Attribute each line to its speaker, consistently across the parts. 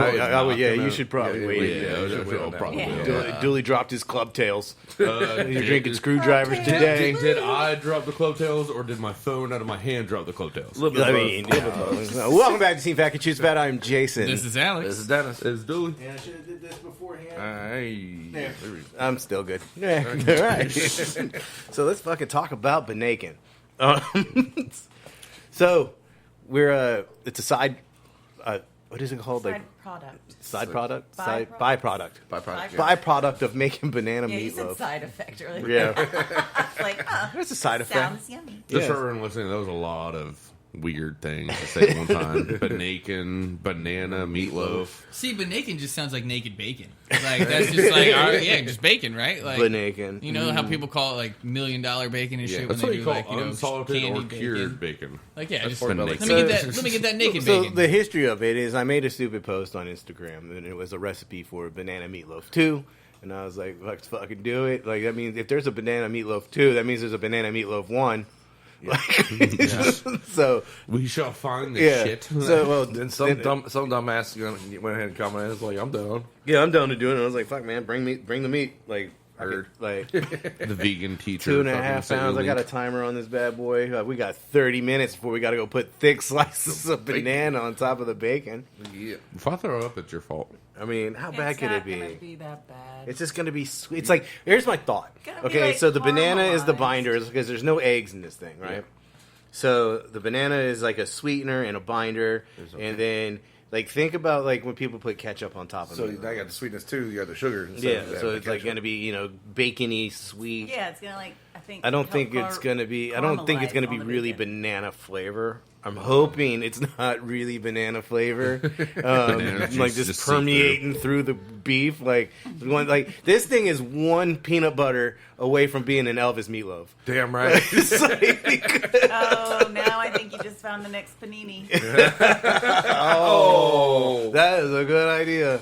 Speaker 1: You should probably wait. Dooley dropped his club tails. You're drinking screwdrivers today.
Speaker 2: Did I drop the club tails, or did my phone out of my hand drop the club tails?
Speaker 1: Welcome back to Team Fat Can Choose Fat. I'm Jason.
Speaker 3: This is Alex.
Speaker 2: This is Dennis. This is Dooley.
Speaker 1: Yeah, I should have did this beforehand.
Speaker 2: Hey.
Speaker 1: I'm still good. Yeah. All right. So let's fucking talk about Banakin. So we're it's a side. What is it called? Byproduct. Byproduct of making banana meatloaf.
Speaker 4: You said side effect earlier.
Speaker 1: Yeah.
Speaker 4: It's like,
Speaker 1: That's a side effect.
Speaker 4: sounds yummy.
Speaker 2: Just for everyone listening, that was a lot of weird things to say at one time. Banakin, banana, meatloaf.
Speaker 3: See, banakin just sounds like naked bacon. Like that's just like just bacon, right? Like
Speaker 1: Banakin.
Speaker 3: You know how people call it like $1 million bacon and shit when
Speaker 2: That's
Speaker 3: they
Speaker 2: what
Speaker 3: do
Speaker 2: you call
Speaker 3: like
Speaker 2: unsalted or
Speaker 3: candy
Speaker 2: cured bacon.
Speaker 3: Like just
Speaker 2: let me
Speaker 3: get that naked
Speaker 1: So
Speaker 3: bacon.
Speaker 1: the history of it is I made a stupid post on Instagram, and it was a recipe for banana meatloaf 2. And I was like, let's fucking do it. Like, that means if there's a banana meatloaf 2, that means there's a banana meatloaf 1. Yeah. So
Speaker 2: we shall find this shit.
Speaker 1: So
Speaker 5: then some dumbass went ahead and commented. It's like, I'm down.
Speaker 1: Yeah, I'm down to do it. And I was like, fuck, man, bring the meat. Like,
Speaker 2: the vegan teacher.
Speaker 1: 2.5 pounds. I got a timer on this bad boy. We got 30 minutes before we got to go put thick slices of banana on top of the bacon.
Speaker 5: Yeah.
Speaker 2: If I throw up, it's your fault.
Speaker 1: I mean, how bad could it be?
Speaker 4: It's not going to be that bad.
Speaker 1: It's just going to be sweet. It's like, here's my thought. Okay,
Speaker 4: like
Speaker 1: so the banana is the
Speaker 4: caramelized.
Speaker 1: binder because there's no eggs in this thing, right? Yeah. So the banana is like a sweetener and a binder, and then like think about like when people put ketchup on top of it.
Speaker 5: So I got the sweetness too. You got the sugar.
Speaker 1: Yeah, so it's like going to be bacony sweet.
Speaker 4: Yeah, it's going to
Speaker 1: I don't think it's going to be really banana flavor. I'm hoping it's not really banana flavor, like just permeating through the beef. Like this thing is one peanut butter away from being an Elvis meatloaf.
Speaker 5: Damn right.
Speaker 4: Oh, now I think you just found the next panini.
Speaker 1: Oh, that is a good idea.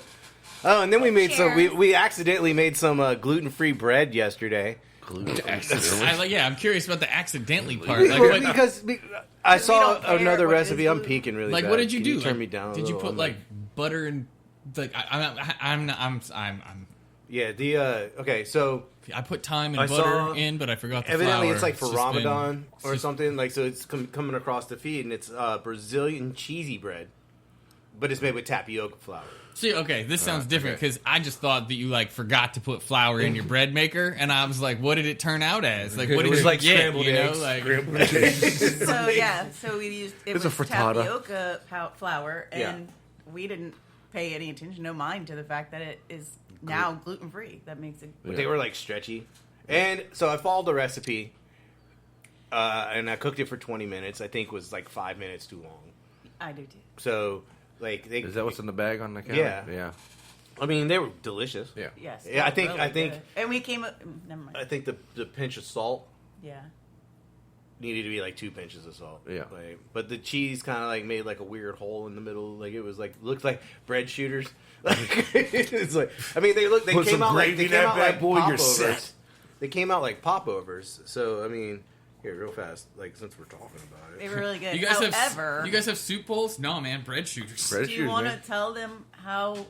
Speaker 1: Oh, and then we made we accidentally made some gluten-free bread yesterday.
Speaker 3: I'm curious about the accidentally part. Like,
Speaker 1: because I saw another recipe. I'm peeking really
Speaker 3: like
Speaker 1: bad.
Speaker 3: What did you
Speaker 1: Can
Speaker 3: do?
Speaker 1: You turn me down.
Speaker 3: Did you put like butter and like I'm
Speaker 1: yeah. Okay. So
Speaker 3: I put thyme and butter in, but I forgot the
Speaker 1: evidently
Speaker 3: flour.
Speaker 1: it's like for Ramadan or something. Like so, it's coming across the feed, and it's Brazilian cheesy bread, but it's made with tapioca flour.
Speaker 3: See, okay, this sounds different because I just thought that you like forgot to put flour in your bread maker, and I was like, "What did it turn out as? Like, what did you get?"
Speaker 5: Scrambled eggs.
Speaker 4: So we used it was tapioca flour, and we didn't pay any attention, no mind to the fact that it is now gluten free. That makes it.
Speaker 1: But they were like stretchy, and so I followed the recipe, and I cooked it for 20 minutes. I think it was like 5 minutes too long.
Speaker 4: I do too.
Speaker 1: So.
Speaker 5: Is that what's in the bag on the counter?
Speaker 1: Yeah. I mean, they were delicious.
Speaker 5: Yeah.
Speaker 4: Yes.
Speaker 1: Yeah, I think.
Speaker 4: Good. And we came up. Never mind.
Speaker 1: I think the pinch of salt.
Speaker 4: Yeah.
Speaker 1: Needed to be like 2 pinches of salt.
Speaker 5: Yeah.
Speaker 1: But the cheese kind of like made like a weird hole in the middle. Like it was like looked like bread shooters. It's like I mean they came out like popovers. They came out like popovers. So I mean. Here, real fast, like since we're talking about it,
Speaker 4: they were really good.
Speaker 3: You guys have soup bowls? No, man, bread shooters.
Speaker 4: Do you want to tell them how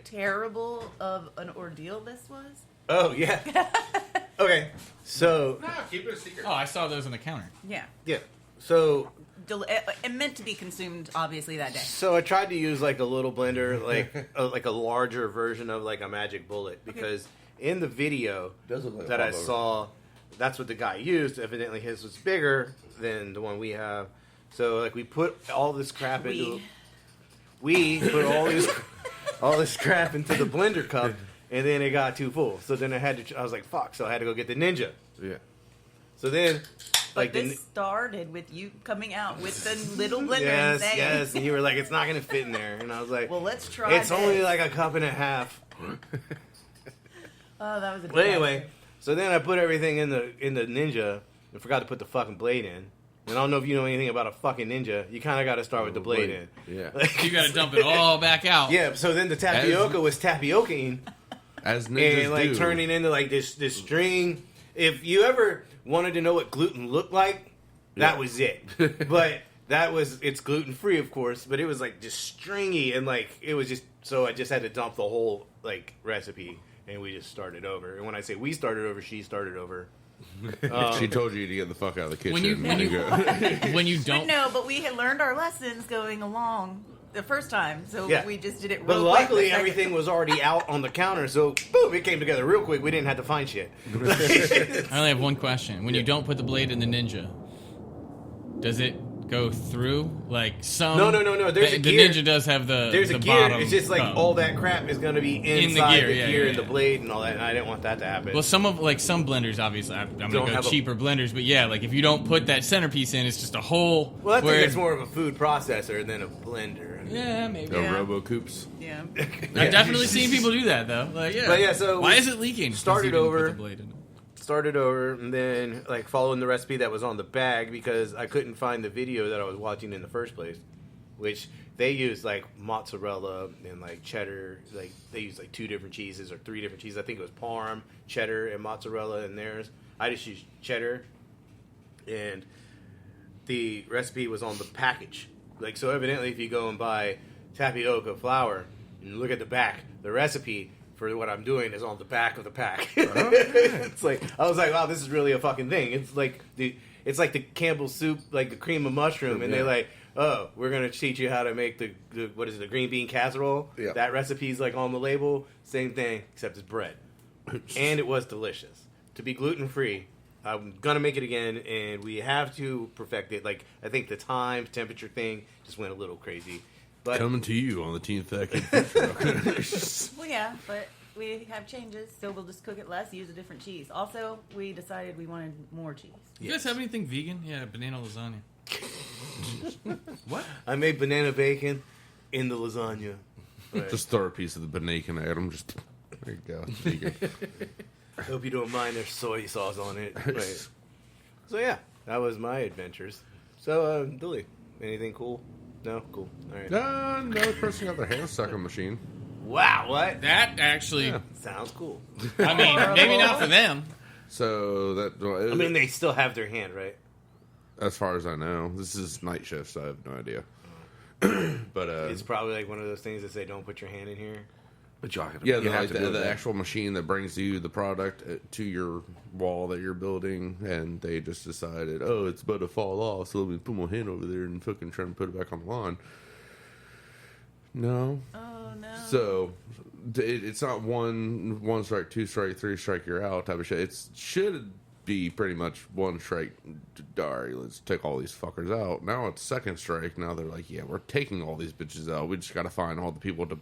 Speaker 4: terrible of an ordeal this was?
Speaker 1: Oh yeah. Okay, so
Speaker 2: keep it a secret.
Speaker 3: Oh, I saw those on the counter.
Speaker 4: Yeah.
Speaker 1: So
Speaker 4: it meant to be consumed, obviously, that day.
Speaker 1: So I tried to use like a little blender, like a larger version of like a Magic Bullet, because in the video that I saw. That's what the guy used. Evidently, his was bigger than the one we have. So, like, we put all this crap into. We put all this crap into the blender cup, and then it got too full. So then I was like, "Fuck!" So I had to go get the Ninja.
Speaker 5: Yeah.
Speaker 1: So then,
Speaker 4: like, this started with you coming out with the little blender and saying,
Speaker 1: "Yes," and you were like, "It's not going to fit in there," and I was like,
Speaker 4: "Well, let's try."
Speaker 1: It's only like a cup and a half.
Speaker 4: Oh, that was a.
Speaker 1: But anyway. So then I put everything in the Ninja and forgot to put the fucking blade in. And I don't know if you know anything about a fucking Ninja. You kind of got to start with the blade in.
Speaker 5: Yeah.
Speaker 3: You got to dump it all back out.
Speaker 1: Yeah, so then the tapioca was tapiocaing.
Speaker 2: As ninjas
Speaker 1: and like
Speaker 2: do.
Speaker 1: turning into like this string. If you ever wanted to know what gluten looked like, that was it. But it's gluten free, of course, but it was like just stringy and like it was just so I just had to dump the whole like recipe and we just started over. And when I say we started over, she started over.
Speaker 2: She told you to get the fuck out of the kitchen.
Speaker 3: When you don't,
Speaker 4: no, but we had learned our lessons going along the first time, so we just did it.
Speaker 1: But
Speaker 4: real
Speaker 1: luckily,
Speaker 4: quick
Speaker 1: everything was already out on the counter, so boom, it came together real quick. We didn't have to find shit.
Speaker 3: I only have one question. When you don't put the blade in the Ninja, does it go through like some?
Speaker 1: No. There's a gear.
Speaker 3: The Ninja does have
Speaker 1: There's a gear.
Speaker 3: bottom.
Speaker 1: It's just like all that crap is going to be inside the gear and the
Speaker 3: yeah.
Speaker 1: blade and all that. And I didn't want that to happen.
Speaker 3: Well, some blenders, obviously, I'm going to go cheaper blenders, but yeah, like if you don't put that centerpiece in, it's just a hole.
Speaker 1: Well, I think it's more of a food processor than a blender.
Speaker 3: Yeah, maybe.
Speaker 2: Robo Coops.
Speaker 4: Yeah.
Speaker 3: I've definitely seen people do that though. Like, yeah.
Speaker 1: But yeah, so
Speaker 3: why is it leaking?
Speaker 1: Started over.
Speaker 3: Started
Speaker 1: over and then like following the recipe that was on the bag because I couldn't find the video that I was watching in the first place, which they used like mozzarella and like cheddar, like they used like 2 different cheeses or 3 different cheeses. I think it was Parm, cheddar, and mozzarella in theirs. I just used cheddar, and the recipe was on the package. Like, so evidently if you go and buy tapioca flour and look at the back, the recipe for what I'm doing is on the back of the pack. It's like, I was like, wow, this is really a fucking thing. It's like the Campbell's soup, like the cream of mushroom, and they're like, oh, we're gonna teach you how to make the the green bean casserole. Yeah. That recipe's like on the label. Same thing, except it's bread, and it was delicious. To be gluten free, I'm gonna make it again, and we have to perfect it. Like, I think the time, temperature thing just went a little crazy. But
Speaker 2: coming to you on the Team Factory.
Speaker 4: Well, yeah, but we have changes, so we'll just cook it less, use a different cheese. Also, we decided we wanted more cheese.
Speaker 3: You guys have anything vegan? Yeah, banana lasagna.
Speaker 1: What? I made banana bacon in the lasagna. Right.
Speaker 2: Just throw a piece of the bacon at them. Just there you go. Vegan.
Speaker 1: I hope you don't mind. There's soy sauce on it. Right. So yeah, that was my adventures. So, Dilly, anything cool? No? Cool. All right.
Speaker 2: Another person got their hand stuck in a machine.
Speaker 1: Wow, what?
Speaker 3: That actually
Speaker 1: sounds cool.
Speaker 3: I mean, maybe not for them.
Speaker 2: So that.
Speaker 1: I mean, they still have their hand, right?
Speaker 2: As far as I know, this is night shift, so I have no idea. But
Speaker 1: it's probably like one of those things that say, "Don't put your hand in here."
Speaker 5: But you
Speaker 2: have the actual machine that brings you the product to your wall that you're building, and they just decided, oh, it's about to fall off, so let me put my hand over there and fucking try and put it back on the line. No.
Speaker 4: Oh no.
Speaker 2: So it's not one strike, 2 strike, 3 strike, you're out type of shit. It should be pretty much 1 strike. Alright, let's take all these fuckers out. Now it's 2nd strike. Now they're like, yeah, we're taking all these bitches out. We just got to find all the people to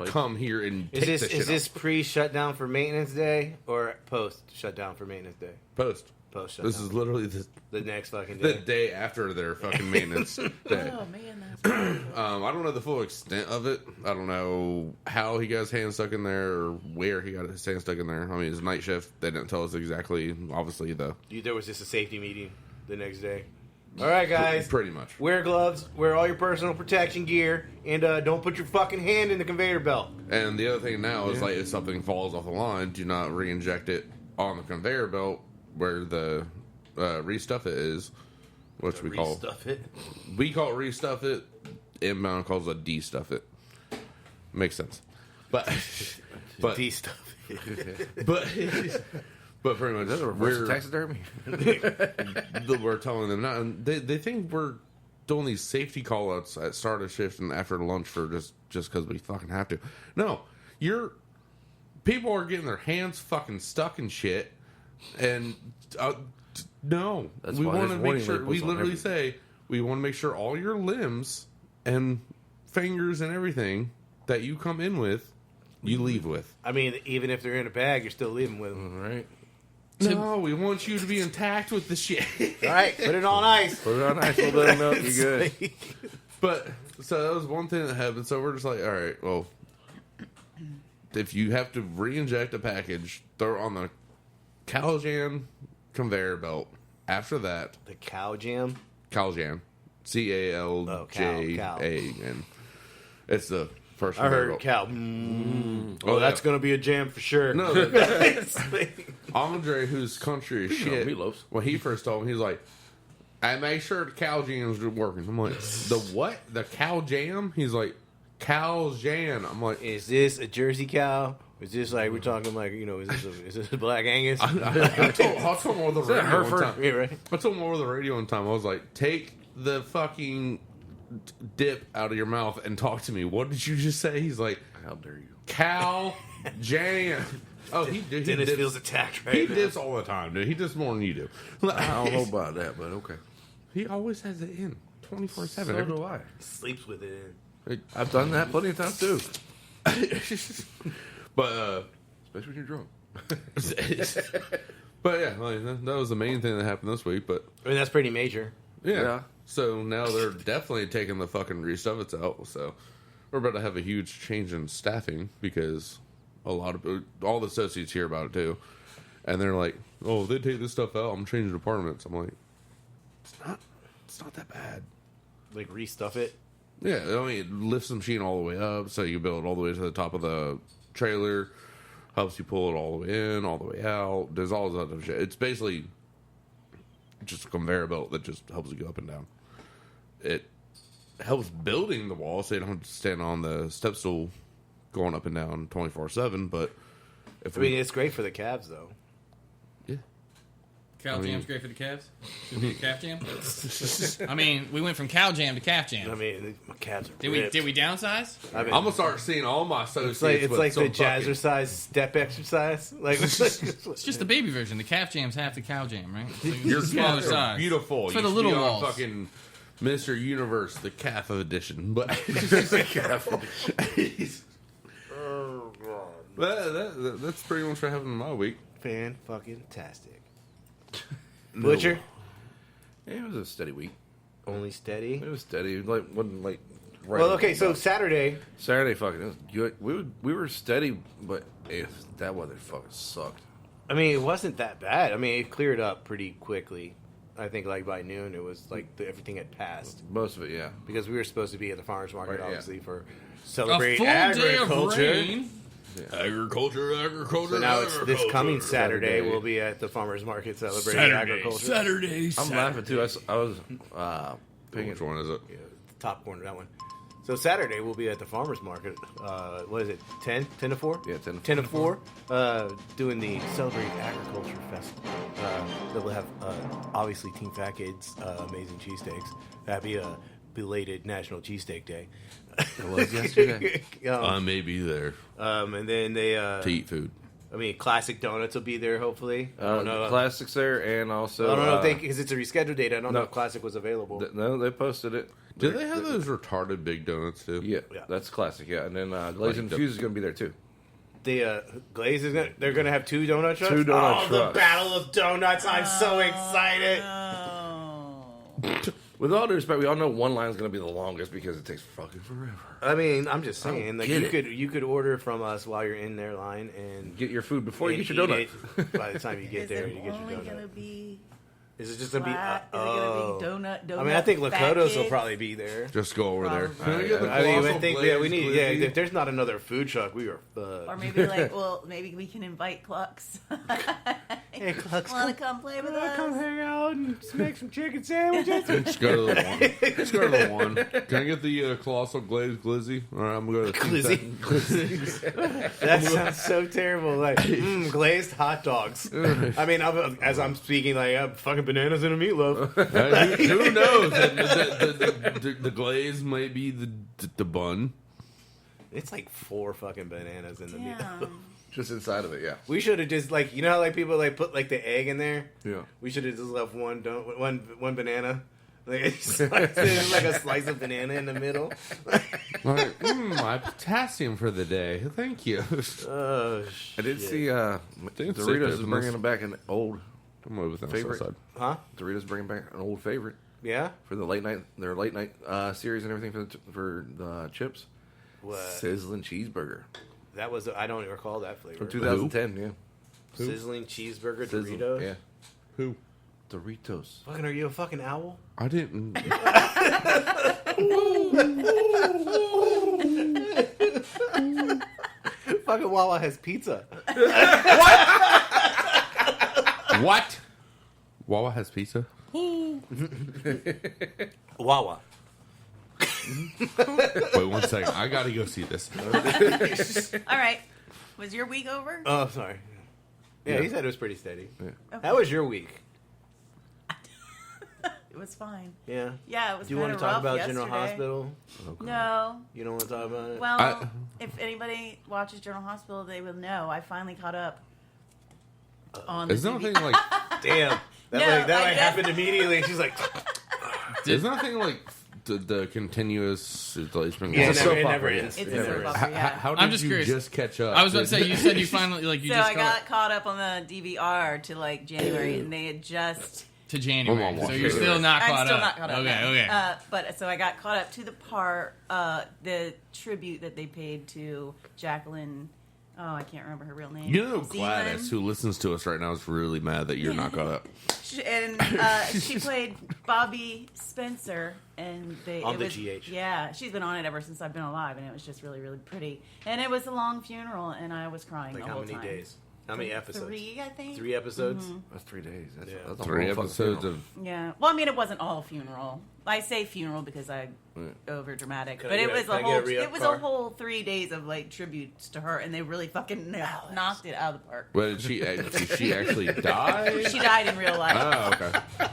Speaker 2: come here and take this shit
Speaker 1: Is this pre-shutdown for maintenance day or post-shutdown for maintenance day? Post-shutdown.
Speaker 2: This is literally
Speaker 1: the next fucking day.
Speaker 2: The day after their fucking maintenance day.
Speaker 4: Oh, man, that's
Speaker 2: I don't know the full extent of it. I don't know how he got his hand stuck in there or where he got his hand stuck in there. I mean, it's night shift. They didn't tell us exactly. Obviously,
Speaker 1: there was just a safety meeting the next day. All right, guys.
Speaker 2: Pretty much.
Speaker 1: Wear gloves, wear all your personal protection gear, and don't put your fucking hand in the conveyor belt.
Speaker 2: And the other thing now is, like, if something falls off the line, do not re-inject it on the conveyor belt where the restuff it is, which we call...
Speaker 1: Restuff it?
Speaker 2: We call it restuff it. Inbound calls it de-stuff it. Makes sense. But
Speaker 1: de-stuff it.
Speaker 2: But pretty much,
Speaker 5: is that a reverse taxidermy?
Speaker 2: We're telling them not. And they think we're doing these safety call-outs at start of shift and after lunch for just because we fucking have to. No, people are getting their hands fucking stuck in shit, and no,
Speaker 5: that's
Speaker 2: we want to make
Speaker 5: sure.
Speaker 2: We literally say we want to make sure all your limbs and fingers and everything that you come in with, you leave with.
Speaker 1: I mean, even if they're in a bag, you're still leaving with them,
Speaker 5: right?
Speaker 2: No, we want you to be intact with the shit.
Speaker 1: All right, put it on ice.
Speaker 5: Put it on ice. We'll let them know you're good.
Speaker 2: But, so that was one thing that happened. So we're just like, all right, well, if you have to re-inject a package, throw it on the Caljan conveyor belt. After that...
Speaker 1: The cow jam?
Speaker 2: Caljan. Caljan. It's the... First
Speaker 1: I heard cow. Oh, that's going to be a jam for sure.
Speaker 2: No, Andre, whose country is shit,
Speaker 5: Meatloaf.
Speaker 2: when he first told me, he was like, I make sure the cow jam's working. I'm like, the what? The cow jam? He's like, cow jam. I'm like,
Speaker 1: is this a Jersey cow? Is this like we're talking like is this a Black Angus?
Speaker 2: I told him over the radio one time.
Speaker 1: Yeah, right.
Speaker 2: I told him over the radio one time. I was like, take the fucking dip out of your mouth and talk to me. What did you just say? He's like,
Speaker 5: how dare you?
Speaker 2: Cow jam. Oh, he did.
Speaker 1: Dennis feels attacked right
Speaker 2: He
Speaker 1: now.
Speaker 2: dips all the time, dude. He dips more than you do.
Speaker 5: I don't know about that, but okay.
Speaker 2: He always has it in 24/7.
Speaker 5: So do I.
Speaker 1: Sleeps with it.
Speaker 5: I've done that plenty of times too.
Speaker 2: But
Speaker 5: especially when you're drunk.
Speaker 2: but yeah, like, that was the main thing that happened this week. But
Speaker 1: I mean, that's pretty major.
Speaker 2: yeah. So now they're definitely taking the fucking restuffits out. So we're about to have a huge change in staffing because all the associates hear about it too, and they're like, "Oh, if they take this stuff out, I'm changing departments." I'm like, "It's not that bad."
Speaker 1: Like restuff it.
Speaker 2: Yeah, I mean, it lifts the machine all the way up, so you build it all the way to the top of the trailer. Helps you pull it all the way in, all the way out. There's all this other shit. It's basically just a conveyor belt that just helps you go up and down. It helps building the wall, so you don't have to stand on the step stool going up and down 24/7. But
Speaker 1: I mean, it's great for the calves, though.
Speaker 2: Yeah.
Speaker 3: Cow jam's great for the calves? Should be a calf jam? I mean, we went from cow jam to calf jam.
Speaker 1: I mean, my calves are
Speaker 3: Did we downsize?
Speaker 2: I mean, I'm going to start seeing all my associates
Speaker 1: It's like the
Speaker 2: fucking
Speaker 1: jazzercise step exercise. Like
Speaker 3: It's just the baby version. The calf jam's half the cow jam, right? So
Speaker 2: Your
Speaker 3: smaller
Speaker 2: calves are
Speaker 3: size.
Speaker 2: beautiful.
Speaker 3: It's for
Speaker 2: You
Speaker 3: the
Speaker 2: should
Speaker 3: little
Speaker 2: be on
Speaker 3: walls.
Speaker 2: fucking Mr. Universe, the calf edition. But But that's pretty much what happened in my week.
Speaker 1: fan-fucking-tastic. Butcher?
Speaker 5: Yeah, it was a steady week.
Speaker 1: Only steady?
Speaker 5: It was steady. Wasn't right.
Speaker 1: Well, okay, so Saturday.
Speaker 5: Fucking, it was good. We were steady, but that weather fucking sucked.
Speaker 1: I mean, it wasn't that bad. I mean, it cleared up pretty quickly. I think, like, by noon, it was, like, everything had passed.
Speaker 5: Most of it, yeah.
Speaker 1: Because we were supposed to be at the farmer's market,
Speaker 5: Right, yeah.
Speaker 1: obviously, for
Speaker 3: A
Speaker 1: celebrate
Speaker 3: full day of
Speaker 1: agriculture.
Speaker 3: rain.
Speaker 2: Yeah. Agriculture.
Speaker 1: So now it's this coming Saturday. We'll be at the farmer's market celebrating agriculture.
Speaker 2: Saturday.
Speaker 5: I'm laughing, too. I was paying
Speaker 2: Which one is it?
Speaker 1: Yeah, the top corner, that one. So Saturday we'll be at the farmer's market. What is it? 10 to 4?
Speaker 5: Yeah, 10
Speaker 1: to 4. Doing the Celebrate Agriculture Festival. That will have obviously Team Fat Kids amazing cheesesteaks. That'd be a belated National Cheesesteak Day.
Speaker 5: It was yesterday.
Speaker 2: I may be there
Speaker 1: And then they
Speaker 2: to eat food.
Speaker 1: I mean, Classic Donuts will be there. Hopefully, I don't know.
Speaker 5: Classics there, and also
Speaker 1: I don't know if because it's a rescheduled date. I don't know
Speaker 5: no.
Speaker 1: if Classic was available.
Speaker 5: No, they posted it.
Speaker 2: Do they have those retarded big donuts too?
Speaker 5: Yeah,
Speaker 1: Yeah.
Speaker 5: that's Classic. Yeah, and then Glaze and Fuse is going to be there too.
Speaker 1: The Glaze is they're gonna have 2 donut trucks.
Speaker 5: 2 donut
Speaker 1: trucks. The
Speaker 5: trucks.
Speaker 1: Battle of Donuts! I'm so excited.
Speaker 5: With all due respect, we all know one line is going to be the longest because it takes fucking forever.
Speaker 1: I mean, I'm just saying, like
Speaker 5: get
Speaker 1: you could order from us while you're in their line and
Speaker 5: Get your food before you
Speaker 1: and
Speaker 5: get your donut.
Speaker 1: eat it by the time you get
Speaker 4: Is
Speaker 1: there,
Speaker 4: it
Speaker 1: you get your
Speaker 4: only
Speaker 1: donut.
Speaker 4: gonna be
Speaker 1: Is it just gonna
Speaker 4: flat?
Speaker 1: be?
Speaker 4: Is it gonna be donut?
Speaker 1: I mean, I think
Speaker 4: Fat
Speaker 1: Lakota's will
Speaker 4: Kids?
Speaker 1: probably be there.
Speaker 2: Just go over there.
Speaker 4: Probably.
Speaker 2: Can I get the
Speaker 1: I mean, I
Speaker 2: colossal
Speaker 1: think
Speaker 2: glaze
Speaker 1: we need.
Speaker 2: glizzy?
Speaker 1: Yeah, if there's not another food truck, we are.
Speaker 4: Or maybe maybe we can invite Clucks.
Speaker 1: Hey, Clucks,
Speaker 4: Want to come play with us?
Speaker 1: come hang out and make some chicken sandwiches.
Speaker 2: Let's go to the one. Let's go to the one. Can I get the colossal glazed glizzy? All right, I'm going to
Speaker 1: Glizzy. That sounds so terrible. Like glazed hot dogs. I mean, as I'm speaking, like fucking bananas in a meatloaf.
Speaker 2: Who knows? The glaze might be the bun.
Speaker 1: It's like 4 fucking bananas in the meatloaf.
Speaker 4: Damn.
Speaker 5: Just inside of it, yeah.
Speaker 1: We should have just like how like people like put like the egg in there.
Speaker 5: Yeah.
Speaker 1: We should have just left one banana. Like it's like a slice of banana in the middle.
Speaker 2: Like, my potassium for the day. Thank you.
Speaker 1: Oh,
Speaker 5: I did
Speaker 1: shit.
Speaker 5: see Doritos is bringing back an old
Speaker 2: I'm over with
Speaker 5: favorite.
Speaker 1: Huh?
Speaker 5: Doritos bringing back an old favorite
Speaker 1: Yeah.
Speaker 5: for their late night series and everything for the chips.
Speaker 1: What?
Speaker 5: Sizzling cheeseburger
Speaker 1: That was I don't recall that flavor.
Speaker 5: from 2010. Yeah.
Speaker 1: Sizzling cheeseburger
Speaker 5: Sizzling,
Speaker 1: Doritos.
Speaker 5: Yeah.
Speaker 2: Who?
Speaker 5: Doritos.
Speaker 1: Fucking, are you a fucking owl?
Speaker 2: I didn't.
Speaker 1: Fucking Wawa has pizza.
Speaker 2: What? Wawa has pizza?
Speaker 1: Wawa.
Speaker 2: Wait 1 second. I gotta go see this.
Speaker 4: All right. Was your week over?
Speaker 1: Oh, sorry. Yeah, he said it was pretty steady.
Speaker 2: Yeah.
Speaker 4: Okay.
Speaker 1: How was your week?
Speaker 4: It was fine.
Speaker 1: Yeah.
Speaker 4: Yeah, it was.
Speaker 1: Do you want to talk about General
Speaker 4: yesterday.
Speaker 1: Hospital?
Speaker 2: Okay.
Speaker 4: No.
Speaker 1: You don't want to talk about it?
Speaker 4: Well, if anybody watches General Hospital, they will know. I finally caught up on the
Speaker 2: Isn't
Speaker 4: TV.
Speaker 2: that thing like?
Speaker 1: Damn. That
Speaker 4: No,
Speaker 1: like, that
Speaker 4: I
Speaker 1: like
Speaker 4: guess-
Speaker 1: happened immediately. She's like,
Speaker 2: Isn't that thing like the continuous? It's been
Speaker 1: yeah,
Speaker 5: It's a
Speaker 1: it
Speaker 5: soap
Speaker 1: never
Speaker 5: opera.
Speaker 1: ends.
Speaker 4: It's
Speaker 1: It
Speaker 4: a
Speaker 1: never
Speaker 4: soap
Speaker 1: ends.
Speaker 4: opera, yeah.
Speaker 2: How did
Speaker 3: I'm just
Speaker 2: you
Speaker 3: curious.
Speaker 2: just catch up?
Speaker 3: I was about to say, you said you finally like you
Speaker 4: So
Speaker 3: just
Speaker 4: I got caught up on the DVR to like January, and they had just.
Speaker 3: to January,
Speaker 2: Come on,
Speaker 3: so you're
Speaker 2: watch it.
Speaker 3: still not
Speaker 4: I'm
Speaker 3: caught
Speaker 4: still
Speaker 3: up.
Speaker 4: not caught up.
Speaker 3: Okay,
Speaker 4: no.
Speaker 3: okay.
Speaker 4: But so I got caught up to the part, the tribute that they paid to Jacqueline. Oh, I can't remember her real name.
Speaker 2: You know,
Speaker 4: Zealand.
Speaker 2: Gladys, who listens to us right now, is really mad that you're not caught up.
Speaker 4: She played Bobby Spencer, and
Speaker 1: On the GH.
Speaker 4: Yeah, she's been on it ever since I've been alive, and it was just really, really pretty. And it was a long funeral, and I was crying
Speaker 1: Like
Speaker 4: the
Speaker 1: how
Speaker 4: whole
Speaker 1: many
Speaker 4: time.
Speaker 1: days? How many episodes?
Speaker 4: 3, I think.
Speaker 1: 3 episodes?
Speaker 5: That's 3 days. That's,
Speaker 1: Yeah.
Speaker 5: that's a
Speaker 2: 3
Speaker 5: whole fucking
Speaker 2: episodes
Speaker 5: funeral.
Speaker 2: of.
Speaker 4: Yeah. Well, I mean, it wasn't all funeral. I say funeral because I over dramatic,
Speaker 1: Can
Speaker 4: but
Speaker 1: I
Speaker 4: it
Speaker 1: get-
Speaker 4: was
Speaker 1: can I
Speaker 4: a
Speaker 1: get
Speaker 4: whole.
Speaker 1: a re-up
Speaker 4: It was
Speaker 1: car?
Speaker 4: a whole 3 days of like tributes to her, and they really fucking knocked it out of the park.
Speaker 2: But did she actually die?
Speaker 4: She died in real life.
Speaker 2: Oh, okay.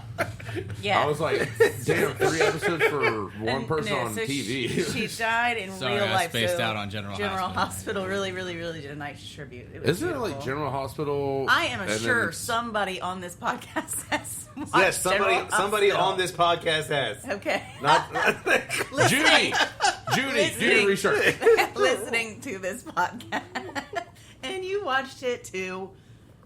Speaker 4: Yeah.
Speaker 2: I was like, damn, 3 episodes for one person on
Speaker 4: so
Speaker 2: TV.
Speaker 4: She died in
Speaker 3: Sorry,
Speaker 4: real
Speaker 3: I
Speaker 4: life.
Speaker 3: spaced
Speaker 4: so
Speaker 3: out on General
Speaker 4: Hospital really, really, really did a nice tribute. It was
Speaker 2: Isn't it like
Speaker 4: beautiful.
Speaker 2: General Hospital?
Speaker 4: I am
Speaker 2: and then
Speaker 4: sure
Speaker 2: it's-
Speaker 4: somebody on this podcast has watched
Speaker 1: Yes, somebody
Speaker 4: General
Speaker 1: on this podcast has.
Speaker 4: Hospital. Okay.
Speaker 1: Not,
Speaker 2: Judy, do your research.
Speaker 4: Listening to this podcast. And you watched it too.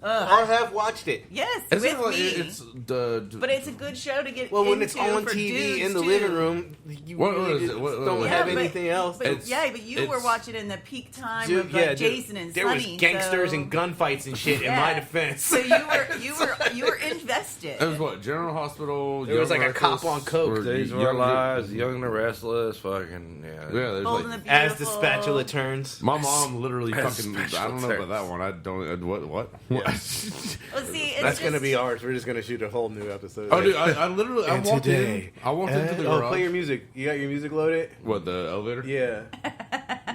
Speaker 1: I have watched it.
Speaker 4: Yes,
Speaker 2: Isn't
Speaker 4: with
Speaker 2: it like,
Speaker 4: me.
Speaker 2: it's the.
Speaker 4: But it's a good show to get
Speaker 1: Well, when
Speaker 4: into
Speaker 1: it's on
Speaker 4: for
Speaker 1: TV
Speaker 4: dudes,
Speaker 1: in the
Speaker 4: too.
Speaker 1: living room, you
Speaker 2: What
Speaker 1: really
Speaker 2: was it?
Speaker 1: just
Speaker 2: What-
Speaker 1: don't
Speaker 2: what-
Speaker 1: have
Speaker 4: but-
Speaker 1: anything else.
Speaker 4: But,
Speaker 2: It's-
Speaker 4: yeah, but you were
Speaker 2: it's-
Speaker 4: watching in the peak time
Speaker 1: Dude,
Speaker 4: of
Speaker 1: yeah, dude,
Speaker 4: Jason and
Speaker 1: there
Speaker 4: Sonny.
Speaker 1: was gangsters
Speaker 4: so,
Speaker 1: and gunfights and shit. In
Speaker 4: Yeah.
Speaker 1: my defense,
Speaker 4: So you were invested.
Speaker 2: It was what? General Hospital.
Speaker 1: There was
Speaker 2: Young
Speaker 1: like a cop
Speaker 2: Reckless,
Speaker 1: on coke.
Speaker 2: or
Speaker 5: Days of
Speaker 2: Young-
Speaker 5: Our Lives, Young and the Restless, fucking, yeah.
Speaker 2: Yeah, there's
Speaker 4: Bold and
Speaker 2: like.
Speaker 4: the
Speaker 1: as the
Speaker 4: Beautiful.
Speaker 1: spatula turns.
Speaker 2: My mom literally
Speaker 5: As
Speaker 2: fucking.
Speaker 5: special
Speaker 2: I don't know about
Speaker 5: terms.
Speaker 2: that one. I don't. What?
Speaker 4: Well, see, it's
Speaker 1: That's gonna
Speaker 4: just-
Speaker 1: be ours. We're just gonna shoot a whole new episode.
Speaker 2: Oh, dude, I literally. I
Speaker 1: And
Speaker 2: walked
Speaker 1: today,
Speaker 2: in. I walked into the
Speaker 1: oh,
Speaker 2: garage.
Speaker 1: play your music. You got your music loaded?
Speaker 2: What, the elevator?
Speaker 1: Yeah.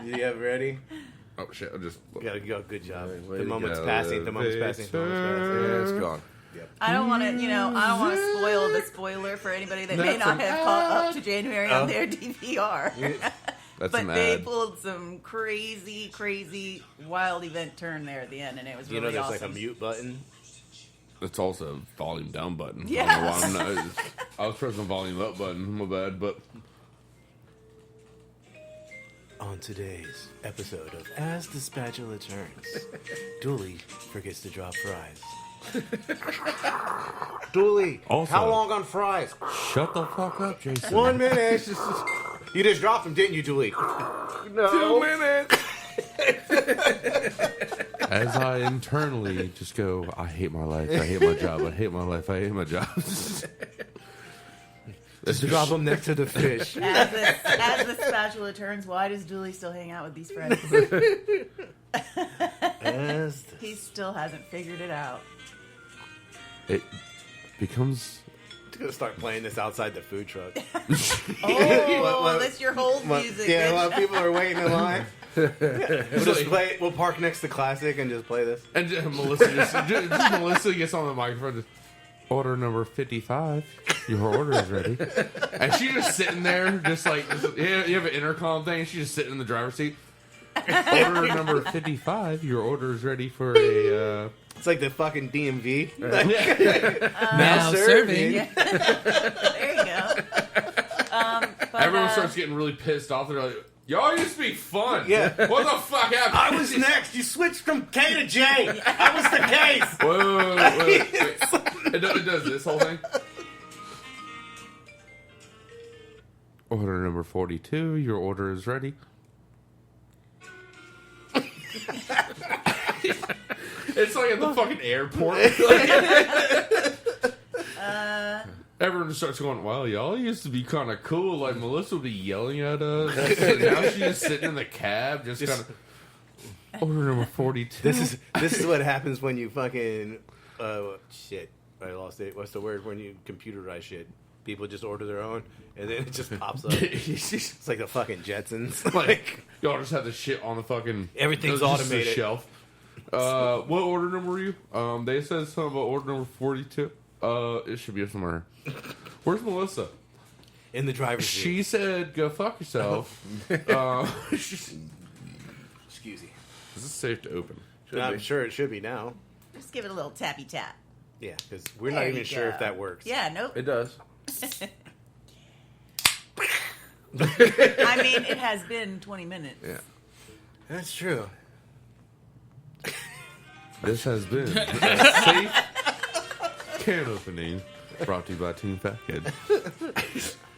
Speaker 1: Do you have it ready?
Speaker 2: Oh shit! I just.
Speaker 1: Yeah, good job.
Speaker 5: Way
Speaker 1: The
Speaker 5: to
Speaker 1: moment's
Speaker 5: go,
Speaker 1: passing. The moment's passing. The moment's
Speaker 5: Yeah, it's gone.
Speaker 4: I don't want to, I don't want to spoil the spoiler for anybody that may
Speaker 2: That's
Speaker 4: not
Speaker 2: an
Speaker 4: have caught up to January on their DVR.
Speaker 2: That's
Speaker 4: But
Speaker 2: an
Speaker 4: they
Speaker 2: ad.
Speaker 4: pulled some crazy, crazy, wild event turn there at the end, and it was
Speaker 1: passing. You know,
Speaker 4: really
Speaker 1: there's
Speaker 4: awesome.
Speaker 1: like a mute button.
Speaker 2: It's also a volume down button.
Speaker 4: Yeah.
Speaker 2: I don't know why I'm not. I was pressing the volume up button. My bad, but.
Speaker 1: On today's episode of As the Spatula Turns, Dooley forgets to drop fries. Dooley,
Speaker 2: Also-
Speaker 1: how long on fries?
Speaker 2: Shut the fuck up, Jason.
Speaker 1: 1 minute. You just dropped them, didn't you, Dooley? No.
Speaker 5: 2 minutes!
Speaker 2: As I internally just go, I hate my life. I hate my job. I hate my life. I hate my job.
Speaker 1: Just drop them next to the fish.
Speaker 4: As the spatula turns, why does Dooley still hang out with these friends?
Speaker 1: As the
Speaker 4: He still hasn't figured it out.
Speaker 2: It becomes.
Speaker 1: I'm gonna start playing this outside the food truck.
Speaker 4: Oh,
Speaker 1: what-
Speaker 4: that's your whole music.
Speaker 1: Yeah,
Speaker 4: bitch.
Speaker 1: a lot of people are waiting in line. We'll just play. We'll park next to Classic and just play this.
Speaker 2: And Melissa just Melissa gets on the microphone. Just, order number 55. Your order is ready. And she's just sitting there, just like you have an intercom thing. And she's just sitting in the driver's seat. Order number 55. Your order is ready for a.
Speaker 1: It's like the fucking DMV.
Speaker 3: Now serving.
Speaker 4: Yeah. There you go. But,
Speaker 2: Everyone starts getting really pissed off. They're like, "Y'all used to be fun.
Speaker 1: Yeah.
Speaker 2: What the fuck happened?"
Speaker 1: I was next. You switched from K to J. That was the case.
Speaker 2: Wait. It does this whole thing. Order number 42. Your order is ready. It's like at the fucking airport. Everyone just starts going, "Wow, y'all used to be kind of cool." Like Melissa would be yelling at us. Now she's just sitting in the cab, just kind of. Order number 42.
Speaker 1: This is what happens when you fucking shit. I lost it. What's the word when you computerize shit? People just order their own, and then it just pops up. It's like the fucking Jetsons.
Speaker 2: Like y'all just have the shit on the fucking
Speaker 1: everything's
Speaker 2: just
Speaker 1: automated
Speaker 2: the shelf. What order number were you? They said something about order number 42. It should be somewhere. Where's Melissa?
Speaker 1: In the driver's seat.
Speaker 2: She said, "Go fuck yourself."
Speaker 1: Excuse me.
Speaker 2: Is this safe to open?
Speaker 1: I'm sure it should be now.
Speaker 4: Just give it a little tappy tap.
Speaker 1: Yeah, because we're not even sure if that works.
Speaker 4: Yeah, nope.
Speaker 5: It does.
Speaker 4: I mean, it has been 20 minutes.
Speaker 5: Yeah.
Speaker 1: That's true.
Speaker 2: This has been a safe can opening brought to you by Team Fat Kid.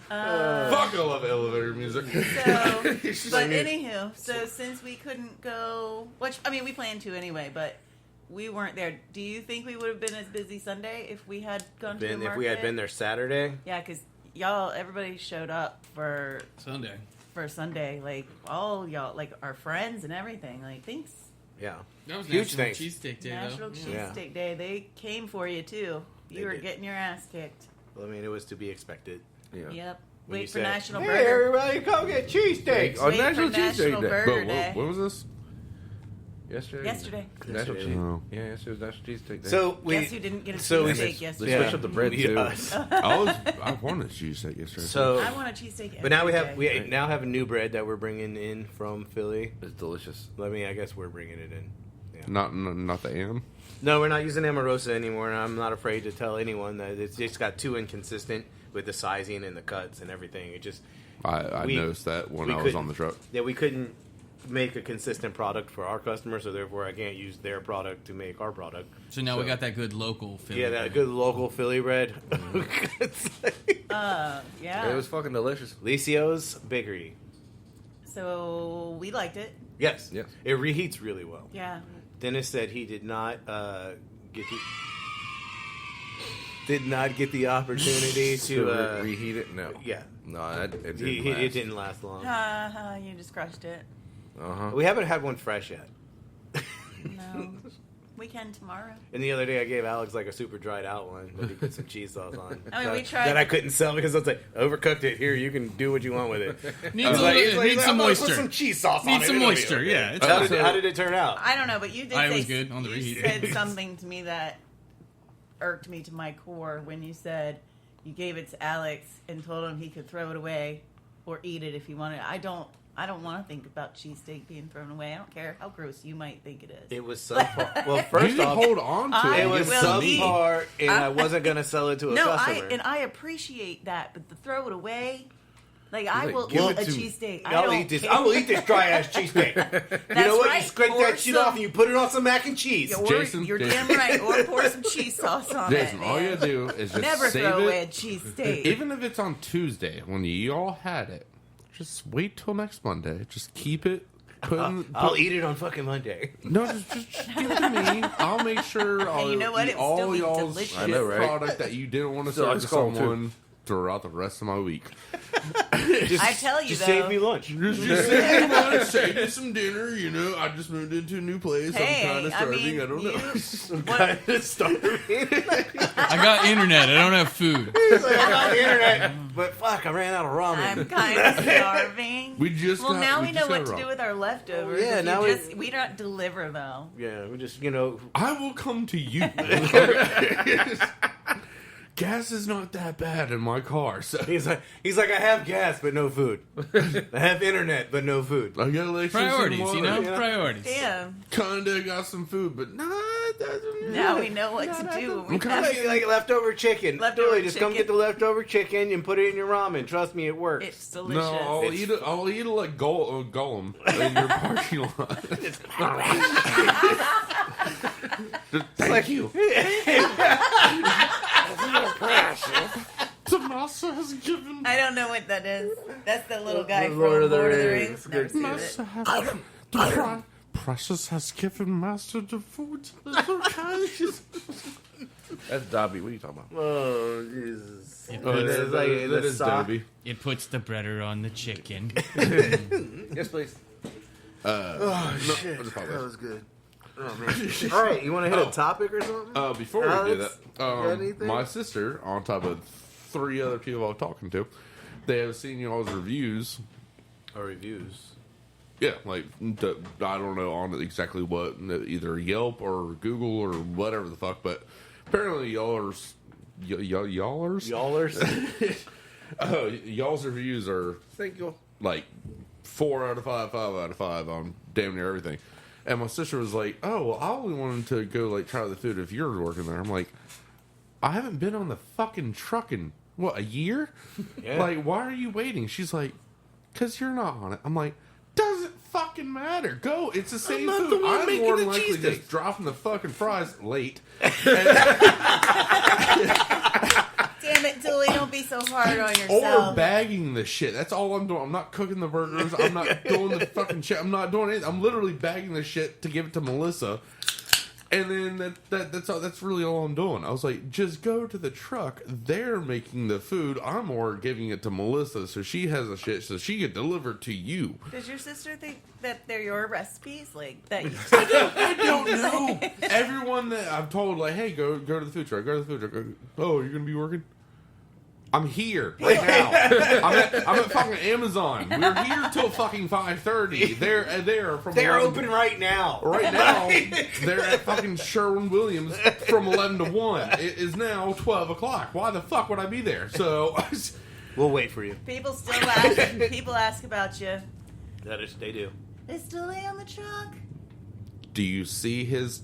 Speaker 2: Fuck, I love elevator music.
Speaker 4: So, but anywho, so since we couldn't go, which I mean, we planned to anyway, but we weren't there. Do you think we would have been as busy Sunday if we had gone to the market?
Speaker 1: If we had been there Saturday?
Speaker 4: Yeah, because everybody showed up for Sunday. Like, all y'all, like, our friends and everything. Like, thanks.
Speaker 1: Yeah.
Speaker 3: That was
Speaker 1: huge
Speaker 3: National
Speaker 1: thanks.
Speaker 3: Cheesesteak Day,
Speaker 4: National Cheesesteak Day. They came for you, too. You were getting your ass kicked.
Speaker 1: Well, I mean, it was to be expected.
Speaker 5: Yeah.
Speaker 4: Yep.
Speaker 1: When
Speaker 4: Wait
Speaker 1: you
Speaker 4: for
Speaker 1: said,
Speaker 4: National
Speaker 1: hey,
Speaker 4: Burger.
Speaker 1: everybody, come get cheesesteaks.
Speaker 5: On
Speaker 4: Wait
Speaker 5: National
Speaker 4: for National
Speaker 5: Cheesesteak Day.
Speaker 4: Burger
Speaker 2: But
Speaker 4: Day.
Speaker 2: when was this?
Speaker 5: Yesterday.
Speaker 4: Yesterday.
Speaker 5: National
Speaker 1: Yesterday.
Speaker 5: Cheese.
Speaker 2: Oh.
Speaker 5: Yeah, yesterday was National Cheesesteak Day.
Speaker 1: So
Speaker 4: Guess who didn't get a
Speaker 1: so we-
Speaker 4: cheesesteak
Speaker 5: They
Speaker 4: yesterday?
Speaker 5: switched up the bread too.
Speaker 1: Yes.
Speaker 2: I wanted cheesesteak yesterday.
Speaker 1: So,
Speaker 4: I want a cheesesteak.
Speaker 1: but now we
Speaker 4: every
Speaker 1: have
Speaker 4: day.
Speaker 1: now have a new bread that we're bringing in from Philly.
Speaker 5: It's delicious.
Speaker 1: I guess we're bringing it in. Yeah.
Speaker 2: not the am.
Speaker 1: No, we're not using Amorosa anymore, and I'm not afraid to tell anyone that it's just got too inconsistent with the sizing and the cuts and everything. It just
Speaker 2: I noticed that when I was on the truck.
Speaker 1: Yeah, we couldn't make a consistent product for our customers, so therefore I can't use their product to make our product.
Speaker 3: So now we got that good local Philly.
Speaker 1: Yeah, that
Speaker 3: bread.
Speaker 1: good local Philly bread.
Speaker 4: Yeah.
Speaker 5: It was fucking delicious.
Speaker 1: Licio's Bakery.
Speaker 4: So we liked it.
Speaker 1: Yes.
Speaker 5: Yes.
Speaker 1: It reheats really well.
Speaker 4: Yeah.
Speaker 1: Dennis said he did not get the opportunity to
Speaker 5: reheat it. No.
Speaker 1: Yeah.
Speaker 5: No, it
Speaker 1: didn't last long.
Speaker 4: You just crushed it.
Speaker 1: We haven't had one fresh yet.
Speaker 4: No. We can tomorrow.
Speaker 1: And the other day I gave Alex like a super dried out one that he put some cheese sauce on.
Speaker 4: I mean, we tried
Speaker 1: that I couldn't sell because I was like, overcooked it. Here, you can do what you want with it.
Speaker 3: Needs some moisture.
Speaker 1: Put some cheese sauce on it.
Speaker 3: Needs some
Speaker 1: It'll be
Speaker 3: moisture.
Speaker 1: okay.
Speaker 3: Yeah. It's
Speaker 1: How did it turn out?
Speaker 4: I don't know, but you did
Speaker 3: I
Speaker 4: say
Speaker 3: was good on the
Speaker 4: you
Speaker 3: reheat.
Speaker 4: said something to me that irked me to my core when you said you gave it to Alex and told him he could throw it away or eat it if he wanted. I don't want to think about cheesesteak being thrown away. I don't care how gross you might think it is.
Speaker 1: It was subpar. Well,
Speaker 2: You
Speaker 1: first
Speaker 2: didn't
Speaker 1: off,
Speaker 2: hold on to it.
Speaker 1: it was
Speaker 4: will eat.
Speaker 1: subpar, and I wasn't going to sell it to a customer.
Speaker 4: I appreciate that, but to throw it away, like I
Speaker 5: like,
Speaker 4: will
Speaker 5: give
Speaker 4: eat
Speaker 5: it
Speaker 4: a
Speaker 5: to me.
Speaker 4: cheesesteak.
Speaker 1: I will eat this dry ass cheesesteak. You know what?
Speaker 4: right.
Speaker 1: You scrape
Speaker 4: Or
Speaker 1: that shit
Speaker 4: some-
Speaker 1: off and you put it on some mac and cheese.
Speaker 4: Or
Speaker 2: Jason,
Speaker 4: you're
Speaker 2: Jason.
Speaker 4: damn right. Or pour some cheese sauce on
Speaker 2: Jason,
Speaker 4: it.
Speaker 2: all you
Speaker 4: man.
Speaker 2: gotta do is just
Speaker 4: Never
Speaker 2: save
Speaker 4: throw away a
Speaker 2: it.
Speaker 4: cheesesteak.
Speaker 2: Even if it's on Tuesday when you all had it, just wait till next Monday. Just keep it.
Speaker 1: I'll eat it on fucking Monday.
Speaker 2: No, just give it to me. I'll make sure I'll
Speaker 4: you know what?
Speaker 2: eat
Speaker 4: It would still
Speaker 2: all
Speaker 4: be
Speaker 2: y'all's
Speaker 4: delicious.
Speaker 2: shit
Speaker 5: I know, right?
Speaker 2: product that you didn't want to
Speaker 5: Still,
Speaker 2: sell
Speaker 5: I
Speaker 2: to
Speaker 5: just call 'em, too.
Speaker 2: someone throughout the rest of my week.
Speaker 4: I tell you,
Speaker 1: Just
Speaker 4: though.
Speaker 1: save me lunch.
Speaker 2: Just save me lunch, save me some dinner. You know, I just moved into a new place.
Speaker 4: Hey,
Speaker 2: I'm kind of
Speaker 4: I
Speaker 2: starving.
Speaker 4: mean,
Speaker 2: I don't know.
Speaker 1: Kind of starving.
Speaker 3: I got internet. I don't have food.
Speaker 1: I got the internet, but fuck, I ran out of ramen.
Speaker 4: I'm kind of starving.
Speaker 2: We just
Speaker 4: well,
Speaker 2: got-
Speaker 4: now
Speaker 2: we
Speaker 4: we
Speaker 2: just
Speaker 4: know what
Speaker 2: got
Speaker 4: to do
Speaker 2: ramen.
Speaker 4: with our leftovers.
Speaker 1: Yeah,
Speaker 4: If
Speaker 1: now
Speaker 4: you we don't deliver though.
Speaker 1: Yeah, we just
Speaker 2: I will come to you. Gas is not that bad in my car, so
Speaker 1: he's like I have gas but no food. I have internet but no food.
Speaker 2: I got electricity.
Speaker 3: Priorities, you know?
Speaker 1: Yeah.
Speaker 3: Priorities.
Speaker 4: Damn.
Speaker 2: Kinda got some food, but nah, it doesn't.
Speaker 4: Now we know what to do. When we
Speaker 2: Okay.
Speaker 4: have
Speaker 1: Like leftover chicken.
Speaker 4: Leftover
Speaker 1: Really, just come
Speaker 4: chicken.
Speaker 1: get the leftover chicken and put it in your ramen. Trust me, it works.
Speaker 4: It's delicious.
Speaker 2: No, I'll eat it like Gollum in your parking lot. Thank you. Tomasa has given.
Speaker 4: I don't know what that is. That's the little guy from
Speaker 1: Lord
Speaker 4: Lord
Speaker 1: of the
Speaker 4: of the
Speaker 1: Rings.
Speaker 4: Rings. Never seen it.
Speaker 2: Tomasa has. Precious has given Master the food.
Speaker 5: That's Dobby. What are you talking about?
Speaker 1: Oh Jesus!
Speaker 2: That is Dobby.
Speaker 3: It puts the breader on the chicken.
Speaker 5: Yes, please.
Speaker 1: Oh shit!
Speaker 2: just
Speaker 1: That was good. All right, you want to hit a topic or something?
Speaker 2: Before we do
Speaker 1: Alex,
Speaker 2: that, my sister, on top of 3 other people I'm talking to, they have seen y'all's reviews.
Speaker 1: Our reviews.
Speaker 2: Yeah, like, I don't know on exactly what, either Yelp or Google or whatever the fuck, but apparently y'all's reviews are,
Speaker 5: Thank you.
Speaker 2: like, 4 out of 5, 5 out of 5 on damn near everything. And my sister was like, oh, well, I only wanted to go, like, try the food if you're working there. I'm like, I haven't been on the fucking truck in, what, a year?
Speaker 1: Yeah.
Speaker 2: Like, why are you waiting? She's like, because you're not on it. I'm like, doesn't fucking matter. Go. It's the same
Speaker 5: not
Speaker 2: food.
Speaker 5: the one
Speaker 2: I'm
Speaker 5: making
Speaker 2: more
Speaker 5: the
Speaker 2: than likely
Speaker 5: cheesesteak.
Speaker 2: just dropping the fucking fries late.
Speaker 4: Damn it, Dooley, don't be so hard on yourself.
Speaker 2: Or bagging the shit. That's all I'm doing. I'm not cooking the burgers. I'm not doing the fucking shit. I'm not doing anything. I'm literally bagging the shit to give it to Melissa. And then that's really all I'm doing. I was like, just go to the truck. They're making the food. I'm more giving it to Melissa so she has the shit so she can deliver it to you.
Speaker 4: Does your sister think that they're your recipes? Like, that you...
Speaker 2: I don't know. Everyone that I've told, like, hey, go to the food truck. Go to the food truck. Oh, you're going to be working? I'm here right now. I'm at fucking Amazon. We're here till fucking 5:30. They're
Speaker 1: open right now.
Speaker 2: Right now, they're at fucking Sherwin-Williams from 11 to 1. It is now 12 o'clock. Why the fuck would I be there? So
Speaker 1: We'll wait for you.
Speaker 4: People still ask. People ask about you.
Speaker 1: They do.
Speaker 4: Is Dooley on the truck?
Speaker 2: do you see his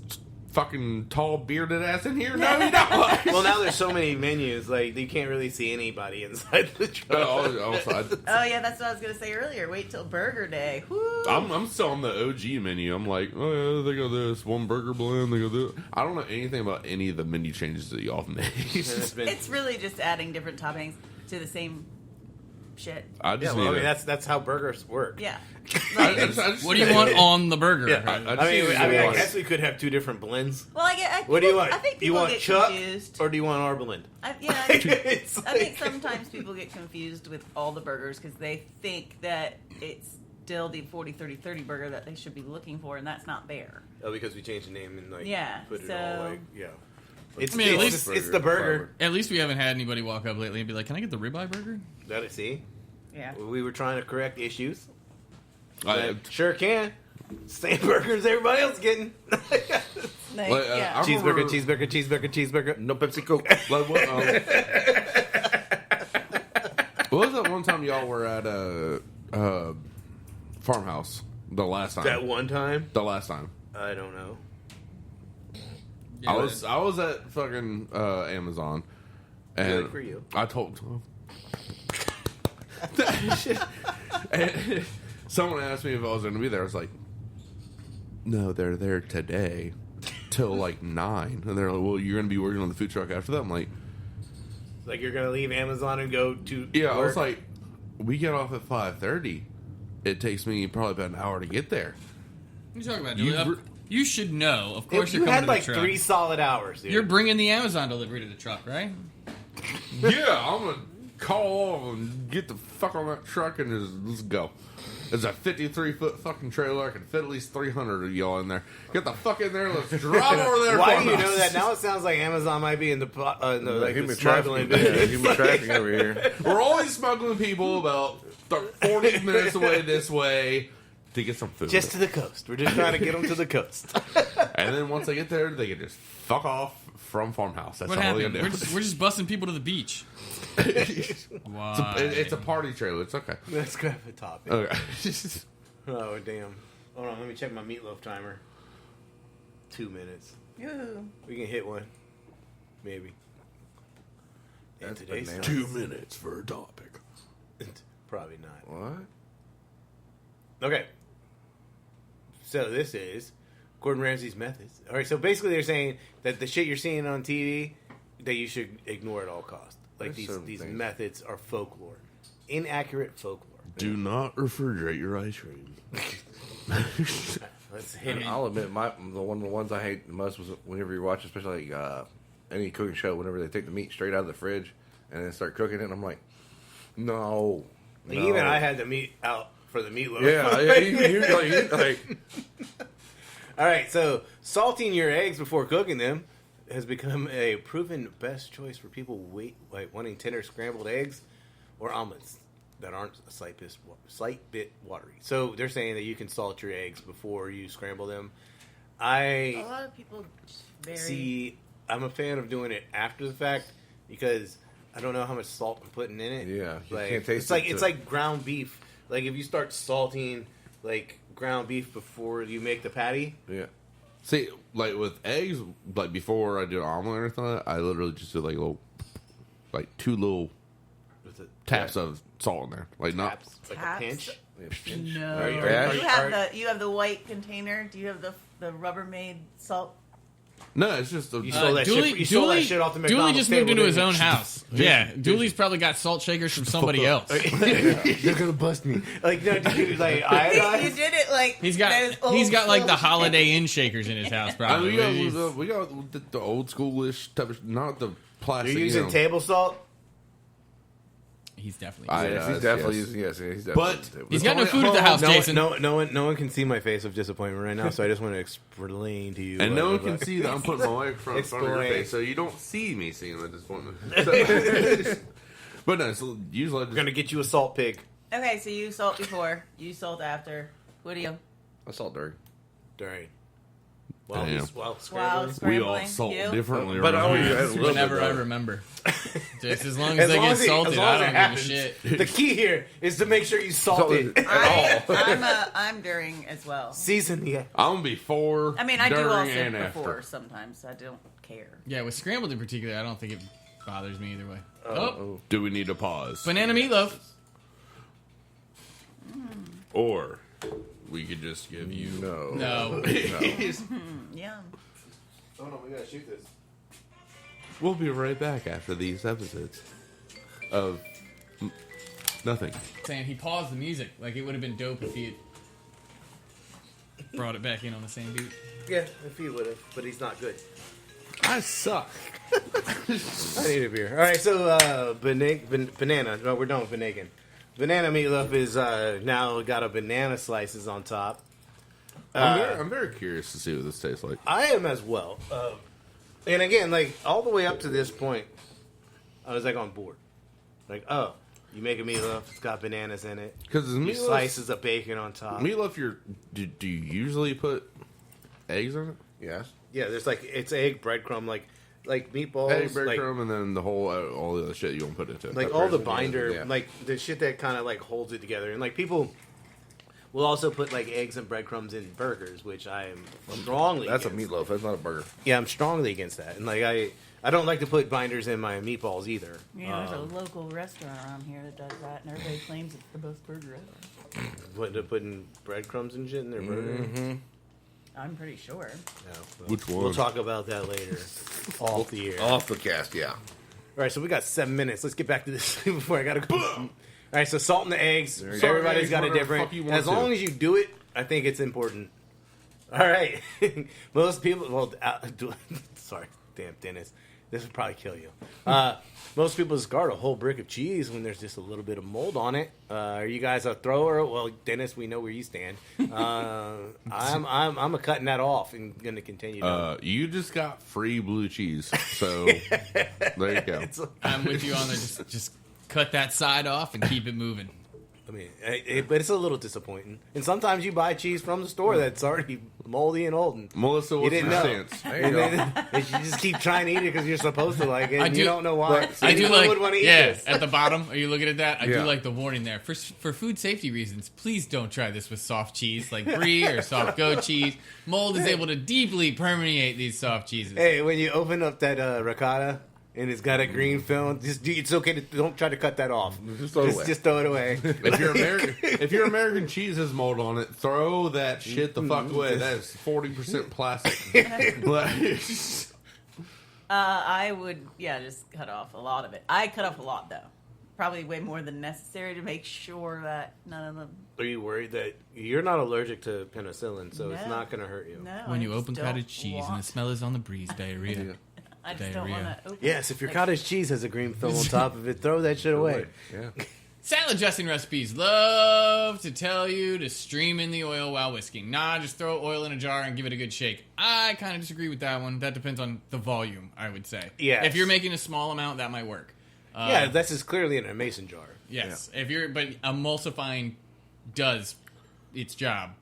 Speaker 2: fucking tall bearded ass in here? No, you don't.
Speaker 1: Well, now there's so many menus, like you can't really see anybody inside the truck.
Speaker 4: Oh yeah, that's what I was gonna say earlier. Wait till Burger Day. Woo.
Speaker 2: I'm still on the OG menu. I'm like, oh yeah, they got this one burger blend. They got this. I don't know anything about any of the menu changes that y'all have made.
Speaker 4: It's really just adding different toppings to the same shit.
Speaker 2: I just
Speaker 1: I mean that's how burgers work.
Speaker 4: Yeah.
Speaker 3: What do you want on the burger?
Speaker 1: Yeah. I guess we could have two different blends.
Speaker 4: Well,
Speaker 1: what do you want?
Speaker 4: I think
Speaker 1: you
Speaker 4: people
Speaker 1: want
Speaker 4: get
Speaker 1: Chuck
Speaker 4: confused.
Speaker 1: or do you want our blend?
Speaker 4: I think sometimes people get confused with all the burgers because they think that it's still the 40-30-30 burger that they should be looking for, and that's not there.
Speaker 1: Oh, because we changed the name and put it all It's the burger.
Speaker 3: At least we haven't had anybody walk up lately and be like, "Can I get the ribeye burger?"
Speaker 1: Let it see.
Speaker 4: Yeah.
Speaker 1: We were trying to correct issues.
Speaker 2: Sure
Speaker 1: can. Same burgers everybody else getting. Cheeseburger.
Speaker 5: No Pepsi Coke.
Speaker 2: What was that one time y'all were at a farmhouse? The last time.
Speaker 1: That one time?
Speaker 2: The last time.
Speaker 1: I don't know.
Speaker 2: Yeah, I was at fucking Amazon, and
Speaker 1: good for you.
Speaker 2: I told and someone asked me if I was going to be there. I was like, "No, they're there today till like 9." And they're like, "Well, you're going to be working on the food truck after that." I'm like,
Speaker 1: you're going to leave Amazon and go to
Speaker 2: yeah.
Speaker 1: work?
Speaker 2: I was like, we get off at 5:30. It takes me probably about an hour to get there.
Speaker 3: What are you talking about, dude? You should know. Of course, you're
Speaker 1: you
Speaker 3: coming
Speaker 1: had
Speaker 3: to the truck.
Speaker 1: 3 solid hours, dude.
Speaker 3: You're bringing the Amazon delivery to the truck, right?
Speaker 2: Yeah, I'm gonna call off and get the fuck on that truck and just let's go. There's a 53-foot fucking trailer. I can fit at least 300 of y'all in there. Get the fuck in there. Let's drive over there.
Speaker 1: Why do you know that? Now it sounds like Amazon might be in the
Speaker 5: human trafficking. Human trafficking over here.
Speaker 2: We're always smuggling people about 40 minutes away this way to get some food.
Speaker 1: Just to the coast. We're just trying to get them to the coast.
Speaker 2: And then once they get there, they can just fuck off from farmhouse. That's
Speaker 3: What
Speaker 2: all
Speaker 3: happened?
Speaker 2: they do.
Speaker 3: We're just busting people to the beach. Why?
Speaker 2: It's a party trailer. It's okay.
Speaker 1: Let's grab a topic.
Speaker 2: Okay.
Speaker 1: Oh, damn. Hold on, let me check my Meatloaf timer. 2 minutes.
Speaker 4: Ooh.
Speaker 1: We can hit one. Maybe.
Speaker 5: That's
Speaker 1: today's
Speaker 5: bananas.
Speaker 2: 2 minutes for a topic.
Speaker 1: Probably not.
Speaker 5: What?
Speaker 1: Okay. So this is Gordon Ramsay's methods. All right, so basically they're saying that the shit you're seeing on TV, that you should ignore at all costs. Like
Speaker 5: There's
Speaker 1: these
Speaker 5: things.
Speaker 1: methods are folklore. Inaccurate folklore.
Speaker 2: Do not refrigerate your ice cream.
Speaker 1: Let's hit it.
Speaker 5: I'll admit, one of the ones I hate the most was whenever you watch, especially like any cooking show, whenever they take the meat straight out of the fridge and then start cooking it, and I'm like, no.
Speaker 1: Even I had the meat out for the meatloaf.
Speaker 5: Yeah, you like.
Speaker 1: All right, so salting your eggs before cooking them has become a proven best choice for people wanting tender scrambled eggs or omelets that aren't a slight bit watery. So they're saying that you can salt your eggs before you scramble them.
Speaker 4: A lot of people
Speaker 1: see. I'm a fan of doing it after the fact because I don't know how much salt I'm putting in it.
Speaker 5: Yeah, you
Speaker 1: like,
Speaker 5: can't taste
Speaker 1: it.
Speaker 5: It's
Speaker 1: like ground beef. Like if you start salting like ground beef before you make the patty.
Speaker 5: Yeah.
Speaker 2: See, like with eggs, like before I do an omelet or anything, like that, I literally just do like two little taps of salt in there, like not
Speaker 1: like a pinch.
Speaker 4: No, you have the white container. Do you have the Rubbermaid salt?
Speaker 2: No, it's just
Speaker 1: you stole that shit off the McDonald's.
Speaker 3: Dooley just moved into his own house. Yeah, Dooley's probably got salt shakers from somebody else.
Speaker 5: They're gonna bust me.
Speaker 1: Like, no, did you like iodine?
Speaker 4: You did it like
Speaker 3: he's got like the Holiday Inn shakers in his house. Probably
Speaker 2: we got the old schoolish type of, not the plastic.
Speaker 1: You're using table salt.
Speaker 3: He's definitely.
Speaker 5: He's definitely using. Yes, he's definitely.
Speaker 3: But he's got no food at the house, Jason.
Speaker 1: No one can see my face of disappointment right now, so I just want to explain to you.
Speaker 2: And no one can see that I'm putting my microphone in front of your face, so you don't see me seeing at this point. But no, so usually
Speaker 1: I'm gonna get you a salt pig.
Speaker 4: Okay, so you salt before, you salt after. What do you?
Speaker 5: I salt during.
Speaker 1: While
Speaker 4: scrambling.
Speaker 2: We all salt differently.
Speaker 5: But
Speaker 3: whenever I remember. Just as long as they get salted, I don't give a shit.
Speaker 1: The key here is to make sure you salt it
Speaker 4: I'm during as well.
Speaker 1: Season the egg.
Speaker 2: I'm before.
Speaker 4: I mean, I do also
Speaker 2: and
Speaker 4: before
Speaker 2: after.
Speaker 4: sometimes. I don't care.
Speaker 3: Yeah, with scrambled in particular, I don't think it bothers me either way.
Speaker 2: Do we need to pause?
Speaker 3: Banana meatloaf.
Speaker 2: Or we could just give you
Speaker 3: No.
Speaker 4: Yeah.
Speaker 1: Oh no, we gotta shoot this.
Speaker 2: We'll be right back after these episodes of nothing.
Speaker 3: Saying he paused the music. Like it would have been dope if he had brought it back in on the same beat.
Speaker 1: Yeah, if he would have, but he's not good.
Speaker 2: I suck.
Speaker 1: I need a beer. All right, so banana. No, we're done with banagan. Banana meatloaf is now got a banana slices on top.
Speaker 2: I'm very curious to see what this tastes like.
Speaker 1: I am as well. And again, like all the way up to this point, I was like on board. Like, oh, you make a meatloaf, it's got bananas in it.
Speaker 2: Because
Speaker 1: slices of bacon on top.
Speaker 2: Meatloaf, do you usually put eggs in it?
Speaker 5: Yes.
Speaker 1: Yeah, there's like it's egg, breadcrumb, like meatballs,
Speaker 2: egg, breadcrumb, and then the whole all the other shit you don't put into it.
Speaker 1: Like all the binder, like the shit that kind of like holds it together, and like people will also put like eggs and breadcrumbs in burgers, which I am strongly.
Speaker 5: That's
Speaker 1: against.
Speaker 5: a meatloaf. That's not a burger.
Speaker 1: Yeah, I'm strongly against that, and like I don't like to put binders in my meatballs either.
Speaker 4: Yeah, there's a local restaurant around here that does that, and everybody claims it's the best burger ever.
Speaker 1: Putting breadcrumbs and shit in their burger.
Speaker 5: Mm-hmm.
Speaker 4: I'm pretty sure.
Speaker 1: No,
Speaker 2: Which one?
Speaker 1: We'll talk about that later. Off the air.
Speaker 5: Off the cast, yeah.
Speaker 1: All right, so we got 7 minutes. Let's get back to this before I gotta go. All right, so salt in the eggs. Everybody's got a different. As long as you do it, I think it's important. All right, most people. Well, sorry, damn Dennis, this would probably kill you. Most people discard a whole brick of cheese when there's just a little bit of mold on it. Are you guys a thrower? Well, Dennis, we know where you stand. I'm a cutting that off and going to continue.
Speaker 2: You just got free blue cheese, so there you go.
Speaker 3: I'm with you on there. Just cut that side off and keep it moving.
Speaker 1: I mean, but it's a little disappointing. And sometimes you buy cheese from the store that's already moldy and old. And
Speaker 2: Melissa, what's your stance?
Speaker 1: There you go. You just keep trying to eat it because you're supposed to like it. And you don't know why.
Speaker 3: I do like,
Speaker 1: would want to eat this.
Speaker 3: At the bottom, are you looking at that? I do like the warning there. For food safety reasons, please don't try this with soft cheese like brie or soft goat cheese. Mold is able to deeply permeate these soft cheeses.
Speaker 1: Hey, when you open up that ricotta, and it's got a green film, it's okay to don't try to cut that off. Just throw it away.
Speaker 2: If your American cheese has mold on it, throw that shit the fuck away. That is 40% plastic.
Speaker 4: I would, just cut off a lot of it. I cut off a lot, though. Probably way more than necessary to make sure that none of them...
Speaker 1: Are you worried that you're not allergic to penicillin, so it's not going to hurt you?
Speaker 4: No,
Speaker 3: when you open cottage cheese and the smell is on the breeze, diarrhea.
Speaker 4: I just don't want to open
Speaker 1: Yes, if your cottage cheese has a green film on top of it, throw that shit away.
Speaker 5: Yeah.
Speaker 3: Salad dressing recipes love to tell you to stream in the oil while whisking. Nah, just throw oil in a jar and give it a good shake. I kind of disagree with that one. That depends on the volume, I would say.
Speaker 1: Yes.
Speaker 3: If you're making a small amount, that might work.
Speaker 1: Yeah, that's just clearly in a mason jar.
Speaker 3: Yes. Yeah. But emulsifying does its job.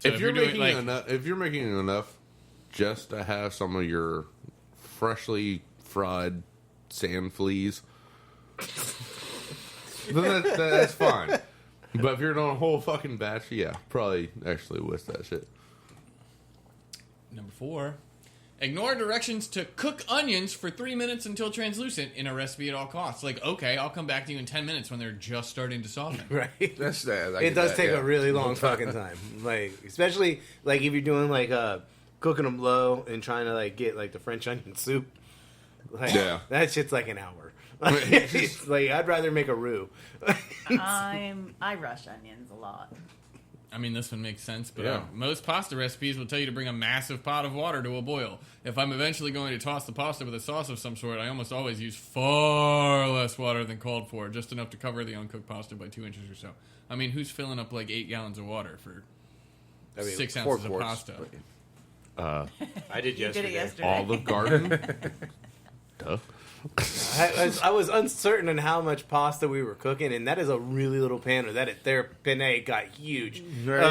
Speaker 2: So if you're making enough just to have some of your freshly fried sand fleas, then that's fine. But if you're doing a whole fucking batch, yeah, probably actually whisk that shit.
Speaker 3: Number 4. Ignore directions to cook onions for 3 minutes until translucent in a recipe at all costs. Like, okay, I'll come back to you in 10 minutes when they're just starting to soften.
Speaker 1: Right.
Speaker 5: That's that.
Speaker 1: It does take a really long fucking time. Like, especially like if you're doing like cooking them low and trying to like get like the French onion soup. Like, that shit's like an hour. It's like I'd rather make a roux.
Speaker 4: I rush onions a lot.
Speaker 3: I mean, this one makes sense, but most pasta recipes will tell you to bring a massive pot of water to a boil. If I'm eventually going to toss the pasta with a sauce of some sort, I almost always use far less water than called for, just enough to cover the uncooked pasta by 2 inches or so. I mean, who's filling up like 8 gallons of water for 6 ounces of pasta?
Speaker 1: I did yesterday.
Speaker 2: Olive Garden. Duh.
Speaker 1: I was uncertain on how much pasta we were cooking, and that is a really little pan. Their penne got huge.
Speaker 2: And they're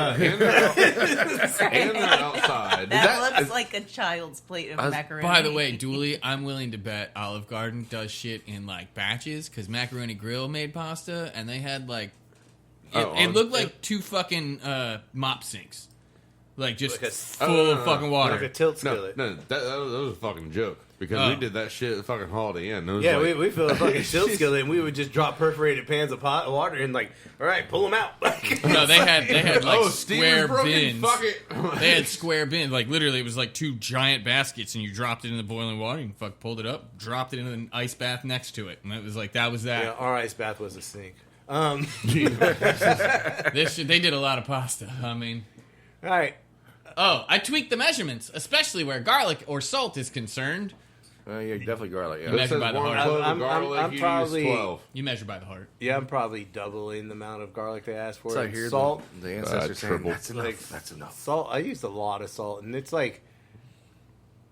Speaker 2: outside.
Speaker 4: That looks like a child's plate of macaroni.
Speaker 3: By the way, Dooley, I'm willing to bet Olive Garden does shit in like batches, because Macaroni Grill made pasta, and they had like it looked like 2 fucking mop sinks, like just full of fucking water,
Speaker 1: like a tilt skillet.
Speaker 2: No, that was a fucking joke. Because we did that shit at fucking Holiday Inn.
Speaker 1: Yeah, like, we filled a fucking tilt skillet, and we would just drop perforated pans of water and like, all right, pull them out.
Speaker 3: No, they had like square bins.
Speaker 2: Fuck it.
Speaker 3: They had square bins. Like literally, it was like 2 giant baskets, and you dropped it in the boiling water. You pulled it up, dropped it in an ice bath next to it, and it was like that was that.
Speaker 1: Yeah, our ice bath was a sink.
Speaker 3: They did a lot of pasta. I mean,
Speaker 1: all right.
Speaker 3: Oh, I tweaked the measurements, especially where garlic or salt is concerned.
Speaker 5: Yeah, definitely garlic. Yeah.
Speaker 3: You measure by the heart.
Speaker 1: I'm probably
Speaker 2: 12.
Speaker 3: You measure by the heart.
Speaker 1: Yeah, I'm probably doubling the amount of garlic they asked for.
Speaker 5: So I hear
Speaker 1: salt.
Speaker 5: The ancestors saying
Speaker 2: triple.
Speaker 5: that's enough. That's enough.
Speaker 1: Salt. I use a lot of salt, and it's like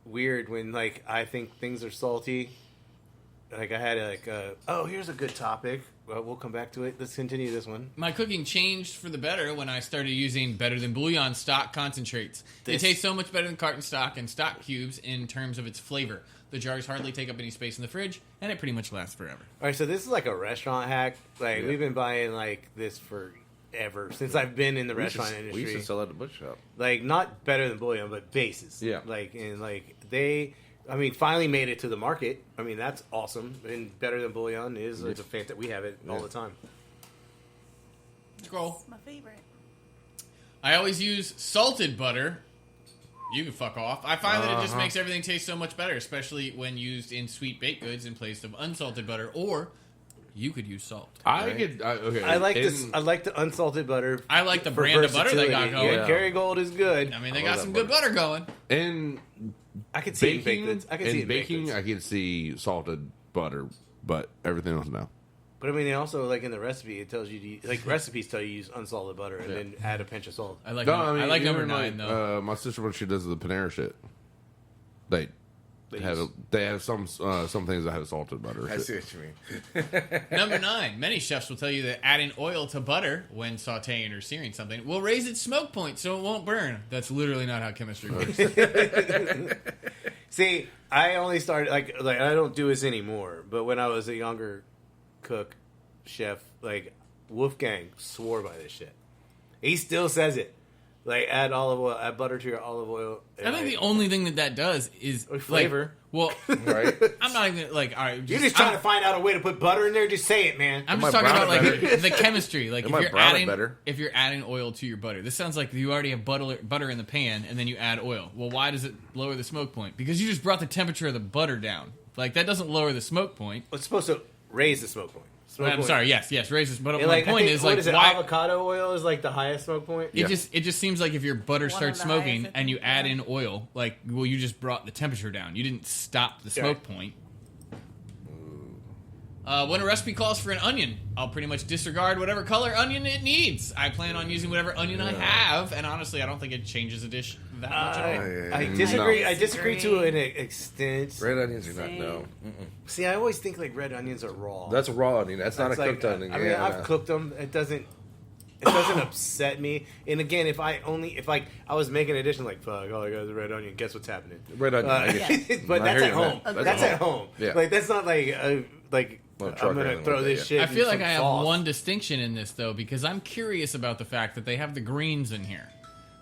Speaker 1: weird when like I think things are salty. Like I had here's a good topic. Well, we'll come back to it. Let's continue this one.
Speaker 3: My cooking changed for the better when I started using Better Than Bouillon stock concentrates. It tastes so much better than carton stock and stock cubes in terms of its flavor. The jars hardly take up any space in the fridge, and it pretty much lasts forever.
Speaker 1: All right, so this is like a restaurant hack. Like we've been buying like this forever since I've been in the restaurant industry.
Speaker 5: We used to sell at the butcher shop.
Speaker 1: Like not Better Than Bouillon, but bases.
Speaker 5: Yeah.
Speaker 1: Like and like they. I mean, finally made it to the market. I mean, that's awesome. And Better Than Bouillon it's a fan that we have it all the time.
Speaker 3: Scroll.
Speaker 4: It's my favorite.
Speaker 3: I always use salted butter. You can fuck off. I find that it just makes everything taste so much better, especially when used in sweet baked goods in place of unsalted butter. Or you could use salt.
Speaker 1: I like this. I like the unsalted butter.
Speaker 3: I like the brand of butter they got going.
Speaker 1: Yeah, Kerrygold is good.
Speaker 3: I mean, they got some good butter going.
Speaker 2: And
Speaker 1: I could see baking. I
Speaker 2: can see salted butter, but everything else no.
Speaker 1: But I mean, they also like in the recipe, it tells you recipes tell you use unsalted butter and then add a pinch of salt.
Speaker 3: I like number 9 though.
Speaker 2: My sister, when she does the Panera shit, they have some things that have salted butter.
Speaker 5: I see what you mean.
Speaker 3: Number 9. Many chefs will tell you that adding oil to butter when sauteing or searing something will raise its smoke point so it won't burn. That's literally not how chemistry works.
Speaker 1: See, I only started like I don't do this anymore. But when I was a younger cook, chef, like Wolfgang swore by this shit. He still says it. Like add olive oil, add butter to your olive oil.
Speaker 3: I think the only thing that does is
Speaker 1: flavor.
Speaker 3: Like, well,
Speaker 5: right?
Speaker 3: I'm not even like all right.
Speaker 1: You're just trying to find out a way to put butter in there. Just say it, man.
Speaker 3: I'm just talking about like the chemistry. Like
Speaker 5: if
Speaker 3: you're adding oil to your butter, this sounds like you already have butter in the pan and then you add oil. Well, why does it lower the smoke point? Because you just brought the temperature of the butter down. Like that doesn't lower the smoke point.
Speaker 1: It's supposed to raise the smoke point.
Speaker 3: I'm sorry. Yes, raises. But
Speaker 1: and
Speaker 3: my point is like,
Speaker 1: why avocado oil is like the highest smoke point?
Speaker 3: It just seems like if your butter starts smoking and you add in oil, like you just brought the temperature down. You didn't stop the smoke point. When a recipe calls for an onion, I'll pretty much disregard whatever color onion it needs. I plan on using whatever onion I have, and honestly, I don't think it changes a dish that much at all.
Speaker 1: I disagree. No. I disagree to an extent.
Speaker 5: Red onions are not, no.
Speaker 1: See, I always think like red onions are raw.
Speaker 5: That's a raw onion. That's not a cooked onion.
Speaker 1: I mean, I've cooked them. It doesn't upset me. And again, if I was making a dish and like, fuck, all I got is a red onion, guess what's happening?
Speaker 5: Red onion.
Speaker 1: But that's at home. That's at home.
Speaker 5: Yeah.
Speaker 1: Like, that's not like, I'm going to throw this shit.
Speaker 3: I feel like I have
Speaker 1: sauce.
Speaker 3: one distinction in this, though, because I'm curious about the fact that they have the greens in here.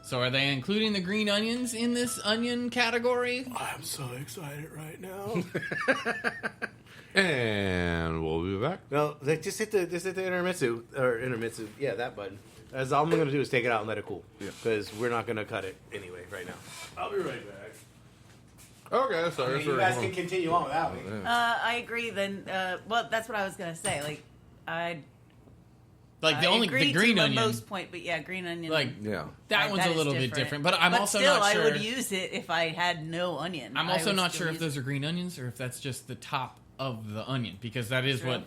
Speaker 3: So are they including the green onions in this onion category?
Speaker 1: I'm so excited right now.
Speaker 2: And we'll be back.
Speaker 1: No, just hit the intermitsu. Yeah, that button. As all I'm going to do is take it out and let it cool. Because we're not going to cut it anyway right now. I'll be right back.
Speaker 2: Okay, sorry.
Speaker 1: You guys can continue on without me.
Speaker 4: I agree. Then, well, that's what I was gonna say. Like,
Speaker 3: the green
Speaker 4: to
Speaker 3: onion.
Speaker 4: Most point, but yeah, green onion.
Speaker 3: That one's a little bit different. But I'm also
Speaker 4: still,
Speaker 3: not sure.
Speaker 4: I would use it if I had no onion.
Speaker 3: I'm also not sure if those are green onions or if that's just the top of the onion, because that is what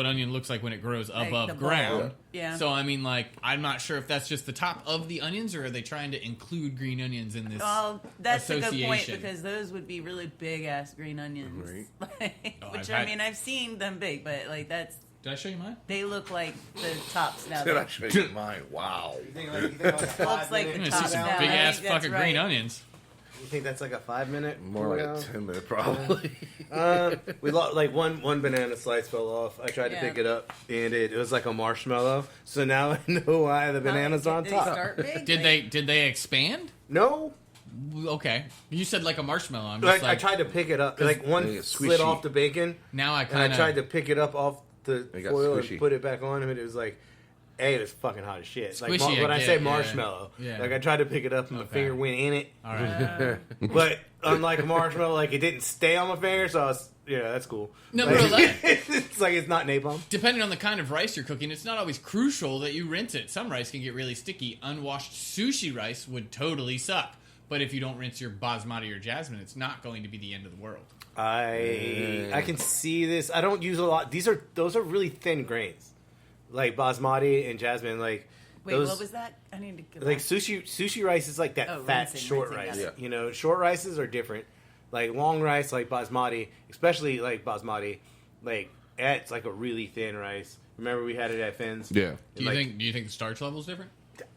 Speaker 3: onion looks like when it grows above ground.
Speaker 4: Yeah.
Speaker 3: So I mean, like, I'm not sure if that's just the top of the onions, or are they trying to include green onions in this?
Speaker 4: Well, that's a
Speaker 3: association?
Speaker 4: good point, because those would be really big ass green onions.
Speaker 5: Right.
Speaker 4: I've seen them big, but like that's.
Speaker 3: Did I show you mine?
Speaker 4: They look like the tops now.
Speaker 5: Did I show you mine? Wow.
Speaker 1: You think looks
Speaker 4: like the
Speaker 3: See
Speaker 4: tops
Speaker 3: some
Speaker 4: now.
Speaker 3: big ass
Speaker 4: That's
Speaker 3: fucking green onions.
Speaker 1: You think that's like a 5-minute?
Speaker 5: More like a 10-minute, probably.
Speaker 1: We lost like one banana slice fell off. I tried to pick it up, and it was like a marshmallow. So now I know why the banana's on top.
Speaker 3: Did they expand?
Speaker 1: No.
Speaker 3: Okay, you said like a marshmallow. I'm
Speaker 1: Like,
Speaker 3: just like
Speaker 1: I tried to pick it up, like one slid off the bacon.
Speaker 3: Now I
Speaker 1: tried to pick it up off the foil
Speaker 5: squishy.
Speaker 1: and put it back on him, and it was like, it was fucking hot as shit. Like
Speaker 3: Squishy,
Speaker 1: when I
Speaker 3: get
Speaker 1: say
Speaker 3: it,
Speaker 1: marshmallow,
Speaker 3: yeah.
Speaker 1: like I tried to pick it up and my finger went in it.
Speaker 3: All right.
Speaker 1: But unlike a marshmallow, like it didn't stay on my finger, so I was, that's cool.
Speaker 3: No,
Speaker 1: like,
Speaker 3: but like,
Speaker 1: it's like it's not napalm.
Speaker 3: Depending on the kind of rice you're cooking, it's not always crucial that you rinse it. Some rice can get really sticky. Unwashed sushi rice would totally suck. But if you don't rinse your basmati or jasmine, it's not going to be the end of the world.
Speaker 1: I can see this. I don't use a lot. Those are really thin grains, like basmati and jasmine. Like
Speaker 4: wait, what was that? I need to get
Speaker 1: like sushi rice is like that fat short rice. Yeah. You know, short rices are different. Like long rice, like basmati, especially like basmati, like it's like a really thin rice. Remember we had it at Finn's.
Speaker 2: Yeah.
Speaker 3: Do you think the starch level is different?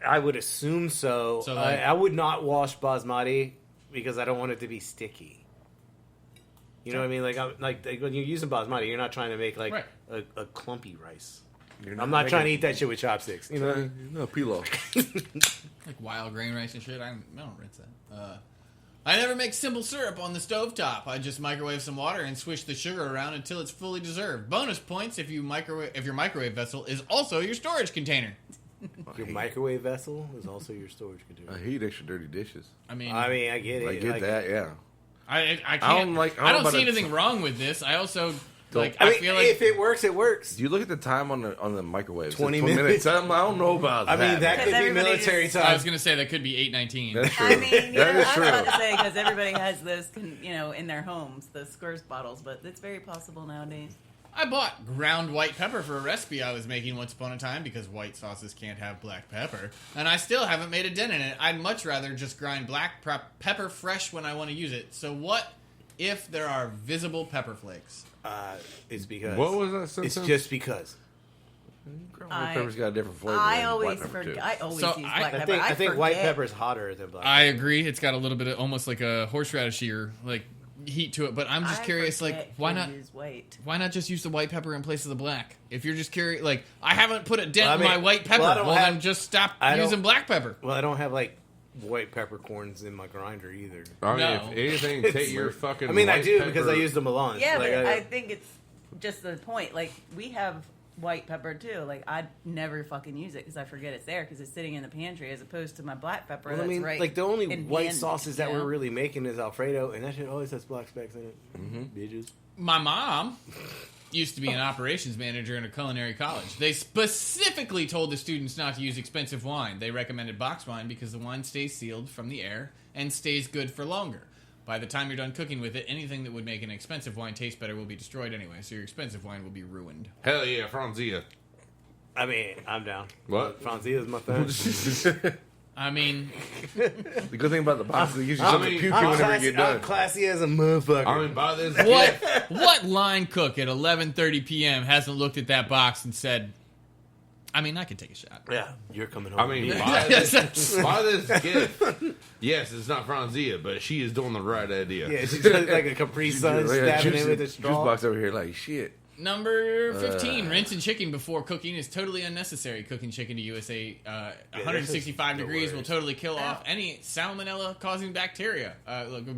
Speaker 1: I would assume so.
Speaker 3: So like,
Speaker 1: I would not wash basmati because I don't want it to be sticky. You know what I mean? Like when you're using basmati, you're not trying to make like a clumpy rice. I'm not trying to eat that shit with chopsticks. You know what I mean?
Speaker 5: No, pilaf.
Speaker 3: like wild grain rice and shit. I don't rinse that. I never make simple syrup on the stovetop. I just microwave some water and swish the sugar around until it's fully dissolved. Bonus points if your microwave vessel is also your storage container.
Speaker 1: Your microwave vessel is also your storage container.
Speaker 5: I hate extra dirty dishes.
Speaker 3: I mean,
Speaker 1: I get it.
Speaker 5: I get that, yeah.
Speaker 3: I can't. I don't see anything wrong with this. I also like. I feel like
Speaker 1: if it works, it works.
Speaker 5: Do you look at the time on the microwave?
Speaker 1: 20 minutes.
Speaker 5: I don't know about that.
Speaker 1: I mean, that could be military time.
Speaker 3: I was gonna say that could be 8:19.
Speaker 5: That's true.
Speaker 4: I mean,
Speaker 5: that is
Speaker 4: I was
Speaker 5: true.
Speaker 4: about to say because everybody has those, in their homes, the squirts bottles, but it's very possible nowadays.
Speaker 3: I bought ground white pepper for a recipe I was making once upon a time because white sauces can't have black pepper, and I still haven't made a dent in it. I'd much rather just grind black pepper fresh when I want to use it. So what if there are visible pepper flakes?
Speaker 1: It's because...
Speaker 2: What was that sentence?
Speaker 1: It's just because.
Speaker 5: White pepper's got a different flavor.
Speaker 4: I
Speaker 5: than
Speaker 4: always
Speaker 5: black pepper, too.
Speaker 4: forget. I always use black pepper.
Speaker 1: I think white
Speaker 4: forget.
Speaker 1: pepper is hotter than black.
Speaker 3: I agree. It's got a little bit of almost like a horseradishy or like heat to it, but I'm just curious, like, why not just use the white pepper in place of the black? If you're just curious, like, I haven't put a dent in my white pepper, then just stop using black pepper.
Speaker 1: Well, I don't have, like, white peppercorns in my grinder either.
Speaker 2: I mean, if anything, take your fucking.
Speaker 1: I mean, I do
Speaker 2: pepper.
Speaker 1: because I use the Milan.
Speaker 4: Yeah,
Speaker 1: like,
Speaker 4: but I think it's just the point. Like, we have white pepper too. Like, I never fucking use it because I forget it's there because it's sitting in the pantry, as opposed to my black pepper.
Speaker 1: Well,
Speaker 4: that's
Speaker 1: I mean,
Speaker 4: right
Speaker 1: like the only white
Speaker 4: end,
Speaker 1: sauces that we're really making is Alfredo, and that shit always has black specks in it. Bitches.
Speaker 3: My mom used to be an operations manager in a culinary college. They specifically told the students not to use expensive wine. They recommended box wine because the wine stays sealed from the air and stays good for longer. By the time you're done cooking with it, anything that would make an expensive wine taste better will be destroyed anyway, so your expensive wine will be ruined.
Speaker 2: Hell yeah, Franzia.
Speaker 1: I mean, I'm down.
Speaker 2: What?
Speaker 1: Franzia's my thing.
Speaker 3: I mean,
Speaker 5: the good thing about the box is it gives you something to puke whenever you get done.
Speaker 1: I'm classy as a motherfucker.
Speaker 2: I mean, buy this.
Speaker 3: what line cook at 11:30 p.m. hasn't looked at that box and said, I mean, I could take a shot.
Speaker 1: Yeah, you're coming home.
Speaker 2: I mean, buy this gift. Yes, it's not Franzia, but she is doing the right idea.
Speaker 1: Yeah, she's like a Capri Sun stabbing it with a straw.
Speaker 5: Juice box over here, like shit.
Speaker 3: Number 15, rinsing chicken before cooking is totally unnecessary. Cooking chicken to USA 165 degrees will totally kill off any salmonella-causing bacteria.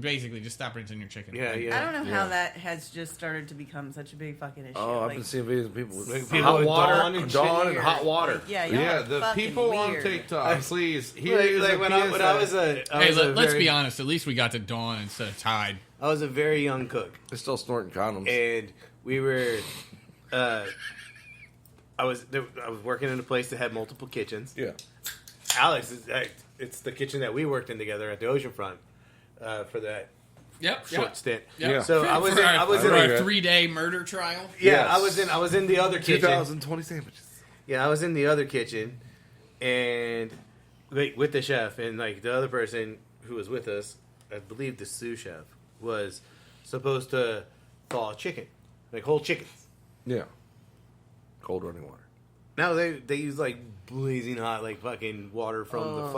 Speaker 3: Basically, just stop rinsing your chicken.
Speaker 1: Yeah.
Speaker 4: I don't know how that has just started to become such a big fucking issue.
Speaker 5: Oh, I've been seeing videos of people with
Speaker 1: people
Speaker 5: hot
Speaker 1: with
Speaker 5: water,
Speaker 1: Dawn
Speaker 5: and hot water.
Speaker 4: Yeah,
Speaker 2: The people on TikTok, please.
Speaker 1: When I was
Speaker 3: let's be honest. At least we got to Dawn instead of Tide.
Speaker 1: I was a very young cook.
Speaker 5: They're still snorting condoms.
Speaker 1: And we were, I was working in a place that had multiple kitchens.
Speaker 5: Yeah.
Speaker 1: Alex, it's the kitchen that we worked in together at the oceanfront for that short stint.
Speaker 3: Yep.
Speaker 1: Yeah. So I was in
Speaker 3: a 3-day murder trial.
Speaker 1: Yeah, yes. I was in the other kitchen.
Speaker 5: 2020 sandwiches.
Speaker 1: Yeah, I was in the other kitchen, and with the chef and like the other person who was with us, I believe the sous chef was supposed to thaw chicken. Like whole chickens.
Speaker 5: Yeah. Cold running water.
Speaker 1: Now they use like blazing hot like fucking water from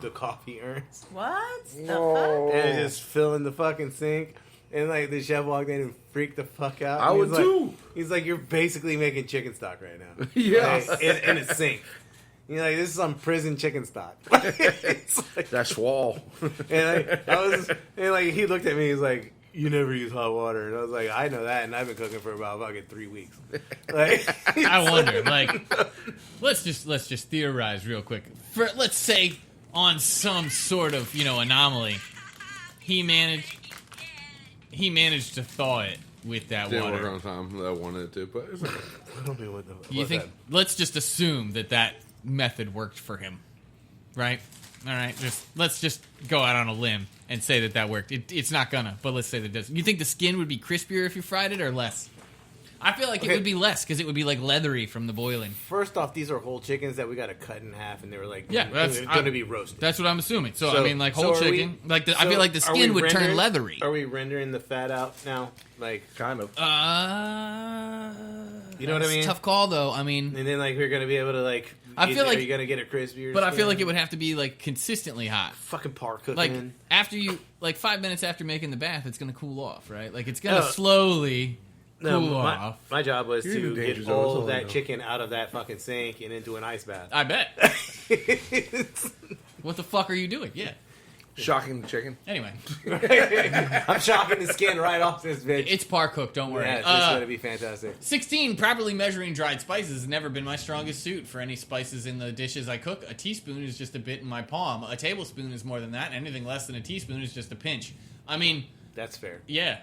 Speaker 1: the coffee urns.
Speaker 4: What the
Speaker 5: Whoa.
Speaker 4: fuck?
Speaker 1: And it's just filling the fucking sink. And like the chef walked in and freaked the fuck out.
Speaker 5: I would too.
Speaker 1: He's like, you're basically making chicken stock right now.
Speaker 5: Yeah.
Speaker 1: Like, in a sink. You're like, this is some prison chicken stock. Like,
Speaker 5: That's swall.
Speaker 1: And he looked at me. He's like, you never use hot water, and I was like, I know that, and I've been cooking for about fucking 3 weeks. Like,
Speaker 3: I wonder, like, let's just theorize real quick. Let's say on some sort of anomaly, he managed to thaw it with that
Speaker 2: Didn't
Speaker 3: water.
Speaker 2: work on time. I wanted it to, but it's okay.
Speaker 1: I don't know what the.
Speaker 3: You think?
Speaker 1: That?
Speaker 3: Let's just assume that method worked for him, right? All right, let's just go out on a limb and say that worked. It's not gonna, but let's say that it does. You think the skin would be crispier if you fried it or less? I feel like it would be less because it would be like leathery from the boiling.
Speaker 1: First off, these are whole chickens that we got to cut in half, and they were like,
Speaker 3: that's
Speaker 1: going to be roasted.
Speaker 3: That's what I'm assuming. So I mean, like whole chicken. I feel like the skin would turn leathery.
Speaker 1: Are we rendering the fat out now? Like
Speaker 5: Kind of.
Speaker 1: You know what I mean?
Speaker 3: Tough call though. I mean,
Speaker 1: and then like we're gonna be able to like.
Speaker 3: I feel like
Speaker 1: you're gonna get it crispier.
Speaker 3: But I feel like it would have to be like consistently hot.
Speaker 1: Fucking par cooking.
Speaker 3: Like after you, like 5 minutes after making the bath, it's gonna cool off, right? Like it's gonna slowly cool off.
Speaker 1: My job was
Speaker 5: You're
Speaker 1: to
Speaker 5: in
Speaker 1: get all of that chicken out of that fucking sink and into an ice bath.
Speaker 3: I bet. What the fuck are you doing? Yeah.
Speaker 5: Shocking the chicken.
Speaker 3: Anyway,
Speaker 1: I'm chopping the skin right off this bitch.
Speaker 3: it's par cooked. Don't worry.
Speaker 1: Yeah, it's gonna be fantastic.
Speaker 3: 16. Properly measuring dried spices has never been my strongest suit. For any spices in the dishes I cook, a teaspoon is just a bit in my palm. A tablespoon is more than that. Anything less than a teaspoon is just a pinch. I mean,
Speaker 1: That's fair.
Speaker 3: yeah.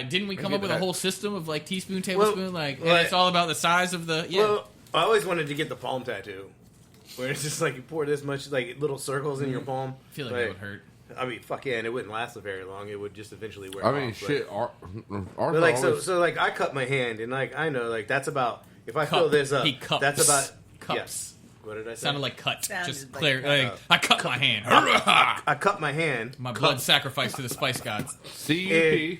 Speaker 3: Didn't we come up with a whole system of like teaspoon, tablespoon, and
Speaker 1: well,
Speaker 3: it's all about the size of the
Speaker 1: Well, I always wanted to get the palm tattoo, where it's just like you pour this much like little circles in your palm.
Speaker 3: I feel like that would hurt.
Speaker 1: I mean, fuck yeah, and it wouldn't last very long. It would just eventually wear
Speaker 2: I
Speaker 1: off.
Speaker 2: mean, shit.
Speaker 1: But like, so like, I cut my hand, and like, I know, like, that's about, if I fill this up,
Speaker 3: He cups.
Speaker 1: that's about,
Speaker 3: Cups.
Speaker 1: yes. What did I say?
Speaker 3: Sounded like cut.
Speaker 4: Sounded
Speaker 3: Just
Speaker 4: like
Speaker 3: clear.
Speaker 4: cut.
Speaker 3: I cut my hand.
Speaker 1: I cut my hand.
Speaker 3: My blood sacrificed to the spice gods.
Speaker 2: CUP.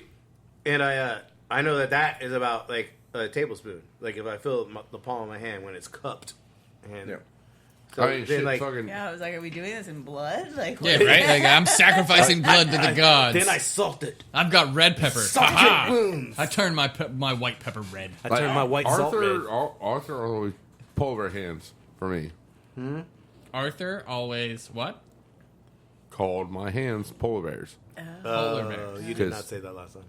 Speaker 1: And I know that is about, like, a tablespoon. Like, if I fill the palm of my hand when it's cupped. And
Speaker 5: Yeah.
Speaker 1: so
Speaker 2: I mean,
Speaker 1: then,
Speaker 2: shit.
Speaker 1: like,
Speaker 2: Fucking.
Speaker 4: Yeah, I was like, are we doing this in blood? Like,
Speaker 3: Yeah,
Speaker 4: what?
Speaker 3: right? Like, I'm sacrificing blood to the gods.
Speaker 1: then I salt it.
Speaker 3: I've got red pepper.
Speaker 1: Salt
Speaker 3: Ha-ha!
Speaker 1: your wounds.
Speaker 3: I turned my white pepper red.
Speaker 1: I turned my white salt red.
Speaker 2: Arthur always polar hands for me.
Speaker 3: Arthur always what?
Speaker 2: Called my hands polar bears.
Speaker 3: Polar bears.
Speaker 1: You did not say that last time.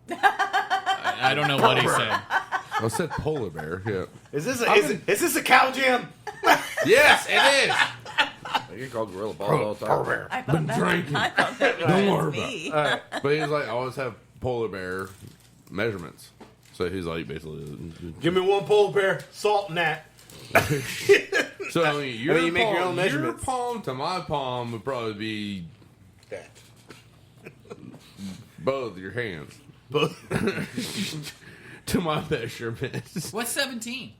Speaker 3: I don't know what he said.
Speaker 2: I said polar bear. Yeah.
Speaker 1: Is this a cow jam?
Speaker 2: Yes, it is.
Speaker 5: I get called gorilla balls all the time.
Speaker 4: I thought that was me.
Speaker 2: But he's like, I always have polar bear measurements. So he's like, basically,
Speaker 1: Give me one polar bear, salt and that.
Speaker 2: so I mean,
Speaker 1: you make your own
Speaker 2: your
Speaker 1: measurements.
Speaker 2: palm to my palm would probably be
Speaker 1: That.
Speaker 2: Both your hands.
Speaker 1: Both.
Speaker 2: To my measurement.
Speaker 3: What's 17?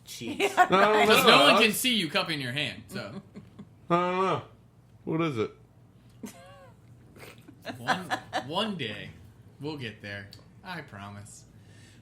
Speaker 1: Jeez.
Speaker 4: Yeah,
Speaker 2: No,
Speaker 4: right.
Speaker 3: Because no one can see you cupping your hand. So
Speaker 2: I don't know. What is it?
Speaker 3: one day we'll get there. I promise.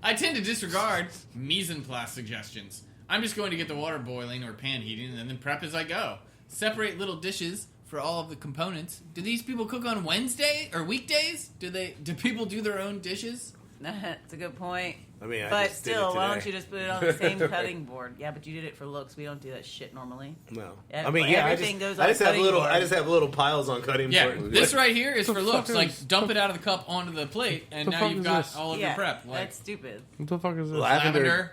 Speaker 3: I tend to disregard mise en place suggestions. I'm just going to get the water boiling or pan heating and then prep as I go. Separate little dishes for all of the components. Do these people cook on Wednesday or weekdays? Do people do their own dishes?
Speaker 4: That's a good point.
Speaker 1: I mean,
Speaker 4: but
Speaker 1: just did it
Speaker 4: still, why
Speaker 1: today.
Speaker 4: don't you just put it on the same cutting board? Yeah, but you did it for looks. We don't do that shit normally.
Speaker 1: No.
Speaker 4: Yeah,
Speaker 1: I mean, yeah,
Speaker 4: everything goes on
Speaker 1: I just have
Speaker 4: cutting
Speaker 1: little.
Speaker 4: board.
Speaker 1: I just have little piles on cutting
Speaker 3: Yeah,
Speaker 1: board.
Speaker 3: this right here is
Speaker 2: What
Speaker 3: for
Speaker 2: the
Speaker 3: looks.
Speaker 2: fuck
Speaker 3: Like,
Speaker 2: is-
Speaker 3: dump it out of the cup onto the plate, and
Speaker 2: The
Speaker 3: now
Speaker 2: fuck
Speaker 3: you've
Speaker 2: is
Speaker 3: got
Speaker 2: this?
Speaker 3: all of
Speaker 4: Yeah,
Speaker 3: your prep. Like,
Speaker 4: that's stupid.
Speaker 2: What the fuck is this?
Speaker 3: lavender.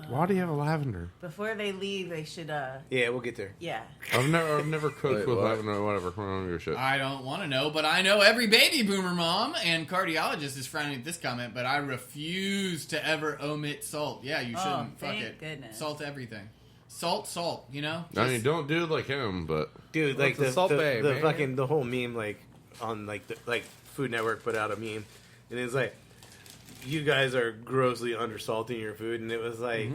Speaker 2: Why do you have a lavender?
Speaker 4: Before they leave, they should.
Speaker 1: Yeah, we'll get there.
Speaker 4: Yeah.
Speaker 2: I've never cooked
Speaker 5: Wait,
Speaker 2: with
Speaker 5: what?
Speaker 2: lavender or whatever. I don't give a shit.
Speaker 3: I don't want to know, but I know every baby boomer mom and cardiologist is frowning at this comment, but I refuse to ever omit salt. Yeah, you shouldn't. Fuck
Speaker 4: thank
Speaker 3: it.
Speaker 4: goodness.
Speaker 3: Salt everything. Salt, you know?
Speaker 2: I mean, don't do it like him, but
Speaker 1: Dude,
Speaker 5: What's
Speaker 1: like
Speaker 5: the Salt Bae,
Speaker 1: the
Speaker 5: man?
Speaker 1: fucking the whole meme, like on like Food Network put out a meme, and it's like, you guys are grossly undersalting your food, and it was like,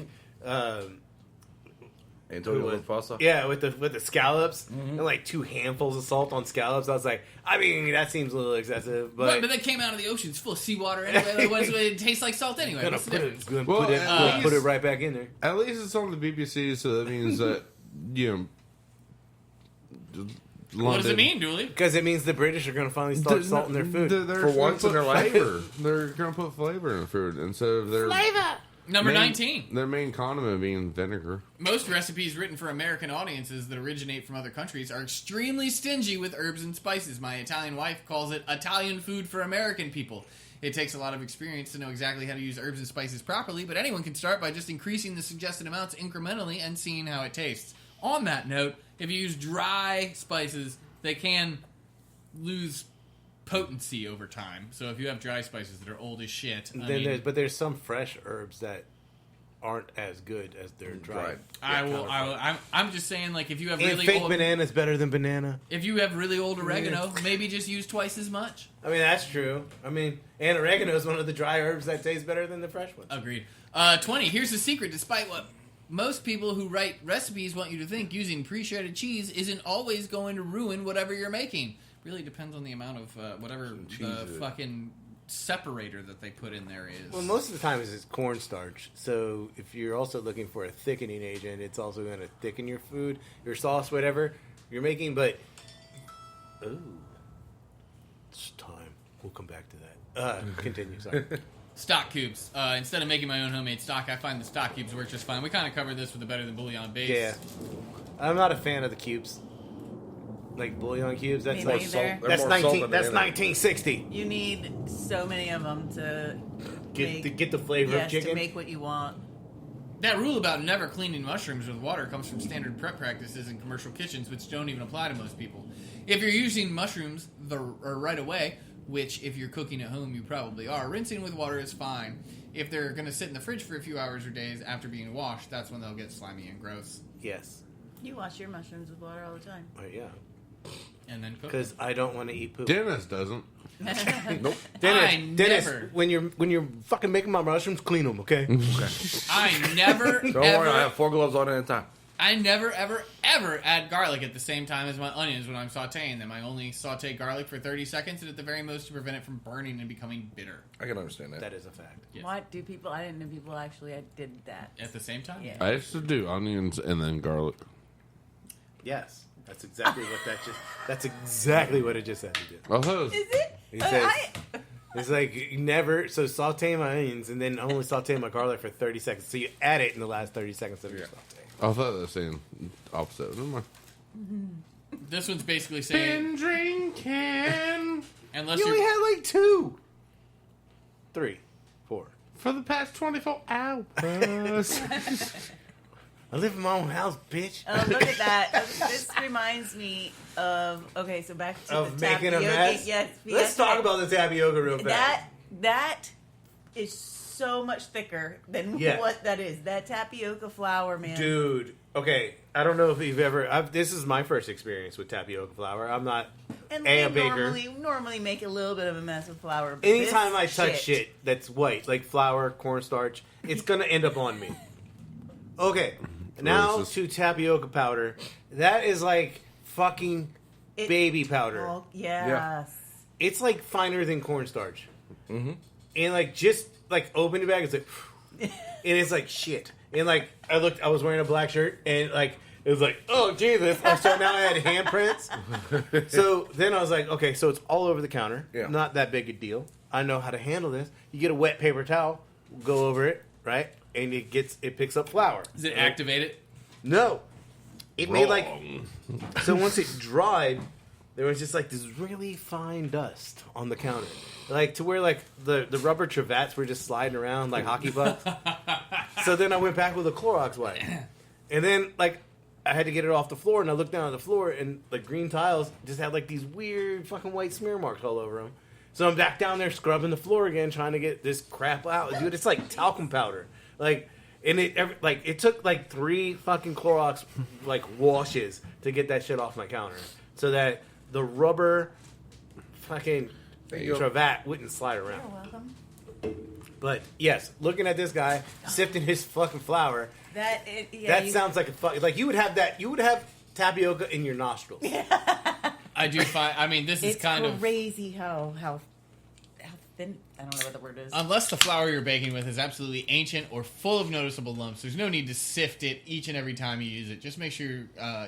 Speaker 5: Antonio
Speaker 1: who was-
Speaker 5: Pasta.
Speaker 1: yeah, with the scallops and like 2 handfuls of salt on scallops. I was like, I mean, that seems a little excessive,
Speaker 3: But
Speaker 1: but
Speaker 3: they came out of the ocean. It's full of seawater anyway. Like, it tastes like salt anyway.
Speaker 1: gonna
Speaker 3: What's the
Speaker 1: put
Speaker 3: difference?
Speaker 1: it,
Speaker 2: Well,
Speaker 1: put it,
Speaker 2: at
Speaker 1: put it
Speaker 2: least-
Speaker 1: right back in there.
Speaker 2: at least it's on the BBC, so that means that London.
Speaker 3: What does it mean, Dooley?
Speaker 1: Because it means the British are gonna finally start salting their food.
Speaker 2: They're
Speaker 5: For once in
Speaker 2: gonna
Speaker 5: their
Speaker 2: put
Speaker 5: life.
Speaker 2: flavor. They're gonna put flavor in the food instead of their
Speaker 3: Number
Speaker 2: main-
Speaker 3: 19.
Speaker 2: Their main condiment being vinegar.
Speaker 3: Most recipes written for American audiences that originate from other countries are extremely stingy with herbs and spices. My Italian wife calls it Italian food for American people. It takes a lot of experience to know exactly how to use herbs and spices properly, but anyone can start by just increasing the suggested amounts incrementally and seeing how it tastes. On that note, if you use dry spices, they can lose potency over time. So if you have dry spices that are old as shit,
Speaker 1: But there's some fresh herbs that aren't as good as their dried.
Speaker 3: I'm just saying, like, if you have
Speaker 1: And
Speaker 3: really
Speaker 1: fake
Speaker 3: old,
Speaker 1: banana is better than banana.
Speaker 3: if you have really old oregano, maybe just use twice as much.
Speaker 1: I mean, that's true. I mean, and oregano is one of the dry herbs that tastes better than the fresh ones.
Speaker 3: Agreed. 20. Here's the secret. Despite what most people who write recipes want you to think, using pre-shredded cheese isn't always going to ruin whatever you're making. Really depends on the amount of whatever the fucking separator that they put in there is.
Speaker 1: Well, most of the time it's cornstarch. So if you're also looking for a thickening agent, it's also going to thicken your food, your sauce, whatever you're making. But it's time. We'll come back to that. Continue. Sorry.
Speaker 3: Stock cubes. Instead of making my own homemade stock, I find the stock cubes work just fine. We kind of covered this with the better than bouillon base.
Speaker 1: Yeah, I'm not a fan of the cubes. Like bouillon cubes. That's
Speaker 4: Me
Speaker 1: like
Speaker 4: neither.
Speaker 1: that's
Speaker 5: They're more salt
Speaker 1: 19.
Speaker 5: than
Speaker 1: That's
Speaker 5: banana.
Speaker 1: 1960.
Speaker 4: You need so many of them to
Speaker 1: Get the flavor of chicken.
Speaker 4: to make what you want.
Speaker 3: That rule about never cleaning mushrooms with water comes from standard prep practices in commercial kitchens, which don't even apply to most people. If you're using mushrooms right away, which if you're cooking at home you probably are, rinsing with water is fine. If they're going to sit in the fridge for a few hours or days after being washed, that's when they'll get slimy and gross.
Speaker 1: Yes.
Speaker 4: You wash your mushrooms with water all the time.
Speaker 1: Yeah.
Speaker 3: And then cook.
Speaker 1: Because I don't want to eat poop.
Speaker 2: Dennis doesn't.
Speaker 5: Nope.
Speaker 1: Dennis,
Speaker 3: never-
Speaker 1: when you're fucking making my mushrooms, clean them, okay?
Speaker 3: I never,
Speaker 5: Don't worry, I have 4 gloves on at a time.
Speaker 3: I never, ever, ever add garlic at the same time as my onions when I'm sauteing them. I only saute garlic for 30 seconds and at the very most to prevent it from burning and becoming bitter.
Speaker 5: I can understand that.
Speaker 1: That is a fact.
Speaker 3: Yes.
Speaker 4: What do people? I didn't know people actually did that.
Speaker 3: At the same time?
Speaker 4: Yeah.
Speaker 2: I used to do onions and then garlic.
Speaker 1: Yes, that's exactly what that just. That's exactly what it just said to do.
Speaker 2: I thought it was,
Speaker 4: Is it?
Speaker 1: He says, it's like you never. So saute my onions and then only saute my garlic for 30 seconds. So you add it in the last 30 seconds of your saute.
Speaker 2: I thought they were saying opposite. Never mind.
Speaker 3: This one's basically saying,
Speaker 2: Drinking
Speaker 3: unless
Speaker 1: You only
Speaker 3: you're...
Speaker 1: had like 2, 3, 4.
Speaker 2: for the past 24 hours.
Speaker 1: I live in my own house, bitch.
Speaker 4: Oh, look at that. This reminds me of, okay, so back to
Speaker 1: Of
Speaker 4: the
Speaker 1: making a
Speaker 4: tapioca.
Speaker 1: mess.
Speaker 4: Yes.
Speaker 1: Let's talk about the tapioca real fast.
Speaker 4: that is so much thicker than
Speaker 1: Yeah.
Speaker 4: what that is. That tapioca flour, man.
Speaker 1: Dude, okay, I don't know if you've ever... this is my first experience with tapioca flour. I'm not
Speaker 4: And
Speaker 1: a
Speaker 4: we
Speaker 1: baker.
Speaker 4: normally make a little bit of a mess with flour. But
Speaker 1: Anytime I
Speaker 4: this
Speaker 1: touch shit that's white, like flour, cornstarch, it's going to end up on me. Okay, now
Speaker 2: Racist.
Speaker 1: to tapioca powder. That is like fucking baby powder.
Speaker 4: Oh, yes.
Speaker 5: Yeah.
Speaker 1: It's like finer than cornstarch.
Speaker 5: Mm-hmm.
Speaker 1: And like just like open the bag, it's like, and it's like shit. And like I was wearing a black shirt, and like it was like, oh Jesus! So now I had handprints. So then I was like, okay, so it's all over the counter.
Speaker 5: Yeah.
Speaker 1: Not that big a deal. I know how to handle this. You get a wet paper towel, go over it, right, and it picks up flour.
Speaker 3: Does it
Speaker 1: right?
Speaker 3: activate it?
Speaker 1: No, it made like
Speaker 2: Wrong.
Speaker 1: so once it dried, there was just like this really fine dust on the counter, like to where like the rubber cravats were just sliding around like hockey pucks. So then I went back with a Clorox wipe, and then like I had to get it off the floor, and I looked down at the floor, and the green tiles just had like these weird fucking white smear marks all over them. So I'm back down there scrubbing the floor again, trying to get this crap out, dude. It's like talcum powder, like. And it took like 3 fucking Clorox like washes to get that shit off my counter, so that the rubber fucking cravat wouldn't slide around.
Speaker 4: You're welcome.
Speaker 1: But yes, looking at this guy sifting his fucking flour,
Speaker 4: That
Speaker 1: sounds like a fuck. Like you would have tapioca in your nostrils.
Speaker 3: I do find. I mean, this is
Speaker 4: It's
Speaker 3: kind of
Speaker 4: crazy how thin. I don't know what the word is.
Speaker 3: unless the flour you're baking with is absolutely ancient or full of noticeable lumps. There's no need to sift it each and every time you use it. Just make sure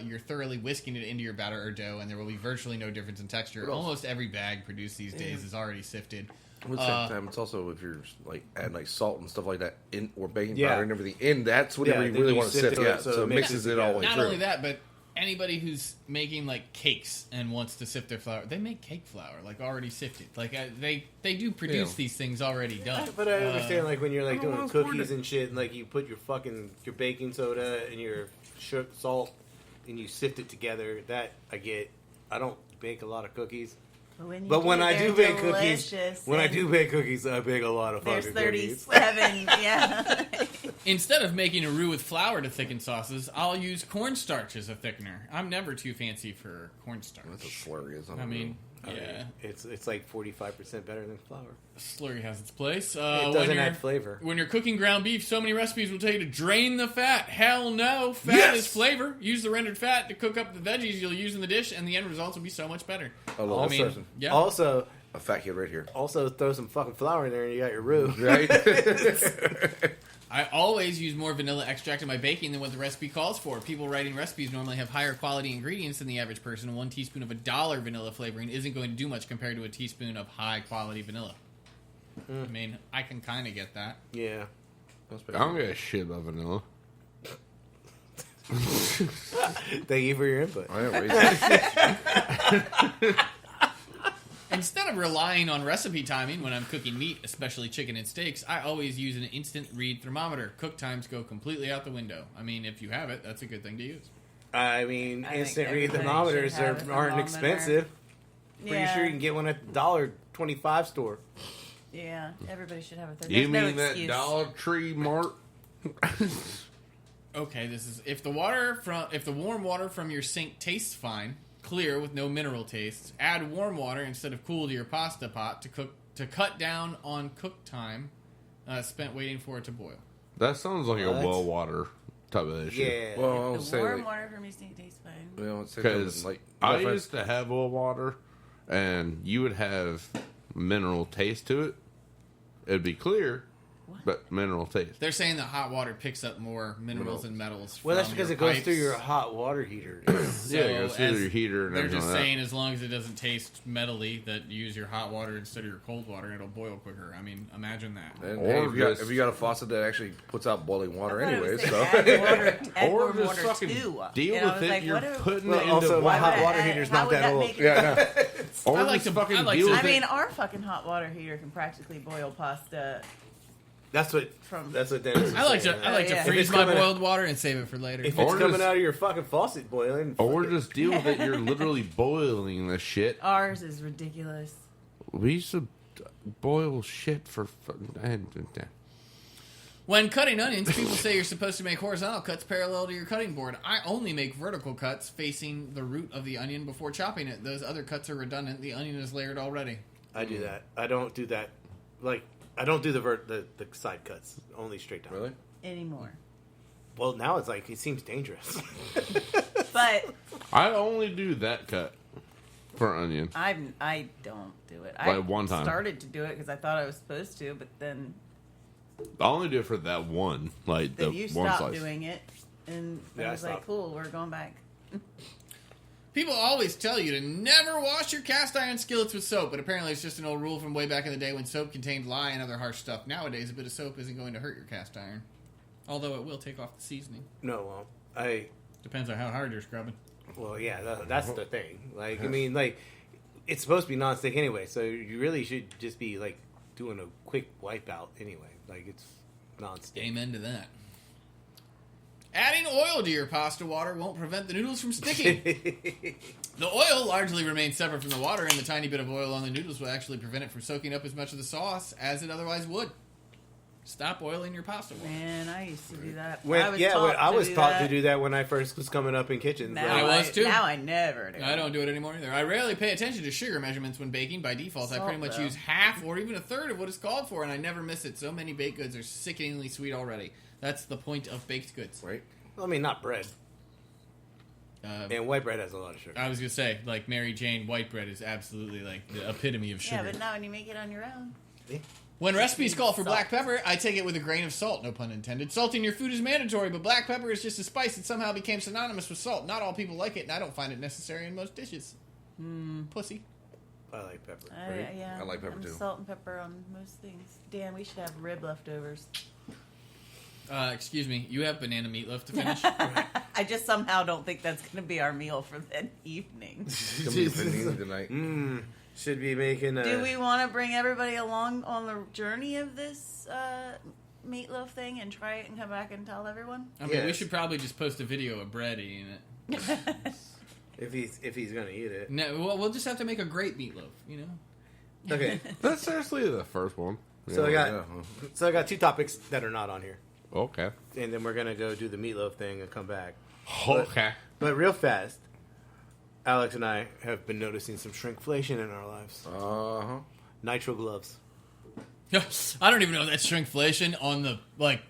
Speaker 3: you're thoroughly whisking it into your batter or dough, and there will be virtually no difference in texture. Almost every bag produced these days is already sifted.
Speaker 5: At the same time, it's also if you're like adding like salt and stuff like that in or baking
Speaker 1: Yeah.
Speaker 5: powder and everything in. That's whenever you
Speaker 1: then
Speaker 5: really
Speaker 1: you
Speaker 5: want to
Speaker 1: sift
Speaker 5: sift.
Speaker 1: it
Speaker 5: Yeah,
Speaker 1: so
Speaker 5: so
Speaker 1: it
Speaker 5: it
Speaker 1: mixes
Speaker 5: mixes it all the way
Speaker 3: Not
Speaker 5: through.
Speaker 3: only that, but anybody who's making like cakes and wants to sift their flour, they make cake flour like already sifted. Like they do produce
Speaker 5: Yeah.
Speaker 3: these things already done.
Speaker 1: But I understand, like when you're like
Speaker 5: I don't
Speaker 1: doing
Speaker 5: know, it's
Speaker 1: cookies
Speaker 5: more
Speaker 1: and shit, and like you put your baking soda and your salt, and you sift it together. That I get. I don't bake a lot of cookies. But when I do bake cookies, I bake a lot of
Speaker 4: there's
Speaker 1: fucking cookies.
Speaker 4: 37. Yeah.
Speaker 3: Instead of making a roux with flour to thicken sauces, I'll use cornstarch as a thickener. I'm never too fancy for cornstarch.
Speaker 5: That's a slurry. Is
Speaker 3: I mean, yeah,
Speaker 1: It's like 45% better than flour.
Speaker 3: slurry has its place.
Speaker 1: It
Speaker 3: when
Speaker 1: doesn't
Speaker 3: you're-
Speaker 1: add flavor.
Speaker 3: When you're cooking ground beef, so many recipes will tell you to drain the fat. Hell no. Fat
Speaker 5: Yes!
Speaker 3: is flavor. Use the rendered fat to cook up the veggies you'll use in the dish, and the end results will be so much better.
Speaker 5: a little person.
Speaker 3: Yeah.
Speaker 1: Also,
Speaker 5: A fat kid right here.
Speaker 1: throw some fucking flour in there, and you got your roux.
Speaker 5: Right?
Speaker 3: I always use more vanilla extract in my baking than what the recipe calls for. People writing recipes normally have higher quality ingredients than the average person, and 1 teaspoon of $1 vanilla flavoring isn't going to do much compared to a teaspoon of high quality vanilla. I mean, I can kind of get that.
Speaker 1: Yeah.
Speaker 2: I don't give a shit about vanilla.
Speaker 1: Thank you for your input.
Speaker 5: I am racist.
Speaker 3: Instead of relying on recipe timing when I'm cooking meat, especially chicken and steaks, I always use an instant read thermometer. Cook times go completely out the window. I mean, if you have it, that's a good thing to use.
Speaker 1: I mean,
Speaker 4: I
Speaker 1: instant
Speaker 4: think
Speaker 1: read
Speaker 4: everybody
Speaker 1: thermometers
Speaker 4: should have a
Speaker 1: aren't
Speaker 4: thermometer.
Speaker 1: expensive. Pretty
Speaker 4: Yeah.
Speaker 1: sure you can get one at the $1.25 store.
Speaker 4: Yeah. Everybody should have a 30.
Speaker 2: You
Speaker 4: There's no
Speaker 2: mean that
Speaker 4: excuse.
Speaker 2: Dollar Tree Mart?
Speaker 3: Okay, this is if the warm water from your sink tastes fine, clear with no mineral tastes, add warm water instead of cool to your pasta pot to cut down on cook time spent waiting for it to boil.
Speaker 2: That sounds like a
Speaker 1: What?
Speaker 2: well water type of issue.
Speaker 1: Yeah.
Speaker 5: Well, I'll
Speaker 4: The
Speaker 5: say
Speaker 4: warm
Speaker 5: like,
Speaker 4: water from your sink tastes fine.
Speaker 5: well, say
Speaker 2: Because
Speaker 5: something like
Speaker 2: I
Speaker 5: my friend-
Speaker 2: used to have well water, and you would have mineral taste to it. It'd be clear, but mineral taste.
Speaker 3: They're saying that hot water picks up more minerals and metals.
Speaker 1: Well, that's
Speaker 3: from
Speaker 1: because
Speaker 3: your
Speaker 1: it goes
Speaker 3: pipes.
Speaker 1: through your hot water heater.
Speaker 3: So
Speaker 2: Yeah, it goes through
Speaker 3: as-
Speaker 2: your heater and
Speaker 3: They're
Speaker 2: everything
Speaker 3: just
Speaker 2: like that.
Speaker 3: saying as long as it doesn't taste metally, that you use your hot water instead of your cold water, it'll boil quicker. I mean, imagine that.
Speaker 5: And
Speaker 2: Or
Speaker 5: hey,
Speaker 2: just-
Speaker 5: if you got a faucet that actually puts out boiling water
Speaker 4: I thought it
Speaker 5: anyway,
Speaker 4: was
Speaker 5: so
Speaker 4: saying add water, add
Speaker 2: Or
Speaker 4: warm
Speaker 2: just
Speaker 4: water
Speaker 2: fucking
Speaker 4: too.
Speaker 2: deal
Speaker 4: And I
Speaker 2: with
Speaker 4: was
Speaker 2: it.
Speaker 4: like,
Speaker 2: You're
Speaker 4: what do-
Speaker 2: putting
Speaker 1: Well,
Speaker 2: it
Speaker 1: also,
Speaker 2: into
Speaker 1: my
Speaker 4: why
Speaker 1: hot
Speaker 4: would I
Speaker 1: water
Speaker 4: add-
Speaker 1: heater's
Speaker 4: how
Speaker 1: not
Speaker 4: would
Speaker 1: that old.
Speaker 4: make it-
Speaker 5: yeah, no.
Speaker 2: Or
Speaker 3: I like
Speaker 2: just
Speaker 3: to-
Speaker 2: fucking
Speaker 3: I like
Speaker 2: deal
Speaker 3: to-
Speaker 2: with
Speaker 4: I
Speaker 2: it.
Speaker 4: mean, our fucking hot water heater can practically boil pasta.
Speaker 1: That's what Dennis is
Speaker 3: I like
Speaker 1: saying.
Speaker 3: to I like
Speaker 4: yeah.
Speaker 3: to
Speaker 4: If
Speaker 3: freeze
Speaker 1: it's
Speaker 3: my
Speaker 1: coming out-
Speaker 3: boiled water and save it for later.
Speaker 1: If
Speaker 2: Or
Speaker 1: it's coming
Speaker 2: just-
Speaker 1: out of your fucking faucet boiling,
Speaker 2: Or
Speaker 1: fuck it.
Speaker 2: just deal with it. You're literally boiling the shit.
Speaker 4: Ours is ridiculous.
Speaker 2: We used to boil shit for.
Speaker 3: When cutting onions, people say you're supposed to make horizontal cuts parallel to your cutting board. I only make vertical cuts facing the root of the onion before chopping it. Those other cuts are redundant. The onion is layered already.
Speaker 1: I do that. I don't do that. Like, I don't do the side cuts. Only straight down.
Speaker 5: Really?
Speaker 4: Anymore.
Speaker 1: Well, now it's like, it seems dangerous.
Speaker 4: But
Speaker 2: I only do that cut for onion.
Speaker 4: I don't do it.
Speaker 2: Like one time.
Speaker 4: Started to do it because I thought I was supposed to, but then
Speaker 2: I only do it for that one. Like the
Speaker 4: you
Speaker 2: one
Speaker 4: stopped
Speaker 2: slice.
Speaker 4: doing it, and
Speaker 1: Yeah,
Speaker 4: I was like, cool, we're going back.
Speaker 3: People always tell you to never wash your cast iron skillets with soap, but apparently it's just an old rule from way back in the day when soap contained lye and other harsh stuff. Nowadays, a bit of soap isn't going to hurt your cast iron. Although it will take off the seasoning.
Speaker 1: No, well,
Speaker 3: Depends on how hard you're scrubbing.
Speaker 1: Well, yeah, that's the thing. Like, I mean, like, it's supposed to be nonstick anyway, so you really should just be, like, doing a quick wipeout anyway. Like, it's nonstick.
Speaker 3: Amen to that. Adding oil to your pasta water won't prevent the noodles from sticking. The oil largely remains separate from the water, and the tiny bit of oil on the noodles will actually prevent it from soaking up as much of the sauce as it otherwise would. Stop oiling your pasta water.
Speaker 4: Man, I used to do that.
Speaker 1: I was taught to do that when I first was coming up in kitchens.
Speaker 4: Now
Speaker 3: I was too.
Speaker 4: Now I never do.
Speaker 3: I don't do it anymore either. I rarely pay attention to sugar measurements when baking. By default, I pretty much use half or even a third of what is called for, and I never miss it. So many baked goods are sickeningly sweet already. That's the point of baked goods.
Speaker 5: Right.
Speaker 1: Well, I mean, not bread. And white bread has a lot of sugar.
Speaker 3: I was going to say, like, Mary Jane white bread is absolutely, like, the epitome of sugar.
Speaker 4: Yeah, but not when you make it on your own.
Speaker 1: Yeah.
Speaker 3: When recipes call for black pepper, I take it with a grain of salt, no pun intended. Salt in your food is mandatory, but black pepper is just a spice that somehow became synonymous with salt. Not all people like it, and I don't find it necessary in most dishes. Pussy.
Speaker 1: I like pepper.
Speaker 4: Yeah,
Speaker 5: I like pepper too.
Speaker 4: Salt and pepper on most things. Dan, we should have rib leftovers.
Speaker 3: Excuse me, you have banana meatloaf to finish?
Speaker 4: I just somehow don't think that's going to be our meal for the evening.
Speaker 5: It's gonna be panini tonight.
Speaker 1: Should be making a...
Speaker 4: Do we want to bring everybody along on the journey of this meatloaf thing and try it and come back and tell everyone?
Speaker 3: I mean, we should probably just post a video of Brad eating it.
Speaker 1: If he's gonna eat it.
Speaker 3: No, well, we'll just have to make a great meatloaf, you know?
Speaker 1: Okay.
Speaker 2: That's seriously the first one.
Speaker 1: So I got two topics that are not on here.
Speaker 2: Okay.
Speaker 1: And then we're gonna go do the meatloaf thing and come back.
Speaker 2: Okay.
Speaker 1: But real fast, Alex and I have been noticing some shrinkflation in our lives.
Speaker 5: Uh-huh.
Speaker 1: Nitro gloves.
Speaker 3: I don't even know if that's shrinkflation on the, like,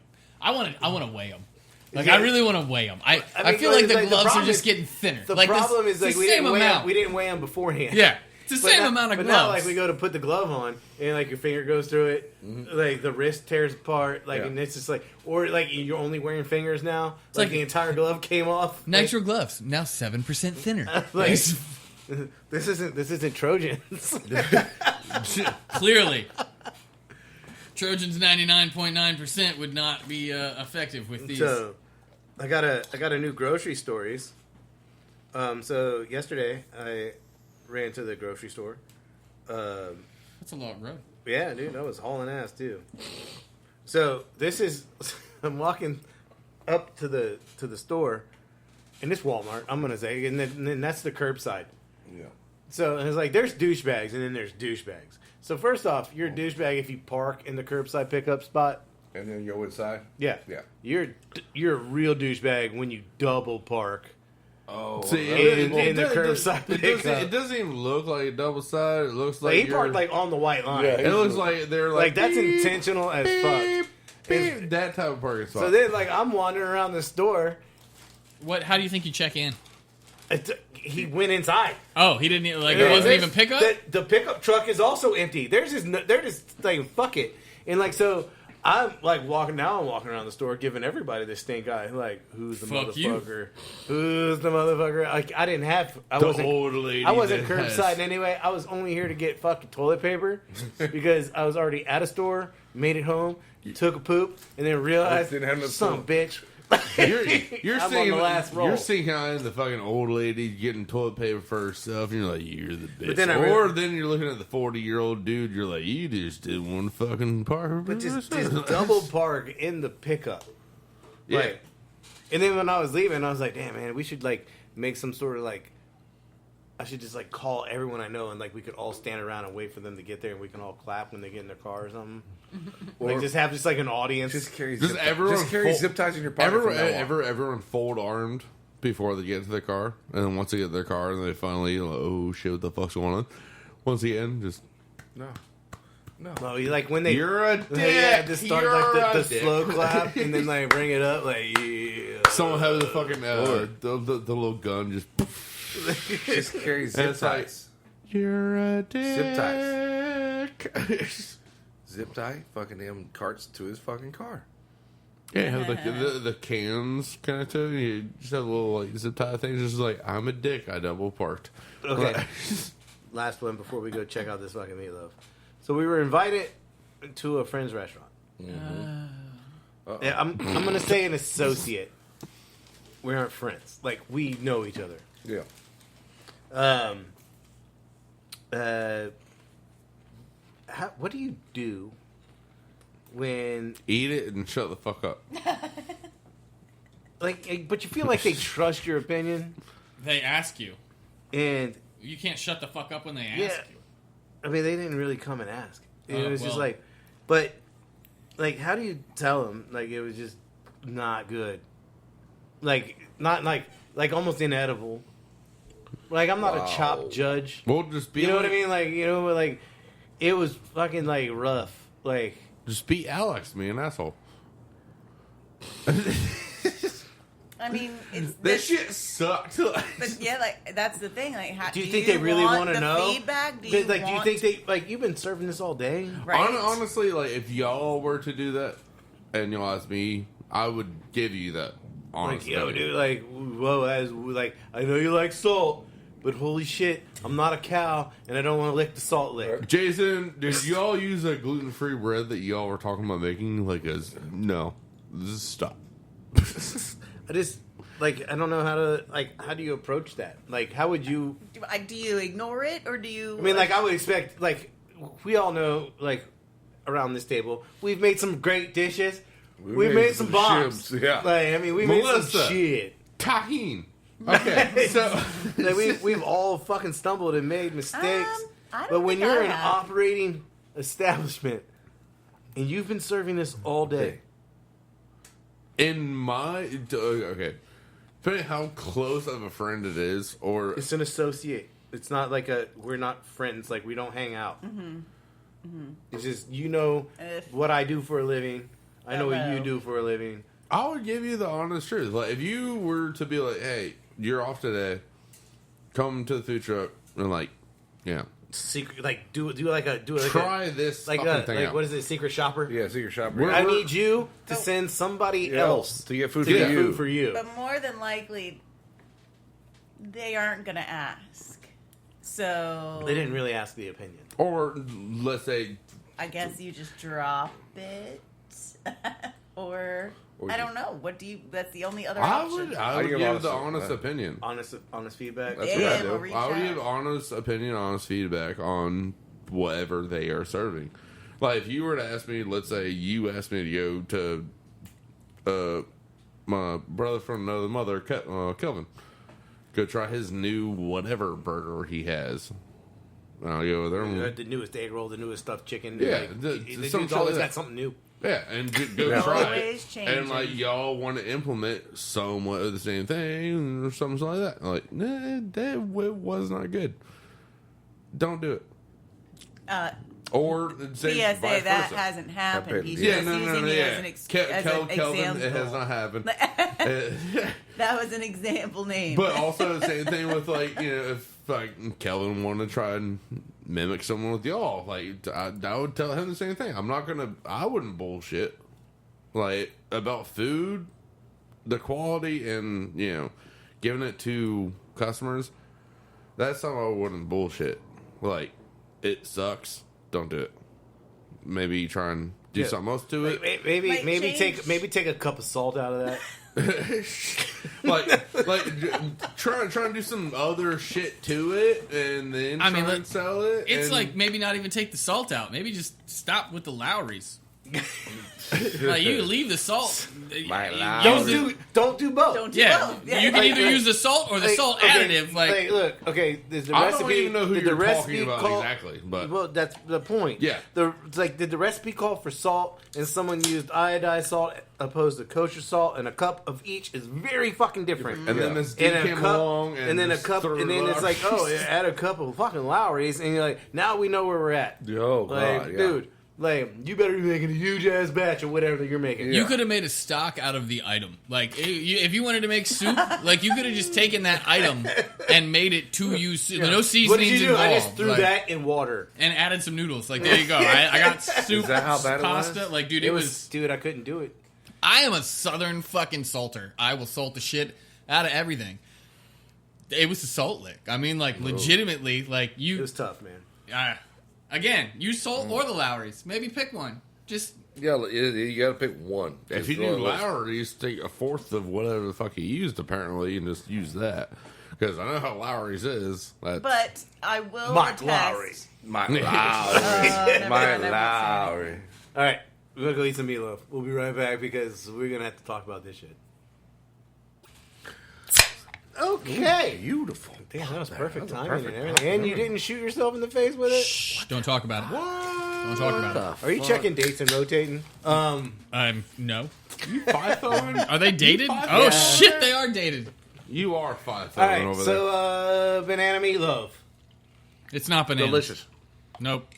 Speaker 3: I want to weigh them. Like, I really want to weigh them. I feel like the gloves are just getting thinner.
Speaker 1: The
Speaker 3: like
Speaker 1: problem is, like, we didn't weigh them beforehand.
Speaker 3: Yeah. It's the same amount of
Speaker 1: but
Speaker 3: gloves.
Speaker 1: Now, like, we go to put the glove on, and, like, your finger goes through it, like, the wrist tears apart, like, and it's just, like, or, like, you're only wearing fingers now, like the entire glove came off.
Speaker 3: Nitro gloves, now 7% thinner.
Speaker 1: Like, this isn't Trojans.
Speaker 3: Clearly. Trojans 99.9% would not be effective with these.
Speaker 1: So, I got a new grocery stories. So, yesterday, I ran to the grocery store.
Speaker 3: That's a long road.
Speaker 1: Yeah, dude, I was hauling ass too. So I'm walking up to the store, and it's Walmart. I'm gonna say, and then that's the curbside.
Speaker 5: Yeah.
Speaker 1: So and it's like there's douchebags, and then there's douchebags. So first off, you're a douchebag if you park in the curbside pickup spot.
Speaker 5: And then you go inside?
Speaker 1: Yeah.
Speaker 5: Yeah.
Speaker 1: You're a real douchebag when you double park.
Speaker 5: Oh,
Speaker 2: See,
Speaker 1: in the curbside pickup.
Speaker 2: It doesn't even look like a double side. It looks like
Speaker 1: he parked like on the white line.
Speaker 5: Yeah,
Speaker 2: it looks like they're like
Speaker 1: that's
Speaker 2: beep,
Speaker 1: intentional as fuck.
Speaker 2: beep, that type of parking spot.
Speaker 1: So then, like, I'm wandering around the store.
Speaker 3: How do you think you check in?
Speaker 1: He went inside.
Speaker 3: Oh, he didn't like it wasn't even pickup?
Speaker 1: The pickup truck is also empty. They're just like, fuck it. And like, so I'm like walking around the store giving everybody this stink eye. Like, who's the
Speaker 3: Fuck
Speaker 1: motherfucker? Who's the motherfucker? Like, I wasn't curbside anyway. I was only here to get fucking toilet paper because I was already at a store, made it home, took a poop, and then realized,
Speaker 5: didn't have no
Speaker 1: some bitch.
Speaker 2: You're
Speaker 1: I'm
Speaker 2: seeing
Speaker 1: on the last roll.
Speaker 2: You're seeing kind of the fucking old lady getting toilet paper for herself, and you're like, you're the bitch.
Speaker 1: But then
Speaker 2: then you're looking at the 40-year-old dude, you're like, you just did one fucking park.
Speaker 1: But just double park in the pickup.
Speaker 2: Yeah.
Speaker 1: Like, and then when I was leaving, I was like, damn, man, we should like make some sort of like I should just like call everyone I know and like we could all stand around and wait for them to get there and we can all clap when they get in their car or something. Or like just have just like an audience.
Speaker 5: Just carry
Speaker 2: Just
Speaker 5: zip ties in your pocket.
Speaker 2: Everyone fold armed before they get into their car, and then once they get in their car and they finally like, oh shit, what the fuck's going on? Once again, just
Speaker 5: no.
Speaker 1: You like when they
Speaker 2: you're a dick.
Speaker 1: Yeah, just start like the slow clap and then like bring it up like yeah.
Speaker 2: Someone has the fucking the little gun
Speaker 5: just carry zip ties.
Speaker 2: You're a dick.
Speaker 5: Zip ties. Zip tie fucking damn carts to his fucking car.
Speaker 2: Yeah, have like the cans kind of too. You just have a little like zip tie things. Just like I'm a dick. I double parked.
Speaker 1: Okay. Last one before we go check out this fucking Meatloaf. So we were invited to a friend's restaurant. Mm-hmm. Yeah, I'm gonna say an associate. We aren't friends. Like we know each other.
Speaker 5: Yeah.
Speaker 1: What do you do when
Speaker 2: eat it and shut the fuck up?
Speaker 1: Like, but you feel like they trust your opinion.
Speaker 3: They ask you,
Speaker 1: and
Speaker 3: you can't shut the fuck up when they ask you.
Speaker 1: I mean, they didn't really come and ask. It was just like, but like, how do you tell them? Like, it was just not good. Like, not like almost inedible. Like, I'm not a chop judge.
Speaker 2: Well, just be.
Speaker 1: You know what I mean? Like, you know, like it was fucking like rough. Like,
Speaker 2: just be Alex, me an asshole.
Speaker 4: I mean,
Speaker 2: this shit sucked.
Speaker 4: But yeah, like that's the thing. Like, how,
Speaker 1: do you think they really want to know?
Speaker 4: Feedback?
Speaker 1: Do you think they like? You've been serving this all day,
Speaker 4: right?
Speaker 2: Honestly, like if y'all were to do that, and y'all ask me, I would give you that. Honestly,
Speaker 1: like, yo, dude, like, whoa, like, I know you like salt, but holy shit, I'm not a cow, and I don't want to lick the salt lick.
Speaker 2: Jason, did y'all use that gluten-free bread that y'all were talking about making? Like, no, just stop.
Speaker 1: I just, like, I don't know how to, like, how do you approach that? Like, how would you...
Speaker 4: Do you ignore it, or do you...
Speaker 1: I mean, like, I would expect, like, we all know, like, around this table, we've made some great dishes. We've made some bombs.
Speaker 5: Yeah.
Speaker 1: Like, I mean, we made some shit.
Speaker 2: Tahine. Okay, so...
Speaker 1: like, we've all fucking stumbled and made mistakes. But when you're an operating establishment, and you've been serving this all day...
Speaker 2: In my... Okay. Depending how close of a friend it is, or...
Speaker 1: It's an associate. It's not like we're not friends. Like, we don't hang out. Mm-hmm. Mm-hmm. It's just, you know what I do for a living. I know what you do for a living.
Speaker 2: I would give you the honest truth. Like, if you were to be like, hey, you're off today, come to the food truck, and like, yeah.
Speaker 1: Secret, like, do like
Speaker 2: try this
Speaker 1: like
Speaker 2: fucking thing out.
Speaker 1: What is it, secret shopper?
Speaker 5: Yeah, secret shopper.
Speaker 1: I need you to send somebody else
Speaker 5: to get food
Speaker 1: for you.
Speaker 4: But more than likely, they aren't going to ask. So
Speaker 1: they didn't really ask the opinion.
Speaker 2: Or let's say,
Speaker 4: I guess you just drop it, or I don't know. What do you? That's the only other option.
Speaker 2: I would give the honest opinion.
Speaker 1: Honest feedback.
Speaker 2: That's what I do. I would give honest opinion, honest feedback on whatever they are serving. Like if you were to ask me, let's say you asked me to go to my brother from another mother, Kelvin, go try his new whatever burger he has. I'll go there.
Speaker 1: The newest egg roll, the newest stuffed chicken.
Speaker 2: Yeah,
Speaker 1: like, the dude's always got something new.
Speaker 2: Yeah, and go try it. And like y'all want to implement somewhat of the same thing or something like that. Like, nah, that was not good. Don't do it. Or say
Speaker 4: PSA,
Speaker 2: vice
Speaker 4: that
Speaker 2: versa.
Speaker 4: hasn't happened. He's
Speaker 2: just
Speaker 4: using it as an example.
Speaker 2: Kelvin, it has not happened.
Speaker 4: That was an example name.
Speaker 2: But also the same thing with like, you know, if like Kelvin wanted to try and mimic someone with y'all, like I would tell him the same thing. I wouldn't bullshit like about food, the quality, and you know, giving it to customers. That's something I wouldn't bullshit. Like, it sucks. Don't do it. Maybe try and do something else to it.
Speaker 1: Maybe take a cup of salt out of that.
Speaker 2: like try and do some other shit to it, and then try and sell it.
Speaker 3: It's like maybe not even take the salt out. Maybe just stop with the Lowrys. Like, you leave the salt.
Speaker 1: Don't do both.
Speaker 4: Don't do both.
Speaker 3: You can either use the salt or the salt additive.
Speaker 1: Look, okay, there's the
Speaker 2: I
Speaker 1: recipe.
Speaker 2: don't even know who
Speaker 1: did
Speaker 2: you're
Speaker 1: the recipe
Speaker 2: talking about
Speaker 1: call,
Speaker 2: exactly, but
Speaker 1: well, that's the point.
Speaker 2: Yeah.
Speaker 1: It's like, did the recipe call for salt, and someone used iodized salt opposed to kosher salt, and a cup of each is very fucking different.
Speaker 2: and then this dude came along, and
Speaker 1: then a cup, and then it's like, oh, add a cup of fucking Lowry's, and you're like, now we know where we're at.
Speaker 5: Oh,
Speaker 1: Like,
Speaker 5: God, yeah.
Speaker 1: dude. Like, you better be making a huge ass batch of whatever you're making.
Speaker 3: You could have made a stock out of the item. Like, if you wanted to make soup, like, you could have just taken that item and made it to use. Yeah. No seasonings
Speaker 1: What did you do?
Speaker 3: involved.
Speaker 1: I just threw that in water.
Speaker 3: And added some noodles. Like, there you go. I got soup,
Speaker 5: Is that how bad it
Speaker 3: pasta.
Speaker 5: was?
Speaker 3: Like, dude,
Speaker 1: It was, dude, I couldn't do it.
Speaker 3: I am a southern fucking salter. I will salt the shit out of everything. It was a salt lick. I mean, like, legitimately, like,
Speaker 1: It was tough, man.
Speaker 3: Again, use salt or the Lowry's. Maybe pick one. Just
Speaker 5: Yeah, you got to pick one.
Speaker 2: if you do Lowry's, take a fourth of whatever the fuck he used, apparently, and just use that. Because I know how Lowry's is.
Speaker 4: But I will
Speaker 1: Mike
Speaker 4: attest.
Speaker 1: Lowry.
Speaker 5: My Lowry.
Speaker 4: never
Speaker 5: My
Speaker 4: mind, I won't
Speaker 5: Lowry.
Speaker 1: All right, we're gonna go eat some meatloaf. We'll be right back because we're gonna have to talk about this shit. Okay,
Speaker 5: Beautiful.
Speaker 1: damn, that was perfect
Speaker 5: That was a
Speaker 1: timing
Speaker 5: perfect
Speaker 1: and everything. And you didn't shoot yourself in the face with it.
Speaker 3: shh, don't talk about it.
Speaker 1: What?
Speaker 3: Don't talk about it.
Speaker 1: Are you checking dates and rotating?
Speaker 3: No.
Speaker 2: You Python?
Speaker 3: Are they dated?
Speaker 2: five-
Speaker 3: Oh
Speaker 2: Yeah.
Speaker 3: shit, they are dated.
Speaker 2: You are Python
Speaker 1: All right,
Speaker 2: over
Speaker 1: so banana meatloaf.
Speaker 3: It's not banana.
Speaker 5: Delicious.
Speaker 3: Nope.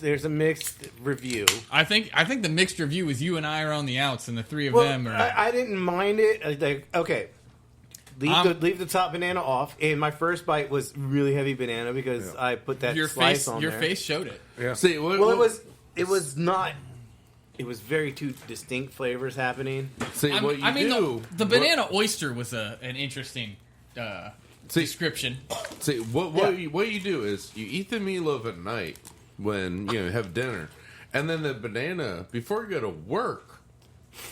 Speaker 1: There's a mixed review.
Speaker 3: I think the mixed review is you and I are on the outs, and the three of
Speaker 1: Well,
Speaker 3: them are.
Speaker 1: I didn't mind it. Like, okay, leave the top banana off. And my first bite was really heavy banana because I put that
Speaker 3: your
Speaker 1: slice
Speaker 3: face,
Speaker 1: on
Speaker 3: your
Speaker 1: there.
Speaker 3: face showed it.
Speaker 5: Yeah.
Speaker 2: See,
Speaker 1: Well, it was not. It was very two distinct flavors happening.
Speaker 2: See, what you do.
Speaker 3: The banana oyster was an interesting description.
Speaker 2: See, what you do is you eat the meatloaf at night when you have dinner, and then the banana before you go to work.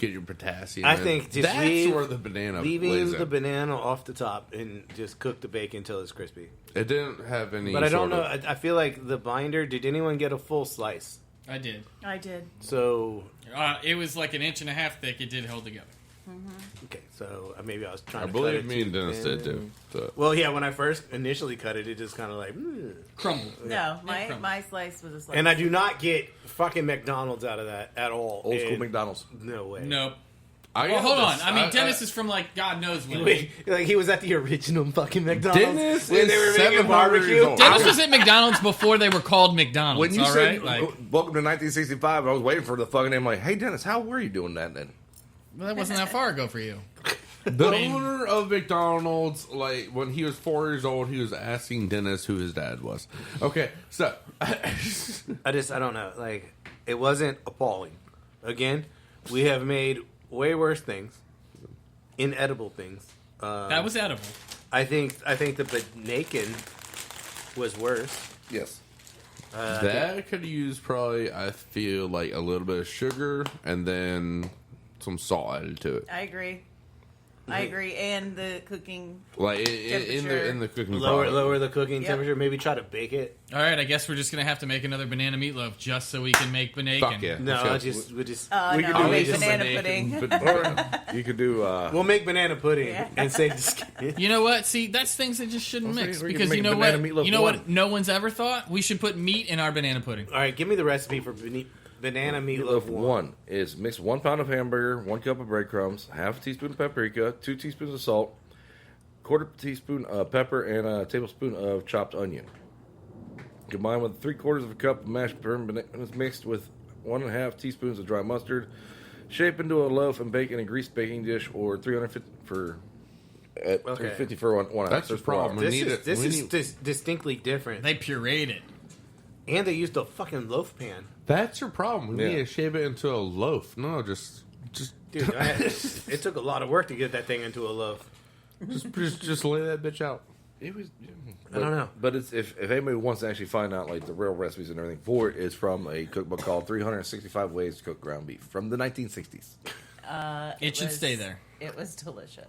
Speaker 2: Get your potassium.
Speaker 1: I
Speaker 2: in.
Speaker 1: think just
Speaker 2: that's where the banana
Speaker 1: leaving
Speaker 2: lays
Speaker 1: the
Speaker 2: in.
Speaker 1: banana off the top and just cook the bacon until it's crispy.
Speaker 2: It didn't have any.
Speaker 1: But I don't
Speaker 2: sort
Speaker 1: know.
Speaker 2: of-
Speaker 1: I feel like the binder. Did anyone get a full slice?
Speaker 3: I did.
Speaker 4: I did.
Speaker 1: So
Speaker 3: It was like 1.5 inches thick. It did hold together.
Speaker 1: okay, so maybe I was trying
Speaker 2: I
Speaker 1: to
Speaker 2: believe
Speaker 1: cut it
Speaker 2: me and
Speaker 1: too
Speaker 2: Dennis
Speaker 1: thin.
Speaker 2: did too. So.
Speaker 1: Well, yeah, when I first initially cut it, it just kind of like.
Speaker 3: Crumbled.
Speaker 4: No,
Speaker 3: crumbled.
Speaker 4: my slice was a slice.
Speaker 1: And I do not get fucking McDonald's out of that at all.
Speaker 5: Old school
Speaker 1: And-
Speaker 5: McDonald's.
Speaker 1: No way.
Speaker 3: Nope.
Speaker 2: I
Speaker 3: Well,
Speaker 2: got
Speaker 3: hold on.
Speaker 2: this-
Speaker 3: I mean, Dennis is from like God knows when.
Speaker 1: Wait, like he was at the original fucking McDonald's
Speaker 2: Dennis
Speaker 1: when
Speaker 2: is
Speaker 1: they were
Speaker 2: 700
Speaker 1: making barbecue.
Speaker 2: years old.
Speaker 3: Dennis was at McDonald's before they were called McDonald's.
Speaker 5: When you
Speaker 3: all
Speaker 5: said,
Speaker 3: right? Like,
Speaker 5: welcome to 1965, I was waiting for the fucking name. Like, hey, Dennis, how were you doing that then?
Speaker 3: well, that wasn't that far ago for you.
Speaker 2: The
Speaker 3: mean-
Speaker 2: owner of McDonald's, like when he was 4 years old, he was asking Dennis who his dad was. Okay, so
Speaker 1: I don't know. Like, it wasn't appalling. Again, we have made way worse things, inedible things.
Speaker 3: That was edible.
Speaker 1: I think the bacon was worse.
Speaker 5: Yes.
Speaker 2: that could use probably, I feel like a little bit of sugar and then some salt added to it.
Speaker 4: I agree. I agree. And the cooking.
Speaker 2: Like in the cooking product.
Speaker 1: Lower the cooking
Speaker 4: Yep.
Speaker 1: temperature. Maybe try to bake it.
Speaker 3: All right, I guess we're just gonna have to make another banana meatloaf just so we can make bacon.
Speaker 2: Fuck yeah.
Speaker 1: No,
Speaker 2: Sure.
Speaker 1: we just
Speaker 5: We
Speaker 4: no,
Speaker 5: could do
Speaker 4: make
Speaker 5: just
Speaker 4: banana
Speaker 2: bacon,
Speaker 4: pudding.
Speaker 2: but-
Speaker 5: You could do.
Speaker 1: we'll make banana pudding
Speaker 4: Yeah.
Speaker 1: and save the skin.
Speaker 3: You know what? See, that's things that just shouldn't
Speaker 5: Well,
Speaker 3: mix
Speaker 5: we can
Speaker 3: because
Speaker 5: make
Speaker 3: you know
Speaker 5: banana
Speaker 3: what?
Speaker 5: meatloaf
Speaker 3: You know
Speaker 5: one.
Speaker 3: what? No one's ever thought we should put meat in our banana pudding.
Speaker 1: All right, give me the recipe for banana meatloaf
Speaker 5: Meatloaf one is mix 1 pound of hamburger, 1 cup of breadcrumbs, half a teaspoon of paprika, 2 teaspoons of salt, quarter teaspoon of pepper, and a tablespoon of chopped onion. Combine with 3/4 of a cup of mashed bananas mixed with 1.5 teaspoons of dry mustard. Shape into a loaf and bake in a greased baking dish or 350 for 350 for one
Speaker 2: That's
Speaker 5: hour.
Speaker 2: the problem.
Speaker 1: This
Speaker 2: We need
Speaker 1: is
Speaker 2: it.
Speaker 1: this
Speaker 2: We
Speaker 1: is
Speaker 2: need-
Speaker 1: distinctly different.
Speaker 3: They pureed it.
Speaker 1: And they used a fucking loaf pan.
Speaker 2: That's your problem. We
Speaker 5: Yeah.
Speaker 2: need to shape it into a loaf. No, just
Speaker 1: Dude, it took a lot of work to get that thing into a loaf.
Speaker 2: just lay that bitch out.
Speaker 5: It was.
Speaker 1: I don't know.
Speaker 5: But it's, if anybody wants to actually find out like the real recipes and everything for it, is from a cookbook called 365 Ways to Cook Ground Beef from the 1960s.
Speaker 3: It should stay there.
Speaker 4: It was delicious.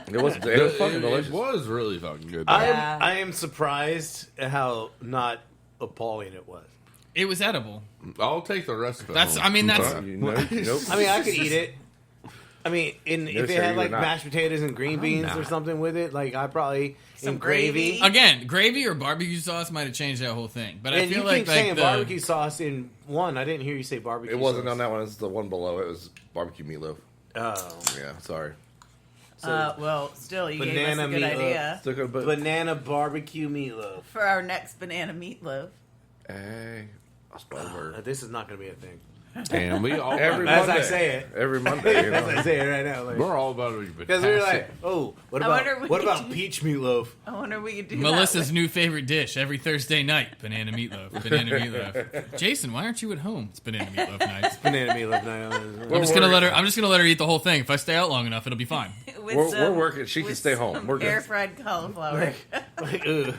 Speaker 5: It was fucking delicious.
Speaker 2: It was really fucking good.
Speaker 1: I am surprised at how not appalling it was.
Speaker 3: It was edible.
Speaker 2: I'll take the rest of it.
Speaker 3: That's.
Speaker 2: home.
Speaker 3: I mean, that's.
Speaker 5: Nope.
Speaker 1: I mean, I could eat it. I mean, if it had like mashed potatoes and green beans or something with it, like I probably
Speaker 4: Some gravy.
Speaker 3: Again, gravy or barbecue sauce might have changed that whole thing. But I
Speaker 1: And
Speaker 3: feel
Speaker 1: you
Speaker 3: like
Speaker 1: keep saying
Speaker 3: the
Speaker 1: barbecue sauce in one. I didn't hear you say barbecue.
Speaker 5: It wasn't
Speaker 1: sauce.
Speaker 5: on that one. It's the one below. It was barbecue meatloaf.
Speaker 1: Oh,
Speaker 5: Yeah, sorry.
Speaker 4: Well, still, you gave us
Speaker 1: banana
Speaker 4: a good
Speaker 1: meatloaf.
Speaker 4: idea
Speaker 5: Still gonna put.
Speaker 1: banana barbecue meatloaf.
Speaker 4: for our next banana meatloaf.
Speaker 5: Hey, I'll spell the word.
Speaker 1: This is not going to be a thing.
Speaker 2: And we all
Speaker 5: Every
Speaker 1: As
Speaker 5: Monday.
Speaker 1: I say it.
Speaker 5: Every Monday. You
Speaker 1: As I
Speaker 5: know?
Speaker 1: say it right now, like,
Speaker 2: we're all about it.
Speaker 1: because we were like, oh, what
Speaker 4: I wonder
Speaker 1: about
Speaker 4: if
Speaker 1: what
Speaker 4: we
Speaker 1: about
Speaker 4: could do-
Speaker 1: peach meatloaf?
Speaker 4: I wonder if we could do
Speaker 3: Melissa's
Speaker 4: that.
Speaker 3: new favorite dish every Thursday night: banana meatloaf. Banana meatloaf. Jason, why aren't you at home? It's banana meatloaf night.
Speaker 1: Banana meatloaf. No,
Speaker 3: I'm just gonna let her. I'm just gonna let her eat the whole thing. If I stay out long enough, it'll be fine.
Speaker 4: With
Speaker 5: We're working. She can
Speaker 4: with
Speaker 5: stay home.
Speaker 4: some
Speaker 5: We're good.
Speaker 4: air fried cauliflower.
Speaker 1: like, ugh.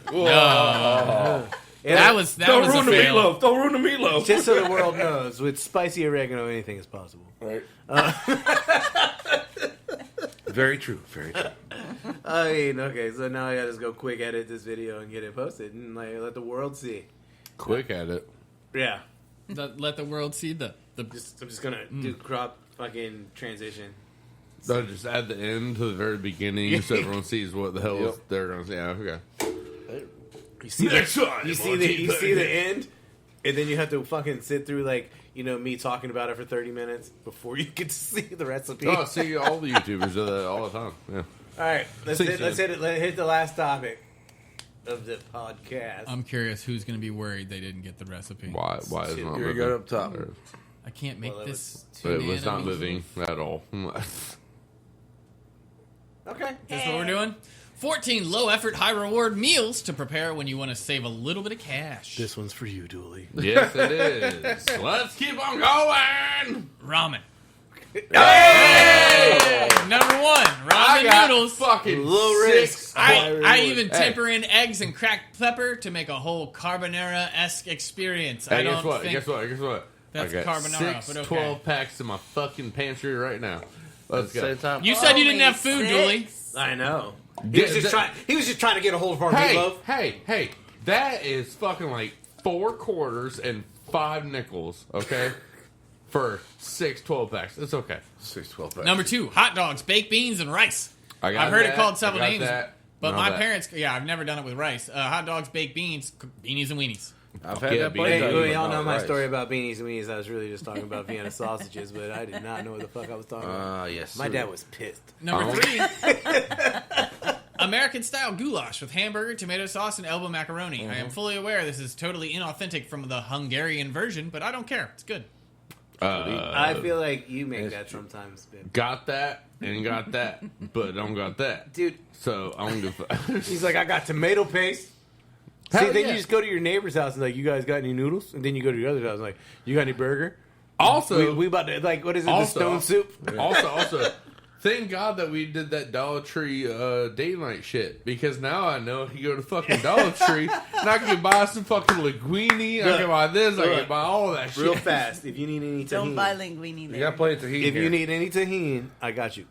Speaker 3: That was
Speaker 5: Don't
Speaker 3: a
Speaker 5: ruin the
Speaker 3: fail.
Speaker 5: meatloaf. Don't ruin the meatloaf.
Speaker 1: Just so the world knows, with spicy oregano, anything is possible.
Speaker 5: Right. Very true. Very true.
Speaker 1: I mean, okay, so now I gotta just go quick edit this video and get it posted and like let the world see.
Speaker 2: quick at it.
Speaker 1: Yeah,
Speaker 3: Let the world see the.
Speaker 1: I'm just gonna do crop fucking transition.
Speaker 2: So just add the end to the very beginning so everyone sees what the hell
Speaker 5: Yep.
Speaker 2: they're going to see. Yeah, okay.
Speaker 1: You see
Speaker 2: Next time
Speaker 1: you see
Speaker 2: on
Speaker 1: you see the
Speaker 2: TV.
Speaker 1: end, and then you have to fucking sit through like me talking about it for 30 minutes before you get to see the recipe.
Speaker 2: Oh, see, all the YouTubers do that all the time. Yeah.
Speaker 1: All right, let's
Speaker 2: See,
Speaker 1: hit it. Let's hit the last topic of the podcast.
Speaker 3: I'm curious who's going to be worried they didn't get the recipe.
Speaker 2: Why is it not
Speaker 5: Here we
Speaker 2: moving?
Speaker 5: go up top.
Speaker 3: I can't make
Speaker 1: Well, it
Speaker 3: this.
Speaker 2: It was not
Speaker 3: banana
Speaker 2: moving
Speaker 3: meatloaf.
Speaker 2: at all.
Speaker 1: Okay,
Speaker 3: Is this what we're doing? 14 low-effort, high-reward meals to prepare when you want to save a little bit of cash.
Speaker 1: this one's for you, Dooley.
Speaker 2: Yes, it is. Let's keep on going.
Speaker 3: Ramen.
Speaker 2: Hey!
Speaker 3: Number one,
Speaker 2: I
Speaker 3: ramen
Speaker 2: got
Speaker 3: noodles.
Speaker 2: fucking
Speaker 1: Low
Speaker 2: 6
Speaker 1: risk.
Speaker 3: I even
Speaker 2: Hey.
Speaker 3: temper in eggs and cracked pepper to make a whole carbonara-esque experience. I
Speaker 2: Hey,
Speaker 3: don't
Speaker 2: guess what?
Speaker 3: think
Speaker 2: Guess what?
Speaker 3: that's
Speaker 2: I got
Speaker 3: carbonara,
Speaker 2: 6
Speaker 3: but okay.
Speaker 2: 12 packs in my fucking pantry right now. Let's go.
Speaker 5: Same time.
Speaker 3: You said you didn't have food,
Speaker 4: Only
Speaker 3: Dooley.
Speaker 4: 6?
Speaker 1: I know.
Speaker 2: Yeah,
Speaker 1: He was just trying to get a hold of our meatloaf.
Speaker 2: Hey, that is fucking like 4 quarters and 5 nickels, okay? For 6 12 packs. It's okay.
Speaker 5: 6, 12 packs.
Speaker 3: Number two, hot dogs, baked beans, and rice.
Speaker 2: I got
Speaker 3: I've heard
Speaker 2: that.
Speaker 3: it called several
Speaker 2: I got
Speaker 3: names,
Speaker 2: that.
Speaker 3: but
Speaker 2: Know
Speaker 3: my
Speaker 2: that.
Speaker 3: parents, I've never done it with rice. Hot dogs, baked beans, beanies, and weenies.
Speaker 5: I've had
Speaker 2: Yeah,
Speaker 5: that
Speaker 2: be-
Speaker 5: plenty
Speaker 1: Hey,
Speaker 5: of
Speaker 2: Hey,
Speaker 5: times,
Speaker 1: y'all
Speaker 5: but
Speaker 1: know
Speaker 5: not
Speaker 1: my
Speaker 5: rice.
Speaker 1: story about beanies and weenies. I was really just talking about Vienna sausages, but I did not know what the fuck I was talking about.
Speaker 5: Yes.
Speaker 1: My dad was pissed.
Speaker 3: Number
Speaker 2: Oh.
Speaker 3: 3, American-style goulash with hamburger, tomato sauce, and elbow macaroni. I am fully aware this is totally inauthentic from the Hungarian version, but I don't care. It's good.
Speaker 1: I feel like you make that sometimes, babe.
Speaker 2: Got that and got that, but don't got that.
Speaker 1: Dude,
Speaker 2: So I don't give a
Speaker 1: he's like, I got tomato paste. See,
Speaker 2: Hell
Speaker 1: then
Speaker 2: yeah.
Speaker 1: you just go to your neighbor's house and like, you guys got any noodles? And then you go to your other house and like, you got any burger?
Speaker 2: Also,
Speaker 1: we about to, like, what is it,
Speaker 2: Also-
Speaker 1: the stone soup?
Speaker 2: also, thank God that we did that Dollar Tree date night shit, because now I know I can go to fucking Dollar Tree and I can buy some fucking linguine. I can buy this. I
Speaker 1: Look.
Speaker 2: can buy all that shit.
Speaker 1: Real fast. If you need any tahini.
Speaker 4: Don't buy linguine
Speaker 5: You
Speaker 4: there.
Speaker 5: got plenty of tahini
Speaker 1: If
Speaker 5: here.
Speaker 1: you need any tahini, I got you.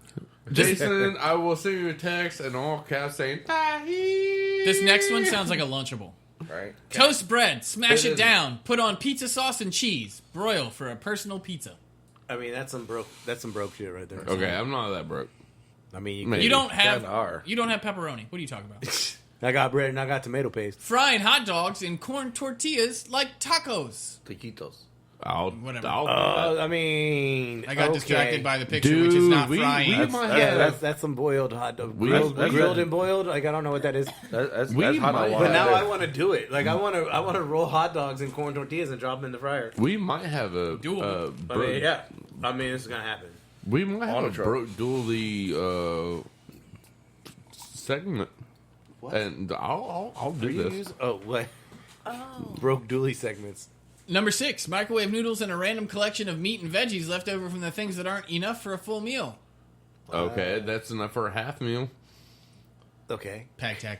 Speaker 2: Jason, I will send you a text in all caps saying "Tahini."
Speaker 3: This next one sounds like a Lunchable.
Speaker 5: Right?
Speaker 3: Toast bread, smash
Speaker 2: It
Speaker 3: it
Speaker 2: is.
Speaker 3: down, put on pizza sauce and cheese, broil for a personal pizza.
Speaker 1: I mean, that's some broke shit right there.
Speaker 2: Okay, I'm not that broke.
Speaker 1: I mean,
Speaker 2: Maybe.
Speaker 3: You don't have
Speaker 5: Kinda are.
Speaker 3: you don't have pepperoni. What are you talking about?
Speaker 1: I got bread and I got tomato paste.
Speaker 3: Frying hot dogs in corn tortillas like tacos.
Speaker 5: Taquitos.
Speaker 3: Whatever.
Speaker 1: I mean,
Speaker 3: I got
Speaker 1: okay.
Speaker 3: distracted by the picture,
Speaker 2: Dude,
Speaker 3: which is not
Speaker 2: we
Speaker 3: frying.
Speaker 2: might
Speaker 1: Yeah,
Speaker 2: have.
Speaker 1: that's some boiled hot dog.
Speaker 2: We-
Speaker 1: Grilled,
Speaker 2: that's-
Speaker 1: grilled and boiled. Like I don't know what that is.
Speaker 5: That's
Speaker 2: We
Speaker 5: hot
Speaker 2: might-
Speaker 5: dog
Speaker 1: But now
Speaker 5: right
Speaker 1: I
Speaker 5: there.
Speaker 1: want to do it. Like I want to roll hot dogs in corn tortillas and drop them in the fryer.
Speaker 2: We might have a
Speaker 3: Doable.
Speaker 1: I mean, yeah. I mean, this is gonna happen.
Speaker 2: We might have
Speaker 5: On
Speaker 2: a
Speaker 5: a truck.
Speaker 2: broke dually segment,
Speaker 1: What?
Speaker 2: and I'll do this.
Speaker 1: Reuse? Oh, what?
Speaker 4: Oh.
Speaker 1: Broke dually segments.
Speaker 3: Number 6, microwave noodles and a random collection of meat and veggies left over from the things that aren't enough for a full meal.
Speaker 2: Okay, that's enough for a half meal.
Speaker 1: Okay.
Speaker 3: Pack tack.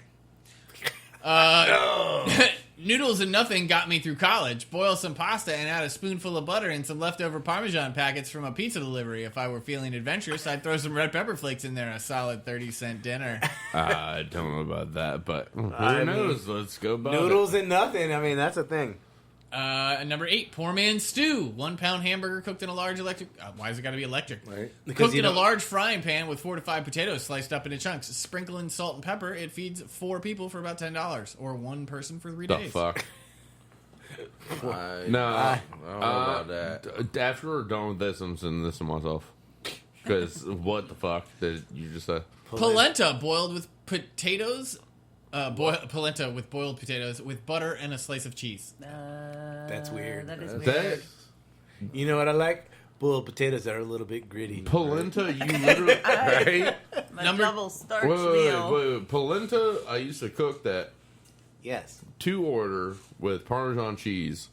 Speaker 3: Noodles and nothing got me through college. Boil some pasta and add a spoonful of butter and some leftover Parmesan packets from a pizza delivery. If I were feeling adventurous, I'd throw some red pepper flakes in there. A solid 30-cent dinner.
Speaker 2: I don't know about that, but who
Speaker 1: I
Speaker 2: knows? Let's go about
Speaker 1: Noodles and nothing. I mean, that's a thing.
Speaker 3: Number 8, poor man's stew. 1 pound hamburger cooked in a large electric... why has it got to be electric?
Speaker 5: Right.
Speaker 3: Cooked in a large frying pan with 4 to 5 potatoes sliced up into chunks. Sprinkle in salt and pepper. It feeds 4 people for about $10. Or 1 person for 3 days.
Speaker 2: The fuck?
Speaker 5: I don't
Speaker 2: No.
Speaker 5: know about that.
Speaker 2: After we're done with this, I'm sending this to myself. Because what the fuck did you just say?
Speaker 3: Polenta boiled with potatoes. Polenta with boiled potatoes with butter and a slice of cheese.
Speaker 1: That's weird.
Speaker 4: That is
Speaker 2: That
Speaker 4: weird.
Speaker 1: You know what I like? Boiled potatoes that are a little bit gritty.
Speaker 2: polenta, you literally right?
Speaker 4: My
Speaker 3: Number-
Speaker 4: double starch
Speaker 2: Wait,
Speaker 4: meal.
Speaker 2: wait. Polenta, I used to cook that
Speaker 1: Yes.
Speaker 2: to order with Parmesan cheese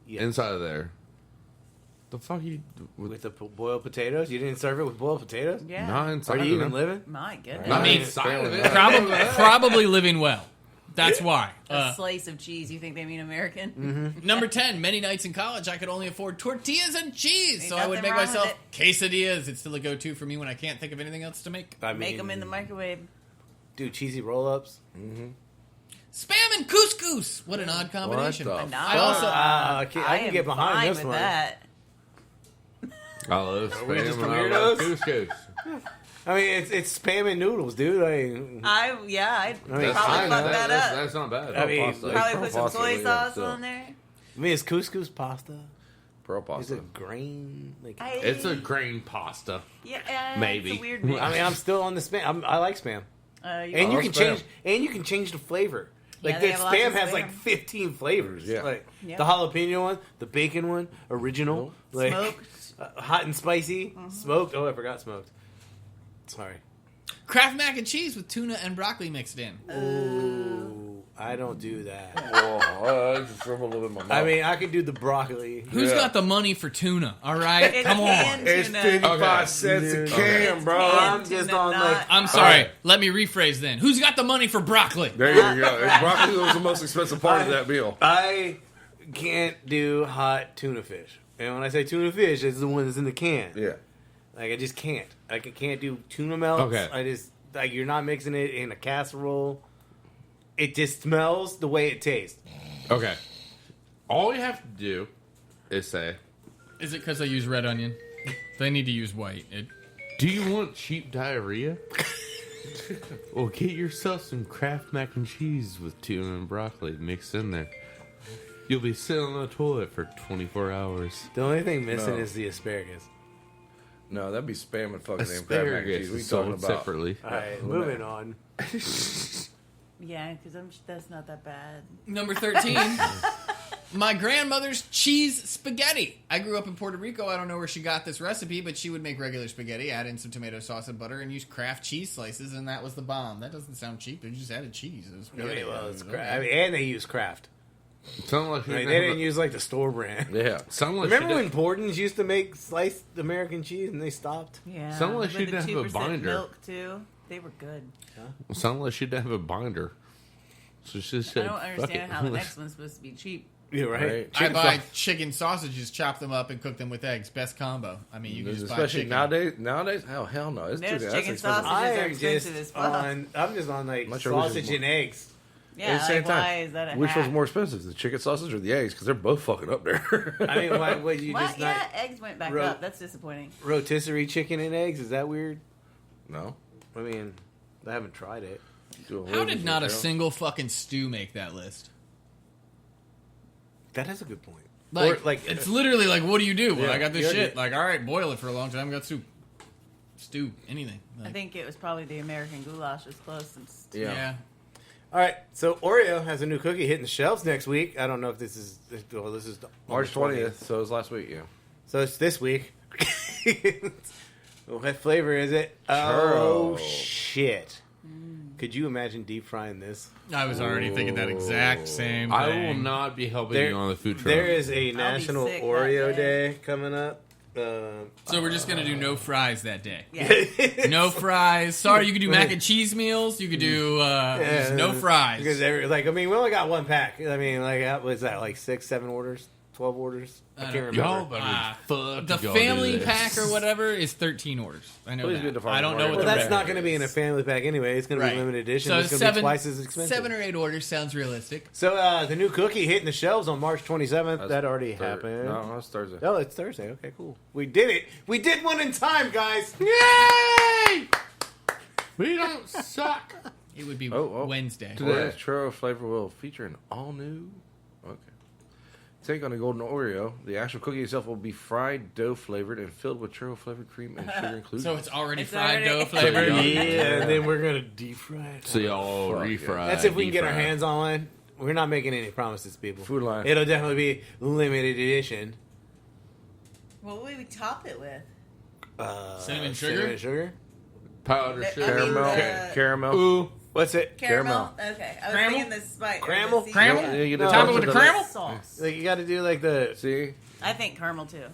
Speaker 1: Yes.
Speaker 2: inside of there. The fuck you
Speaker 1: With the boiled potatoes? You didn't serve it with boiled potatoes?
Speaker 4: Yeah.
Speaker 2: not inside
Speaker 1: Are you
Speaker 2: of
Speaker 1: even
Speaker 2: it?
Speaker 1: living?
Speaker 4: My goodness.
Speaker 2: Not
Speaker 3: I mean,
Speaker 2: inside of it.
Speaker 3: Probably living well. That's why.
Speaker 4: A slice of cheese. You think they mean American?
Speaker 1: Mm-hmm.
Speaker 3: Number 10, many nights in college I could only afford tortillas and cheese,
Speaker 4: Ain't
Speaker 3: so I would
Speaker 4: nothing
Speaker 3: make
Speaker 4: wrong
Speaker 3: myself
Speaker 4: with
Speaker 3: quesadillas. It's still a go-to for me when I can't think of anything else to make.
Speaker 1: I mean,
Speaker 4: Make them in the microwave.
Speaker 1: Dude, cheesy roll-ups.
Speaker 3: Spam and couscous. What an odd combination.
Speaker 5: What the
Speaker 4: But
Speaker 3: I also
Speaker 1: I can
Speaker 4: am
Speaker 1: get behind
Speaker 4: fine
Speaker 1: this
Speaker 4: with
Speaker 1: one.
Speaker 4: that.
Speaker 2: I love
Speaker 1: we
Speaker 2: spam
Speaker 1: just
Speaker 2: and I love
Speaker 1: weirdos?
Speaker 2: couscous.
Speaker 1: I mean, it's spam and noodles, dude.
Speaker 4: I'd probably
Speaker 1: That's
Speaker 4: fuck
Speaker 1: fine,
Speaker 4: that up.
Speaker 2: That's not bad.
Speaker 1: I mean,
Speaker 2: Pasta.
Speaker 4: Probably
Speaker 5: Pearl
Speaker 4: put some
Speaker 5: pasta,
Speaker 4: soy
Speaker 5: yeah,
Speaker 4: sauce
Speaker 5: so.
Speaker 4: on there.
Speaker 1: I mean, is couscous pasta?
Speaker 5: Pearl
Speaker 1: Is
Speaker 5: pasta.
Speaker 1: it grain? Like,
Speaker 2: It's a grain pasta.
Speaker 4: Yeah,
Speaker 2: Maybe.
Speaker 4: It's a weird mix.
Speaker 1: I mean, I'm still on the spam. I like spam, and you
Speaker 5: love
Speaker 1: can
Speaker 5: spam.
Speaker 1: change the flavor. Like
Speaker 4: Yeah, they
Speaker 1: that
Speaker 4: have lots
Speaker 1: spam
Speaker 4: of
Speaker 1: has
Speaker 4: spam.
Speaker 1: like 15 flavors.
Speaker 5: Yeah.
Speaker 1: Like
Speaker 4: Yep.
Speaker 1: the jalapeno one, the bacon one, original, like
Speaker 4: Smoked.
Speaker 1: hot and spicy, smoked. Oh, I forgot smoked. Sorry.
Speaker 3: Kraft mac and cheese with tuna and broccoli mixed in.
Speaker 1: Ooh, I don't do that.
Speaker 5: Oh, I just throw a little bit in my mouth.
Speaker 1: I mean, I can do the broccoli.
Speaker 3: Who's
Speaker 5: Yeah.
Speaker 3: got the money for tuna? All right,
Speaker 4: It's
Speaker 3: come on.
Speaker 4: canned
Speaker 5: it's
Speaker 4: tuna.
Speaker 5: 55
Speaker 2: Okay.
Speaker 5: cents a
Speaker 1: Okay.
Speaker 5: can,
Speaker 4: It's
Speaker 5: bro.
Speaker 4: canned
Speaker 1: I'm just
Speaker 4: tuna,
Speaker 1: on, like-
Speaker 4: not-
Speaker 3: I'm sorry.
Speaker 5: Alright.
Speaker 3: Let me rephrase then. Who's got the money for broccoli?
Speaker 5: There you go. Broccoli was the most expensive part of that meal.
Speaker 1: I can't do hot tuna fish. And when I say tuna fish, it's the one that's in the can.
Speaker 5: Yeah.
Speaker 1: Like, I just can't. Like, I can't do tuna melts.
Speaker 2: Okay.
Speaker 1: I just, like, you're not mixing it in a casserole. It just smells the way it tastes.
Speaker 2: Okay. All you have to do is say,
Speaker 3: Is it because I use red onion? They need to use white.
Speaker 2: do you want cheap diarrhea? Well, get yourself some Kraft mac and cheese with tuna and broccoli mixed in there. You'll be sitting on the toilet for 24 hours.
Speaker 1: The only thing missing
Speaker 5: No.
Speaker 1: is the asparagus.
Speaker 5: No, that'd be spam and fucking damn crab mac and cheese.
Speaker 2: Asparagus
Speaker 5: What
Speaker 2: is
Speaker 5: you talking
Speaker 2: sold
Speaker 5: about?
Speaker 2: separately.
Speaker 1: All right, moving on.
Speaker 4: Yeah, because that's not that bad.
Speaker 3: Number 13. My grandmother's cheese spaghetti. I grew up in Puerto Rico. I don't know where she got this recipe, but she would make regular spaghetti, add in some tomato sauce and butter, and use Kraft cheese slices, and that was the bomb. That doesn't sound cheap. They just added cheese. It was spaghetti.
Speaker 1: Well, it's Kraft. I mean, and they use Kraft.
Speaker 2: Sound like
Speaker 1: I mean, they didn't use, like, the store brand.
Speaker 5: Yeah.
Speaker 2: Sound like
Speaker 1: Remember
Speaker 2: she
Speaker 1: when Borden's used to make sliced American cheese and they stopped?
Speaker 4: Yeah.
Speaker 2: Sound like
Speaker 4: With
Speaker 2: she
Speaker 4: the
Speaker 2: didn't have a
Speaker 4: 2%
Speaker 2: binder.
Speaker 4: milk, too. They were good.
Speaker 2: Sound like she didn't have a binder. So she said,
Speaker 4: I don't
Speaker 2: "Fuck
Speaker 4: understand
Speaker 2: it."
Speaker 4: how the next one's supposed to be cheap.
Speaker 1: Yeah, right.
Speaker 5: Right.
Speaker 3: I buy chicken sausages, chop them up, and cook them with eggs. Best combo. I mean, you can just buy
Speaker 5: Especially
Speaker 3: chicken.
Speaker 5: nowadays, hell no. It's
Speaker 4: There's
Speaker 5: too that's
Speaker 4: chicken
Speaker 5: expensive.
Speaker 4: sausage.
Speaker 1: I
Speaker 4: Sausages are
Speaker 1: am just
Speaker 4: expensive as fuck.
Speaker 1: I'm just on like
Speaker 5: I'm not sure which is
Speaker 1: sausage
Speaker 5: more-
Speaker 1: and eggs.
Speaker 5: At
Speaker 4: Yeah,
Speaker 5: the same
Speaker 4: like, why
Speaker 5: time,
Speaker 4: is that a
Speaker 5: which
Speaker 4: hack?
Speaker 5: one's more expensive, the chicken sausage or the eggs? Because they're both fucking up there.
Speaker 1: I mean, why would you
Speaker 4: What?
Speaker 1: just
Speaker 4: Yeah,
Speaker 1: not
Speaker 4: eggs went back
Speaker 1: Ro-
Speaker 4: up. That's disappointing.
Speaker 1: rotisserie chicken and eggs? Is that weird?
Speaker 5: no.
Speaker 1: I mean, I haven't tried it.
Speaker 3: How did not a single fucking stew make that list?
Speaker 1: That is a good point.
Speaker 3: Like,
Speaker 1: Or, like,
Speaker 3: it's literally like, what do you do? Well,
Speaker 5: Yeah,
Speaker 3: I got this
Speaker 5: yeah,
Speaker 3: shit.
Speaker 5: yeah.
Speaker 3: Like, all right, boil it for a long time. Got soup, stew, anything.
Speaker 4: I
Speaker 3: Like,
Speaker 4: think it was probably the American goulash was close.
Speaker 3: yeah.
Speaker 1: All right, so Oreo has a new cookie hitting the shelves next week. I don't know if this is
Speaker 5: March 20th, so it was last week, yeah.
Speaker 1: So it's this week. What flavor is it?
Speaker 5: Churro.
Speaker 1: Oh shit! Could you imagine deep frying this?
Speaker 3: I was already thinking that exact same thing.
Speaker 2: I will not be helping you on the food truck.
Speaker 1: There is a National
Speaker 4: sick that
Speaker 1: Oreo
Speaker 4: day.
Speaker 1: Day coming up.
Speaker 3: So we're just gonna do no fries that day.
Speaker 4: Yeah.
Speaker 3: No fries. Sorry, you could do mac and cheese meals. You could do just no fries.
Speaker 1: Because we only got one pack. I mean, like, what was that, like 6-7 orders? 12 orders. I can't remember.
Speaker 2: Y'all better fuck.
Speaker 3: The family pack or whatever is 13 orders. I know
Speaker 5: Please be
Speaker 3: that.
Speaker 5: defined.
Speaker 3: I don't know what
Speaker 1: Well,
Speaker 3: the
Speaker 1: that's
Speaker 3: rest
Speaker 1: not
Speaker 3: is.
Speaker 1: going to be in a family pack anyway. It's going to be limited edition.
Speaker 3: So
Speaker 1: it's going to be twice as expensive.
Speaker 3: 7 or 8 orders sounds realistic.
Speaker 1: So the new cookie hitting the shelves on March 27th. That already happened.
Speaker 5: No, that's Thursday.
Speaker 1: Oh, it's Thursday. Okay, cool. We did it. We did one in time, guys.
Speaker 2: Yay! We don't suck.
Speaker 3: It would be
Speaker 5: Oh.
Speaker 3: Wednesday.
Speaker 5: Today's churro flavor will feature an all new. Okay. Take on a golden Oreo. The actual cookie itself will be fried dough flavored and filled with churro flavored cream and sugar included.
Speaker 3: So it's already
Speaker 4: It's
Speaker 3: fried
Speaker 4: already-
Speaker 3: dough flavored.
Speaker 1: Yeah, and then we're going to deep fry it.
Speaker 2: So y'all
Speaker 5: Fuck,
Speaker 2: refry.
Speaker 1: That's if we can get our
Speaker 2: deep fry.
Speaker 1: hands on one. We're not making any promises, people.
Speaker 5: Food line.
Speaker 1: It'll definitely be limited edition.
Speaker 4: What would we top it with?
Speaker 3: Cinnamon
Speaker 1: Cinnamon sugar?
Speaker 2: powder
Speaker 4: I
Speaker 2: sugar.
Speaker 4: mean,
Speaker 5: Caramel.
Speaker 2: Ooh.
Speaker 1: What's it?
Speaker 4: Caramel? Okay. I was
Speaker 3: Caramel?
Speaker 4: thinking the spice.
Speaker 1: Caramel?
Speaker 3: Caramel?
Speaker 5: Yeah, you
Speaker 1: No.
Speaker 5: just
Speaker 3: Top it
Speaker 5: don't
Speaker 3: with
Speaker 5: put
Speaker 3: the caramel?
Speaker 4: Sauce.
Speaker 1: Like you got to do like the.
Speaker 5: See,
Speaker 4: I think caramel too.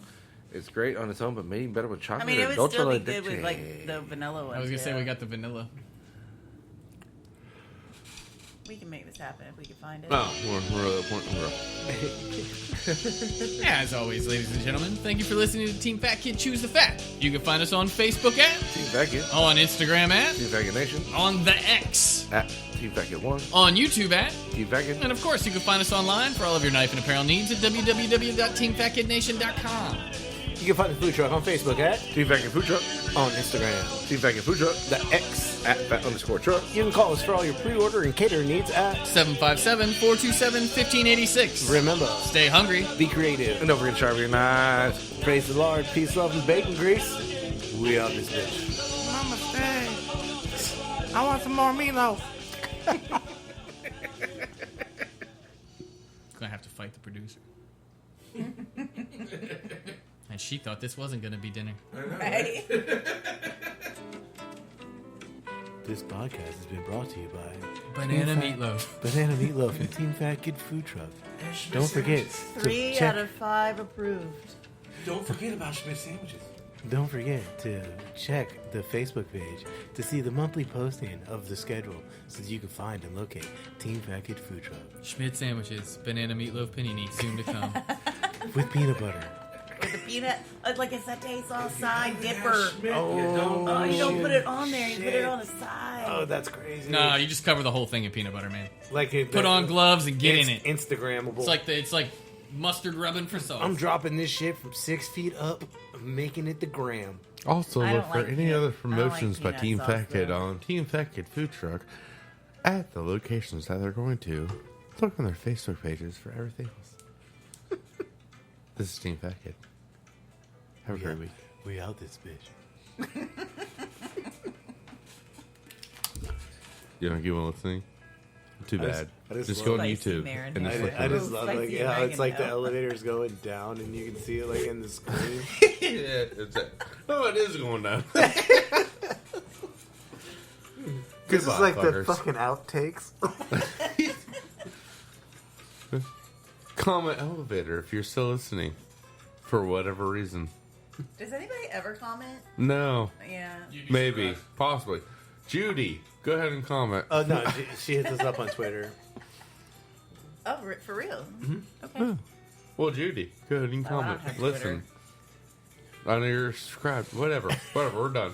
Speaker 5: it's great on its own, but maybe better with
Speaker 4: I
Speaker 5: chocolate.
Speaker 4: mean, it
Speaker 5: or
Speaker 4: would
Speaker 5: dulce
Speaker 4: still be
Speaker 5: leche.
Speaker 4: good with like the vanilla one.
Speaker 3: I was going to say
Speaker 4: too.
Speaker 3: we got the vanilla.
Speaker 4: We can make this happen if we can find it.
Speaker 2: Oh, we're at the point where
Speaker 3: As always, ladies and gentlemen, thank you for listening to Team Fat Kid Choose the Fat. You can find us on Facebook at,
Speaker 5: Team Fat Kid.
Speaker 3: on Instagram at,
Speaker 5: Team Fat Kid Nation.
Speaker 3: on the X,
Speaker 5: At Team Fat Kid 1.
Speaker 3: on YouTube at,
Speaker 5: Team Fat Kid.
Speaker 3: and of course you can find us online for all of your knife and apparel needs at www.teamfatkidnation.com.
Speaker 1: You can find the food truck on Facebook at,
Speaker 5: Team Fat Kid Food Truck.
Speaker 1: on Instagram,
Speaker 5: Team Fat Kid Food Truck.
Speaker 1: the X.
Speaker 5: At Fat_Truck.
Speaker 1: You can call us for all your pre-order and catering needs at.
Speaker 3: 757-427-1586.
Speaker 1: Remember,
Speaker 3: Stay hungry.
Speaker 1: be creative.
Speaker 5: And don't forget to sharpen your knives.
Speaker 1: Praise the Lord. Peace, love, and bacon grease. We out this bitch.
Speaker 5: Namaste. I want some more meatloaf.
Speaker 3: Gonna have to fight the producer. And she thought this wasn't gonna be dinner.
Speaker 4: Right?
Speaker 1: This podcast has been brought to you by
Speaker 3: Banana meatloaf.
Speaker 1: Banana Meatloaf and Team Fat Kid Food Truck. Don't forget to
Speaker 4: 3
Speaker 1: check.
Speaker 4: out of 5 approved.
Speaker 5: Don't forget about Schmidt sandwiches.
Speaker 1: Don't forget to check the Facebook page to see the monthly posting of the schedule so that you can find and locate Team Fat Kid Food Truck
Speaker 3: Schmidt sandwiches, banana meatloaf panini, soon to come.
Speaker 1: with peanut butter.
Speaker 4: With the peanut, like a satay sauce side dipper.
Speaker 1: Oh,
Speaker 4: You don't put it on there. You put it on the side.
Speaker 1: Oh, that's crazy.
Speaker 3: No, you just cover the whole thing in peanut butter, man.
Speaker 1: Like it,
Speaker 3: Put on gloves and get in it.
Speaker 1: Instagrammable.
Speaker 3: It's like mustard rubbing for sauce.
Speaker 1: I'm dropping this shit from 6 feet up, making it the gram.
Speaker 2: Also,
Speaker 4: I
Speaker 2: look
Speaker 4: don't
Speaker 2: for
Speaker 4: like
Speaker 2: any
Speaker 4: peanut-
Speaker 2: other
Speaker 4: I don't like
Speaker 2: promotions by
Speaker 4: peanut
Speaker 2: Team
Speaker 4: sauce,
Speaker 2: Fat Kid
Speaker 4: though.
Speaker 2: on Team Fat Kid Food Truck at the locations that they're going to. Look on their Facebook pages for everything else. This is Team Fat Kid. Have a great week.
Speaker 1: We out this bitch.
Speaker 2: You don't get one listening? Too
Speaker 1: I
Speaker 2: bad.
Speaker 1: just
Speaker 2: Just
Speaker 1: love
Speaker 2: go on
Speaker 4: spicy
Speaker 2: YouTube
Speaker 4: marinade.
Speaker 2: and just look
Speaker 1: I
Speaker 2: for
Speaker 1: just
Speaker 2: it.
Speaker 1: love like
Speaker 4: Spicy
Speaker 1: how it's like the
Speaker 4: oregano.
Speaker 1: elevator's going down and you can see it like in the screen.
Speaker 2: Yeah, it is going down.
Speaker 1: This is like
Speaker 2: fuckers.
Speaker 1: the fucking outtakes.
Speaker 2: Comment elevator if you're still listening. For whatever reason.
Speaker 4: Does anybody ever comment?
Speaker 2: No.
Speaker 4: Yeah.
Speaker 2: Maybe. Possibly. Judy, go ahead and comment.
Speaker 1: Oh no, she hits us up on Twitter.
Speaker 4: Oh, for real?
Speaker 1: Mm-hmm.
Speaker 4: Okay.
Speaker 2: Well, Judy, go ahead and
Speaker 4: Oh, I don't
Speaker 2: comment.
Speaker 4: have
Speaker 2: Listen. I know you're subscribed. Whatever. We're done.